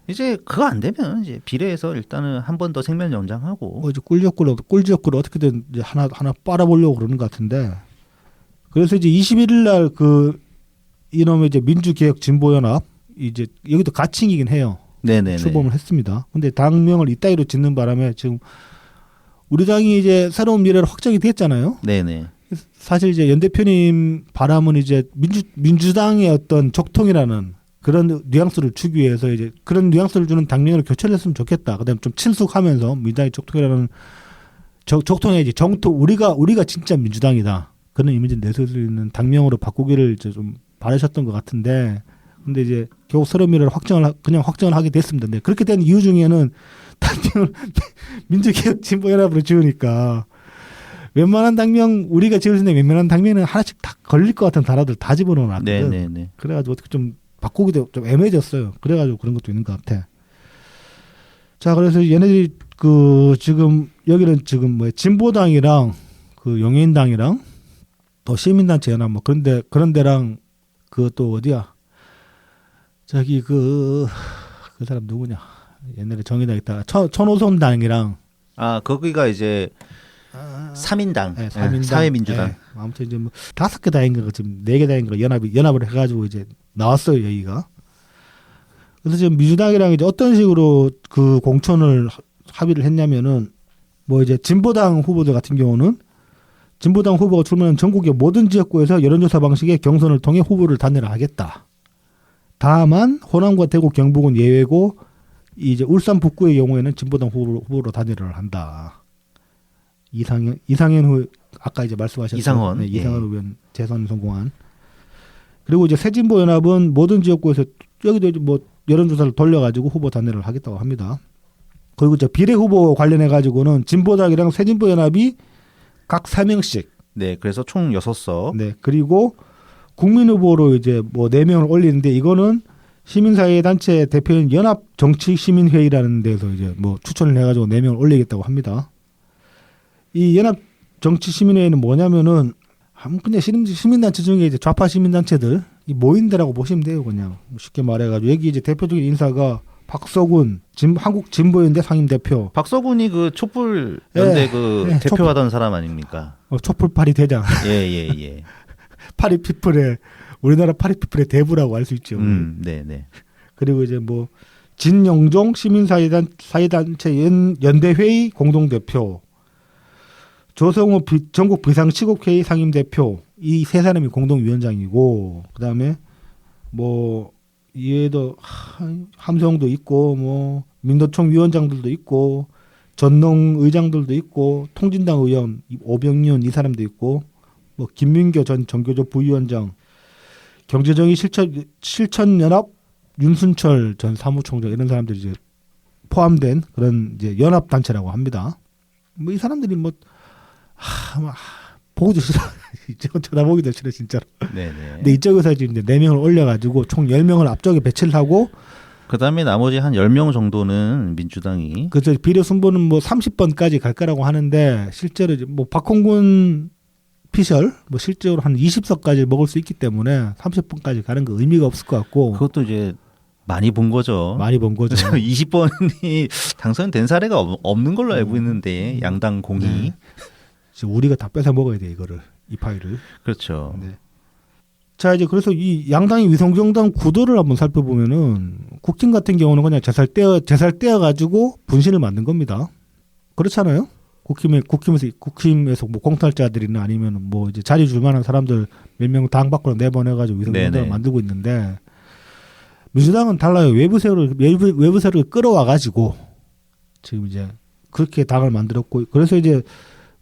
B: 이제 그거 안 되면 이제 비례해서 일단은 한 번 더 생명 연장하고.
C: 이제 꿀지역구로 어떻게든 이제 하나 빨아보려고 그러는 것 같은데. 그래서 이제 21일 날 그 이놈의 이제 민주개혁진보연합 이제 여기도 가칭이긴 해요.
B: 네네네.
C: 출범을 했습니다. 근데 당명을 이따위로 짓는 바람에 지금 우리 당이 이제 새로운 미래로 확정이 됐잖아요.
B: 네네.
C: 사실 이제 연 대표님 바람은 이제 민주당의 어떤 적통이라는 그런 뉘앙스를 주기 위해서 이제 그런 뉘앙스를 주는 당명을 교체를 했으면 좋겠다. 그다음에 좀 친숙하면서 민주당의 적통이라는 적통의 이제 정통 우리가 진짜 민주당이다. 그런 이미지를 내세울 수 있는 당명으로 바꾸기를 이제 좀 바라셨던 것 같은데, 근데 이제 결국 새로운 미래를 확정을 하게 됐습니다. 근데 그렇게 된 이유 중에는 당명을 민주개혁진보연합으로 지으니까 웬만한 당명 우리가 지을 수 있는 웬만한 당명은 하나씩 다 걸릴 것 같은 단어들 다 집어넣어놨거든.
B: 네네네.
C: 그래가지고 어떻게 좀 바꾸기도 좀 애매해졌어요. 그래가지고 그런 것도 있는 것 같아. 자, 그래서 얘네들이 그 지금 여기는 지금 뭐 진보당이랑 그 용해인당이랑 또 시민단체 연합 뭐 그런 데랑 그 또 어디야? 저기 그 사람 누구냐? 옛날에 정의당 있다가 천호선당이랑
B: 거기가 이제 3인당,
C: 네, 3인당.
B: 사회민주당.
C: 네, 아무튼 이제 뭐 5개 당인가 지금 4개 당인가 연합을 해가지고 이제 나왔어요 여기가. 그래서 지금 민주당이랑 이제 어떤 식으로 그 공천을 합의를 했냐면은 뭐 이제 진보당 후보들 같은 경우는 진보당 후보가 출마한 전국의 모든 지역구에서 여론조사 방식의 경선을 통해 후보를 단일화하겠다. 다만 호남과 대구, 경북은 예외고 이제 울산 북구의 경우에는 진보당 후보로 단일화를 한다. 이상현 후 아까 이제 말씀하셨던
B: 이상헌.
C: 네, 이상헌 의원 재선 성공한. 그리고 이제 새진보연합은 모든 지역구에서 여기도 이제 뭐 여론조사를 돌려가지고 후보 단일화를 하겠다고 합니다. 그리고 이제 비례 후보 관련해 가지고는 진보당이랑 새진보연합이 각 3명씩.
B: 네, 그래서 총 6석.
C: 네, 그리고 국민 후보로 이제 뭐 4명을 올리는데 이거는 시민사회단체 대표인 연합정치시민회의라는 데서 이제 뭐 추천을 해가지고 4명을 올리겠다고 합니다. 이 연합정치시민회의는 뭐냐면은 그냥 시민단체 중에 이제 좌파 시민단체들 이 모인 데라고 보시면 돼요. 그냥 쉽게 말해가지고 여기 이제 대표적인 인사가 박서군 한국진보연대 상임대표.
B: 박서군이 그 촛불 연대
C: 예,
B: 그
C: 예,
B: 대표하던 사람 아닙니까?
C: 촛불파리 대장.
B: 예.
C: 파리피플의 우리나라 파리피플의 대부라고 할 수 있죠.
B: 네.
C: 그리고 이제 뭐 진영종 시민사회단체 연대회의 공동대표, 조성호 전국 비상시국회의 상임대표 이 세 사람이 공동위원장이고 그다음에 뭐 이외에도 함성도 있고 뭐 민노총 위원장들도 있고 전농 의장들도 있고 통진당 의원 오병윤 이 사람도 있고 뭐 김민교 전 정교조 부위원장 경제정의 실천연합 윤순철 전 사무총장 이런 사람들이 이제 포함된 그런 이제 연합 단체라고 합니다. 뭐 이 사람들이 뭐 보기도 싫어. 이쪽은 쳐다보기도 싫어 진짜로.
B: 네네.
C: 근데 이쪽에서 지금 이제 4명을 올려가지고 총 10명을 앞쪽에 배치를 하고
B: 그다음에 나머지 한 10명 정도는 민주당이
C: 그래서 비례 순번은 뭐 30번까지 갈 거라고 하는데 실제로 이제 뭐 박홍근 피셜 뭐 실제로 한 20석까지 먹을 수 있기 때문에 30번까지 가는 거 의미가 없을 것 같고
B: 그것도 이제 많이 본 거죠.
C: 많이 본 거죠.
B: 20번이 당선된 사례가 없는 걸로 알고 있는데 양당 공이.
C: 네. 지금 우리가 다 뺏어 먹어야 돼 이거를 이 파일을.
B: 그렇죠.
C: 네. 자 이제 그래서 이 양당의 위성정당 구도를 한번 살펴보면은 국힘 같은 경우는 그냥 제살 떼어 가지고 분신을 만든 겁니다. 그렇잖아요. 국힘에서 뭐 공탈자들이나 아니면 뭐 이제 자리 줄 만한 사람들 몇 명 당 밖으로 내보내가지고 위성정당을 만들고 있는데 민주당은 달라요. 외부 세력을 끌어와 가지고 지금 이제 그렇게 당을 만들었고 그래서 이제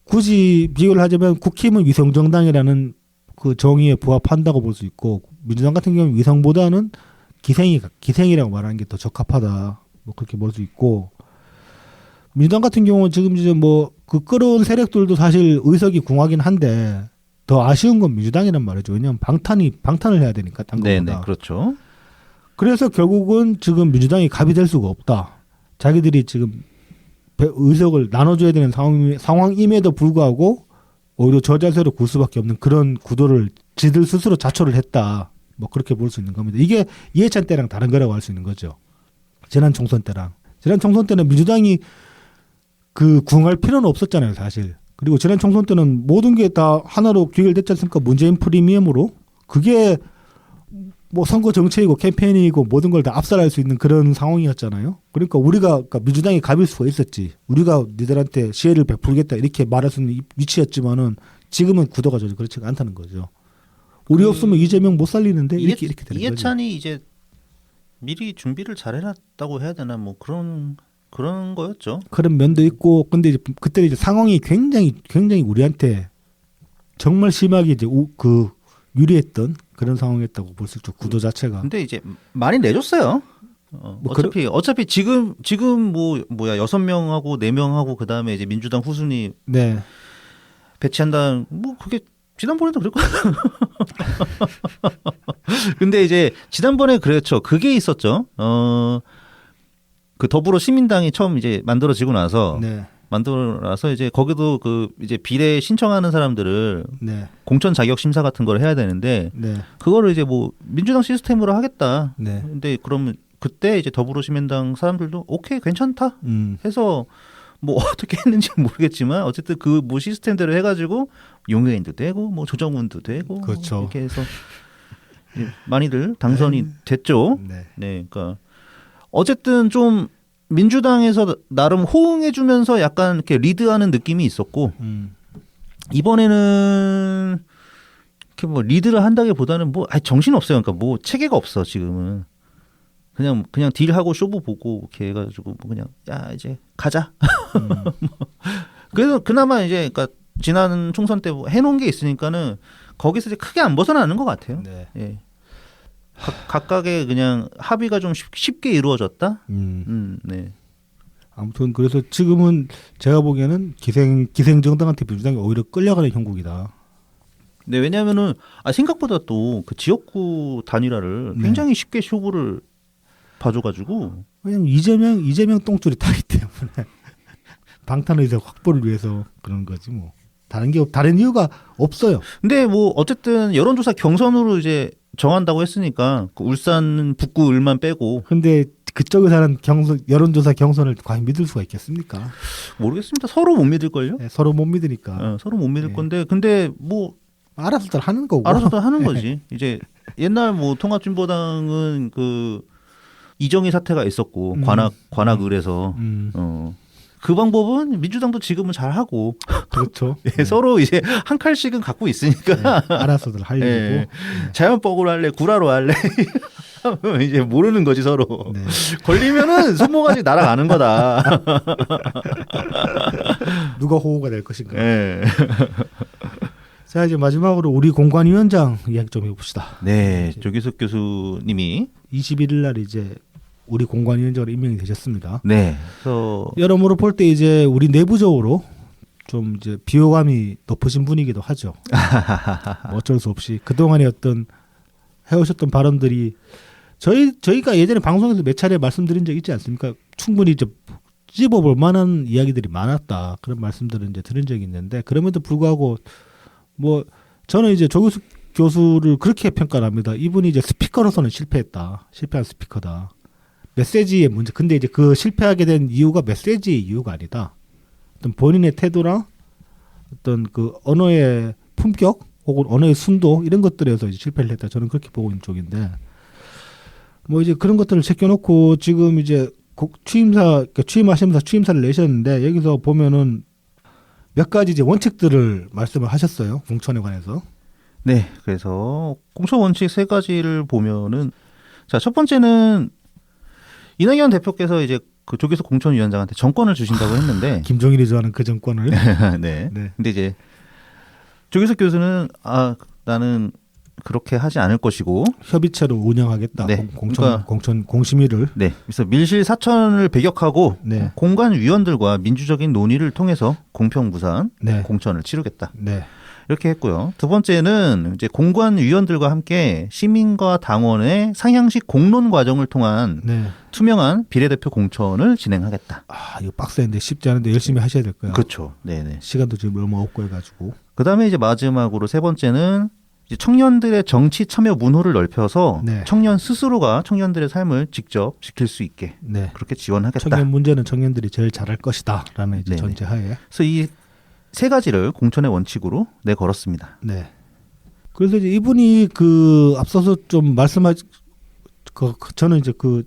C: 굳이 비교를 하자면 국힘은 위성정당이라는 그 정의에 부합한다고 볼 수 있고 민주당 같은 경우는 위성보다는 기생이라고 말하는 게 더 적합하다. 뭐 그렇게 볼 수 있고 민주당 같은 경우는 지금 이제 뭐 그 끌어온 세력들도 사실 의석이 궁하긴 한데 더 아쉬운 건 민주당이란 말이죠. 왜냐하면 방탄을 해야 되니까 딴 거보다.
B: 네네 그렇죠.
C: 그래서 결국은 지금 민주당이 갑이 될 수가 없다. 자기들이 지금 의석을 나눠줘야 되는 상황임에도 불구하고 오히려 저자세로 굴 수밖에 없는 그런 구도를 지들 스스로 자초를 했다. 뭐 그렇게 볼 수 있는 겁니다. 이게 이해찬 때랑 다른 거라고 할 수 있는 거죠. 지난 총선 때랑. 지난 총선 때는 민주당이 그 궁할 필요는 없었잖아요, 사실. 그리고 지난 총선 때는 모든 게 다 하나로 귀결됐지 않습니까? 문재인 프리미엄으로. 그게 뭐 선거 정책이고 캠페인이고 모든 걸 다 압살할 수 있는 그런 상황이었잖아요. 그러니까 그러니까 민주당이 갑일 수가 있었지. 우리가 니들한테 시혜를 베풀겠다 이렇게 말할 수 있는 위치였지만은 지금은 구도가 전혀 그렇지가 않다는 거죠. 우리 없으면 이재명 못 살리는데 이렇게 되는 거죠.
B: 이해찬이 이제 미리 준비를 잘해놨다고 해야 되나 뭐 그런 거였죠.
C: 그런 면도 있고 근데 이제 그때 이제 상황이 굉장히 우리한테 정말 심하게 이제 유리했던 그런 상황이었다고 볼 수 있죠. 구도 자체가.
B: 근데 이제 많이 내줬어요. 어차피 지금 뭐야 6명하고 4명하고 그다음에 이제 민주당 후순위
C: 네.
B: 배치한다. 뭐 그게 지난번에도 그랬거든요. 근데 이제 지난번에 그랬죠. 그게 있었죠. 그 더불어 시민당이 처음 이제 만들어지고 나서
C: 네.
B: 이제 거기도 그 이제 비례 신청하는 사람들을
C: 네.
B: 공천 자격 심사 같은 걸 해야 되는데
C: 네.
B: 그거를 이제 뭐 민주당 시스템으로 하겠다.
C: 네.
B: 근데 그러면 그때 이제 더불어시민당 사람들도 오케이 괜찮다 해서 뭐 어떻게 했는지 모르겠지만 어쨌든 그 뭐 시스템대로 해가지고 용해인도 되고 뭐 조정훈도 되고
C: 그렇죠.
B: 뭐 이렇게 해서 많이들 당선이 됐죠.
C: 네.
B: 네, 그러니까 어쨌든 좀 민주당에서 나름 호응해주면서 약간 이렇게 리드하는 느낌이 있었고 이번에는 이렇게 뭐 리드를 한다기보다는 뭐 정신 없어요. 그러니까 뭐 체계가 없어 지금은. 그냥 딜하고 쇼부 보고 이렇게 해가지고 뭐 그냥 야 이제 가자. 그래서 그나마 이제 그러니까 지난 총선 때 뭐 해놓은 게 있으니까는 거기서 이제 크게 안 벗어나는 것 같아요.
C: 네.
B: 예. 각각의 그냥 합의가 좀 쉽게 이루어졌다. 네.
C: 아무튼 그래서 지금은 제가 보기에는 기생정당한테 민주당이 오히려 끌려가는 형국이다.
B: 네, 왜냐하면은 생각보다 또 그 지역구 단일화를
C: 네.
B: 굉장히 쉽게 쇼부를 봐줘가지고
C: 왜냐면 이재명 똥줄이 타기 때문에 방탄의석 확보를 위해서 그런 거지 뭐. 다른 이유가 없어요.
B: 근데 뭐 어쨌든 여론조사 경선으로 이제 정한다고 했으니까 그 울산 북구 을만 빼고
C: 근데 그쪽에서 하는 여론조사 경선을 과연 믿을 수가 있겠습니까?
B: 모르겠습니다. 서로 못 믿을걸요?
C: 네, 서로 못 믿으니까.
B: 서로 못 믿을
C: 네.
B: 건데 근데 뭐
C: 알아서들 하는 거고.
B: 알아서도 하는 거지. 이제 옛날 뭐 통합진보당은 그 이정희 사태가 있었고 관악을에서 그 방법은 민주당도 지금은 잘 하고
C: 그렇죠.
B: 예, 서로 이제 한 칼씩은 갖고 있으니까
C: 알아서들 하려고.
B: 예, 자연법으로 할래 구라로 할래 하면 이제 모르는 거지 서로.
C: 네.
B: 걸리면은 손모가지 날아가는 거다.
C: 누가 호구가 될 것인가.
B: 예.
C: 자 이제 마지막으로 우리 공관위원장 이야기 좀 해봅시다.
B: 네, 조기석 교수님이
C: 21일 날 이제 우리 공관위원장으로 임명이 되셨습니다.
B: 네, 그래서
C: 여러모로 볼 때 이제 우리 내부적으로 좀 이제 비호감이 높으신 분이기도 하죠. 뭐 어쩔 수 없이 그동안의 어떤 해오셨던 발언들이 저희가 예전에 방송에서 몇 차례 말씀드린 적 있지 않습니까? 충분히 이제 찝어볼 만한 이야기들이 많았다. 그런 말씀들을 이제 들은 적이 있는데 그럼에도 불구하고 뭐 저는 이제 조규석 교수를 그렇게 평가를 합니다. 이분이 이제 스피커로서는 실패한 스피커다. 메시지의 문제. 근데 이제 그 실패하게 된 이유가 메시지의 이유가 아니다. 어떤 본인의 태도랑 어떤 그 언어의 품격 혹은 언어의 순도 이런 것들에서 이제 실패를 했다. 저는 그렇게 보고 있는 쪽인데 뭐 이제 그런 것들을 제껴놓고 지금 이제 취임하시면서 취임사를 내셨는데 여기서 보면은 몇 가지 이제 원칙들을 말씀을 하셨어요. 공천에 관해서.
B: 네, 그래서 공천 원칙 세 가지를 보면은 자, 첫 번째는 이낙연 대표께서 이제 그 조기석 공천위원장한테 정권을 주신다고 했는데
C: 김종인이 좋아하는 그 정권을.
B: 네.
C: 네.
B: 근데 이제 조기석 교수는 나는 그렇게 하지 않을 것이고
C: 협의체로 운영하겠다.
B: 네.
C: 공천 공심위를.
B: 네. 그래서 밀실 사천을 배격하고
C: 네.
B: 공관 위원들과 민주적인 논의를 통해서 공평무사한
C: 네.
B: 공천을 치르겠다.
C: 네.
B: 이렇게 했고요. 두 번째는 이제 공관 위원들과 함께 시민과 당원의 상향식 공론 과정을 통한
C: 네.
B: 투명한 비례대표 공천을 진행하겠다.
C: 이거 빡세는데 쉽지 않은데 열심히 하셔야 될 거야.
B: 그렇죠. 네네.
C: 시간도 지금 얼마 없고 해가지고.
B: 그다음에 이제 마지막으로 세 번째는 이제 청년들의 정치 참여 문호를 넓혀서
C: 네.
B: 청년 스스로가 청년들의 삶을 직접 지킬 수 있게
C: 네.
B: 그렇게 지원하겠다.
C: 청년 문제는 청년들이 제일 잘할 것이다라는 이제
B: 네네.
C: 전제하에.
B: 그래서 이 세 가지를 공천의 원칙으로 내걸었습니다.
C: 네. 그래서 이제 이분이 그 앞서서 좀 저는 이제 그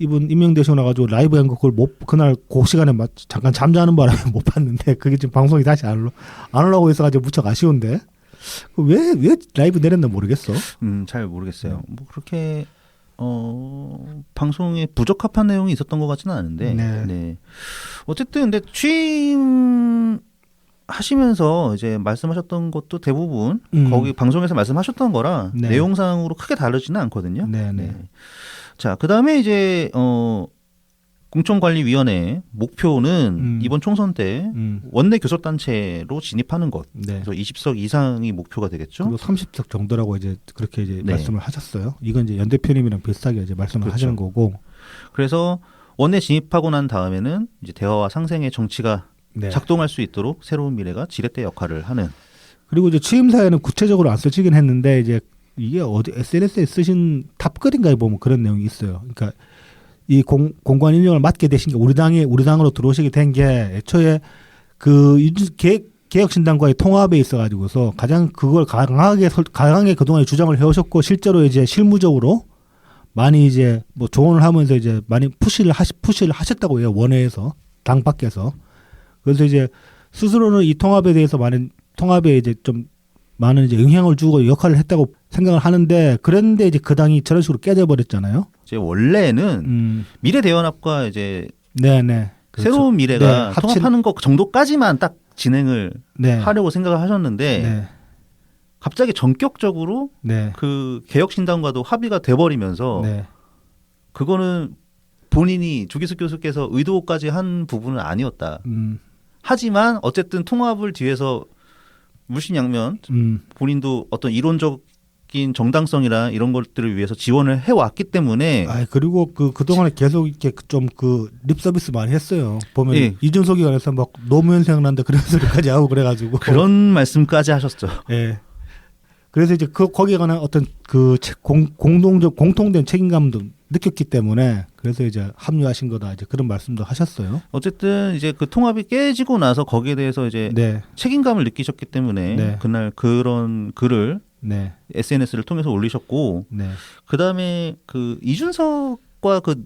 C: 이분 임명되시고 나가지고 라이브 한 거 그걸 그날 그 시간에 잠깐 잠자는 바람에 못 봤는데 그게 지금 방송이 다시 안 올라오고 있어가지고 무척 아쉬운데 왜 라이브 내렸나 모르겠어.
B: 잘 모르겠어요. 뭐 그렇게 방송에 부적합한 내용이 있었던 것 같지는 않은데.
C: 네.
B: 네. 어쨌든 근데 취임 하시면서 이제 말씀하셨던 것도 대부분 거기 방송에서 말씀하셨던 거라
C: 네.
B: 내용상으로 크게 다르지는 않거든요.
C: 네.
B: 자, 그다음에 이제 공천관리위원회 목표는 이번 총선 때 원내 교섭단체로 진입하는 것.
C: 네.
B: 그래서 20석 이상이 목표가 되겠죠.
C: 그리고 30석 정도라고 이제 그렇게 이제
B: 네.
C: 말씀을 하셨어요. 이건 이제 연 대표님이랑 비슷하게 이제 말씀을
B: 그렇죠.
C: 하시는 거고.
B: 그래서 원내 진입하고 난 다음에는 이제 대화와 상생의 정치가
C: 네.
B: 작동할 수 있도록 새로운 미래가 지렛대 역할을 하는.
C: 그리고 이제 취임사에는 구체적으로 안 쓰시긴 했는데 이제 이게 어디 SNS에 쓰신 탑글인가에 보면 그런 내용이 있어요. 그러니까 이 공관 인력을 맡게 되신 게 우리 당으로 들어오시게 된 게 애초에 그 개혁신당과의 통합에 있어가지고서 가장 그걸 강하게 그동안 주장을 해오셨고 실제로 이제 실무적으로 많이 이제 뭐 조언을 하면서 이제 많이 푸시를 하셨다고 해요. 원회에서 당 밖에서. 그래서 이제 스스로는 이 통합에 대해서 통합에 이제 좀 많은 이제 영향을 주고 역할을 했다고 생각을 하는데 그런데 이제 그 당이 저런 식으로 깨져버렸잖아요.
B: 이제 원래는 미래대연합과 이제
C: 네네. 그렇죠.
B: 새로운 미래가
C: 네,
B: 통합하는 것 정도까지만 딱 진행을
C: 네.
B: 하려고 생각을 하셨는데
C: 네.
B: 갑자기 전격적으로
C: 네.
B: 그 개혁신당과도 합의가 돼버리면서
C: 네.
B: 그거는 본인이 조기숙 교수께서 의도까지 한 부분은 아니었다. 하지만 어쨌든 통합을 뒤에서 물신양면 본인도 어떤 이론적인 정당성이나 이런 것들을 위해서 지원을 해왔기 때문에
C: 아 그리고 그동안에 계속 이렇게 좀 립 서비스 많이 했어요. 보면
B: 예.
C: 이준석이 관해서 막 노무현 생각난다 그런 소리까지 하고 그래가지고
B: 그런 말씀까지 하셨죠.
C: 예. 그래서 이제 거기에 관한 어떤 공통된 책임감도 느꼈기 때문에 그래서 이제 합류하신 거다 이제 그런 말씀도 하셨어요.
B: 어쨌든 이제 그 통합이 깨지고 나서 거기에 대해서 이제
C: 네.
B: 책임감을 느끼셨기 때문에
C: 네.
B: 그날 그런 글을
C: 네.
B: SNS를 통해서 올리셨고
C: 네.
B: 그다음에 그 이준석과 그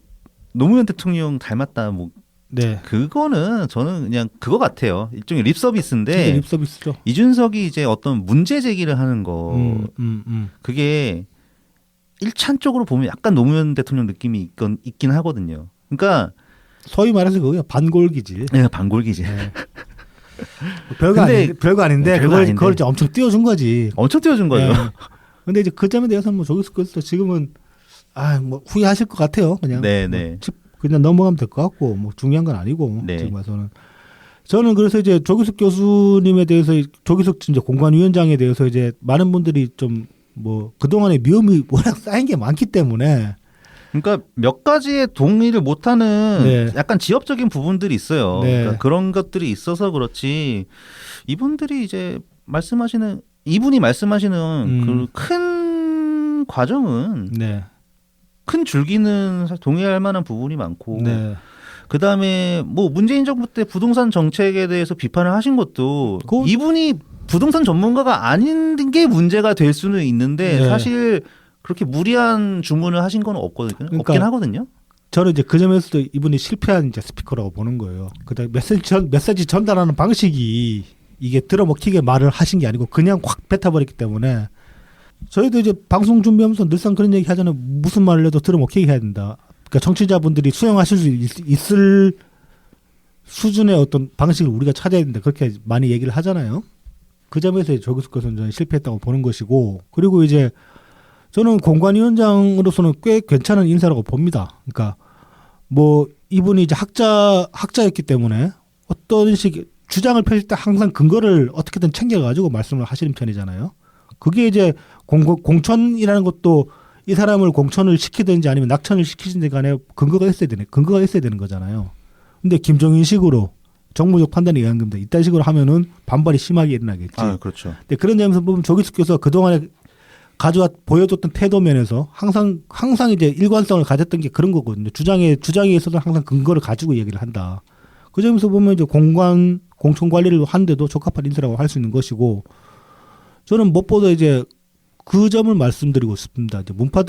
B: 노무현 대통령 닮았다 뭐
C: 네.
B: 그거는 저는 그냥 그거 같아요. 일종의 립 서비스인데
C: 립 서비스죠.
B: 이준석이 이제 어떤 문제 제기를 하는 거 그게 일찬적으로 보면 약간 노무현 대통령 느낌이 있긴 하거든요. 그러니까
C: 소위 말해서 그거요 반골기질.
B: 네, 반골기지.
C: 네. 별거 아닌데 그걸 이제 엄청 띄워준 거지.
B: 엄청 띄워준 거예요.
C: 네. 근데 이제 그 점에 대해서는 뭐 조기숙 교수도 지금은 뭐 후회하실 것 같아요. 그냥
B: 네네.
C: 그냥 넘어가면 될 것 같고 뭐 중요한 건 아니고
B: 네.
C: 지금 와서는 저는 그래서 이제 조기숙 교수님에 대해서 조기숙 이제 공관위원장에 대해서 이제 많은 분들이 좀 뭐 그동안에 미움이 워낙 쌓인 게 많기 때문에
B: 그러니까 몇 가지에 동의를 못하는
C: 네.
B: 약간 지엽적인 부분들이 있어요.
C: 네.
B: 그러니까 그런 것들이 있어서 그렇지 이분이 말씀하시는 그 큰 과정은
C: 네.
B: 큰 줄기는 사실 동의할 만한 부분이 많고
C: 네.
B: 그다음에 뭐 문재인 정부 때 부동산 정책에 대해서 비판을 하신 것도
C: 그건-
B: 이분이 부동산 전문가가 아닌 게 문제가 될 수는 있는데
C: 네.
B: 사실 그렇게 무리한 주문을 하신 건 없거든요.
C: 그러니까
B: 없긴 하거든요.
C: 저는 이제 그 점에서도 이분이 실패한 이제 스피커라고 보는 거예요. 그다음 메시지 전달하는 방식이 이게 들어먹히게 말을 하신 게 아니고 그냥 확 뱉어버렸기 때문에 저희도 이제 방송 준비하면서 늘상 그런 얘기 하잖아요. 무슨 말을 해도 들어먹히게 해야 된다. 그러니까 청취자분들이 수용하실 수 있을 수준의 어떤 방식을 우리가 찾아야 된다. 그렇게 많이 얘기를 하잖아요. 그 점에서 조기숙 교수는 저는 실패했다고 보는 것이고 그리고 이제 저는 공관위원장으로서는 꽤 괜찮은 인사라고 봅니다. 그러니까 뭐 이분이 이제 학자였기 때문에 어떤 식의 주장을 펼칠 때 항상 근거를 어떻게든 챙겨가지고 말씀을 하시는 편이잖아요. 그게 이제 공천이라는 것도 이 사람을 공천을 시키든지 아니면 낙천을 시키든지 간에 근거가 있어야 되는 거잖아요. 근데 김종인식으로 정무적 판단에 의한 겁니다. 이딴 식으로 하면은 반발이 심하게 일어나겠지.
B: 아, 그렇죠.
C: 근데 그런 점에서 보면 조기숙 교수가 그동안에 보여줬던 태도 면에서 항상 이제 일관성을 가졌던 게 그런 거거든요. 주장에 있어서 항상 근거를 가지고 얘기를 한다. 그 점에서 보면 이제 공천 관리를 하는데도 적합한 인사라고 할 수 있는 것이고 저는 무엇보다 이제 그 점을 말씀드리고 싶습니다. 이제 문파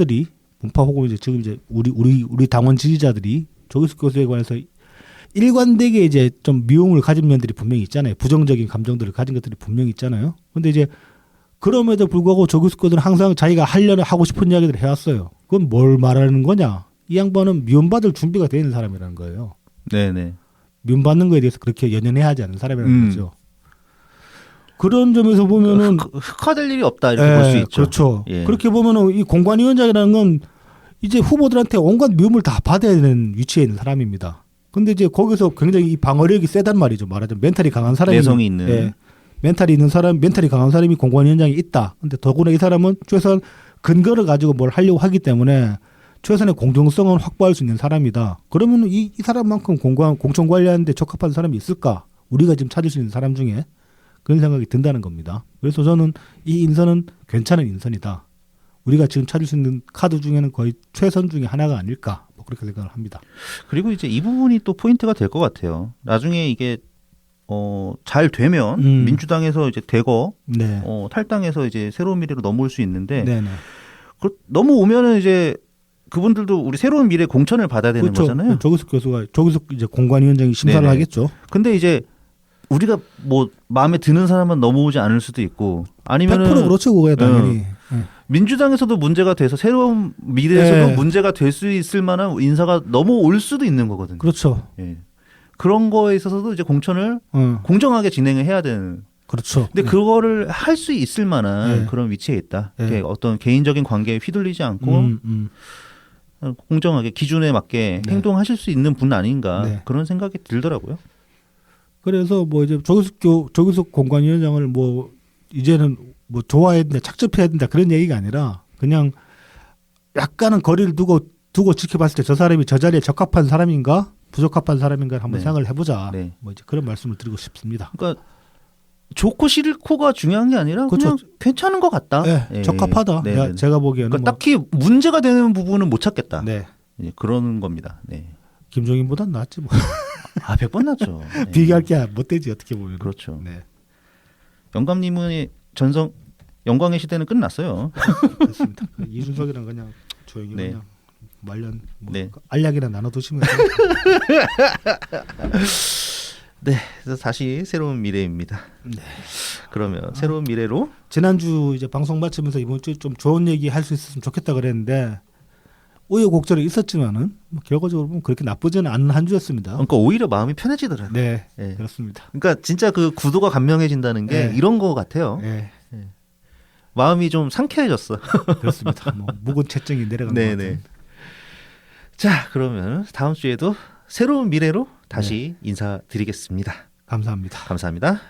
C: 혹은 이제 지금 이제 우리 당원 지지자들이 조기숙 교수에 관해서 일관되게 이제 좀 미움을 가진 면들이 분명히 있잖아요. 부정적인 감정들을 가진 것들이 분명히 있잖아요. 근데 이제 그럼에도 불구하고 조기숙 교수는 항상 자기가 하고 싶은 이야기들을 해왔어요. 그건 뭘 말하는 거냐? 이 양반은 미움받을 준비가 되어 있는 사람이라는 거예요.
B: 네네.
C: 미움받는 거에 대해서 그렇게 연연해하지 않는 사람이라는 거죠. 그런 점에서 보면은
B: 흑화될 일이 없다 이렇게 볼 수 있죠.
C: 그렇죠.
B: 예.
C: 그렇게 보면은 이 공관위원장이라는 건 이제 후보들한테 온갖 미움을 다 받아야 되는 위치에 있는 사람입니다. 근데 이제 거기서 굉장히 이 방어력이 세단 말이죠. 말하자면 멘탈이 강한 사람이
B: 내성이 있는.
C: 멘탈이 강한 사람이 공관위원장이 있다. 근데 더구나 이 사람은 최소한 근거를 가지고 뭘 하려고 하기 때문에 최소한의 공정성은 확보할 수 있는 사람이다. 그러면 이 사람만큼 공천 관리하는데 적합한 사람이 있을까? 우리가 지금 찾을 수 있는 사람 중에 그런 생각이 든다는 겁니다. 그래서 저는 이 인선은 괜찮은 인선이다. 우리가 지금 찾을 수 있는 카드 중에는 거의 최선 중에 하나가 아닐까 뭐 그렇게 생각을 합니다.
B: 그리고 이제 이 부분이 또 포인트가 될 것 같아요. 나중에 이게 잘 되면 민주당에서 이제 대거
C: 네.
B: 탈당해서 이제 새로운 미래로 넘어올 수 있는데
C: 네네.
B: 넘어오면은 이제 그분들도 우리 새로운 미래 공천을 받아야 되는
C: 그렇죠.
B: 거잖아요.
C: 조기숙 이제 공관위원장이 심사를
B: 네네.
C: 하겠죠.
B: 근데 이제 우리가 뭐 마음에 드는 사람만 넘어오지 않을 수도 있고 아니면은
C: 100% 그렇죠, 그거야 당연히.
B: 민주당에서도 문제가 돼서 새로운 미래에서도
C: 네.
B: 문제가 될 수 있을 만한 인사가 넘어올 수도 있는 거거든요.
C: 그렇죠.
B: 예. 그런 거에 있어서도 이제 공천을 공정하게 진행을 해야 되는.
C: 그렇죠.
B: 근데 그거를 할 수 있을 만한
C: 네.
B: 그런 위치에 있다.
C: 네.
B: 이렇게 어떤 개인적인 관계에 휘둘리지 않고 공정하게 기준에 맞게
C: 네.
B: 행동하실 수 있는 분 아닌가
C: 네.
B: 그런 생각이 들더라고요.
C: 그래서 뭐 이제 조규석 공관위원장을 뭐 이제는 뭐 좋아해야 된다, 착즙해야 된다 그런 얘기가 아니라 그냥 약간은 거리를 두고 지켜봤을 때 저 사람이 저 자리에 적합한 사람인가 부적합한 사람인가 한번
B: 네.
C: 생각을 해보자.
B: 네.
C: 뭐 이제 그런 말씀을 드리고 싶습니다.
B: 그러니까 좋고 싫고가 중요한 게 아니라
C: 그렇죠.
B: 그냥 괜찮은 것 같다.
C: 네,
B: 예.
C: 적합하다.
B: 네, 네.
C: 제가 보기에는
B: 그러니까
C: 뭐,
B: 딱히 문제가 되는 부분은 못 찾겠다.
C: 네.
B: 예, 그런 겁니다. 네.
C: 김종인보단 낫지 뭐.
B: 100번 낫죠. 네.
C: 비교할 게 못 되지 어떻게 보면.
B: 그렇죠.
C: 네.
B: 영감님의 전성 영광의 시대는 끝났어요.
C: 그렇습니다. 이준석이랑 그냥 조용히
B: 네.
C: 그냥 말년 뭐
B: 네.
C: 알약이나 나눠두시면 돼요.
B: 네, 그래서 다시 새로운 미래입니다.
C: 네.
B: 그러면 새로운 미래로
C: 지난주 이제 방송 마치면서 이번 주에 좀 좋은 얘기 할 수 있었으면 좋겠다 그랬는데 우여곡절이 있었지만은 뭐 결과적으로 보면 그렇게 나쁘지는 않은 한 주였습니다.
B: 그러니까 오히려 마음이 편해지더라고요.
C: 네,
B: 네.
C: 그렇습니다.
B: 그러니까 진짜 그 구도가 간명해진다는 게
C: 네.
B: 이런 거 같아요.
C: 네,
B: 마음이 좀 상쾌해졌어.
C: 그렇습니다. 뭐 묵은 채증이 내려가는 것
B: 네네.
C: 같은.
B: 자, 그러면 다음 주에도 새로운 미래로 다시 인사드리겠습니다.
C: 감사합니다.
B: 감사합니다.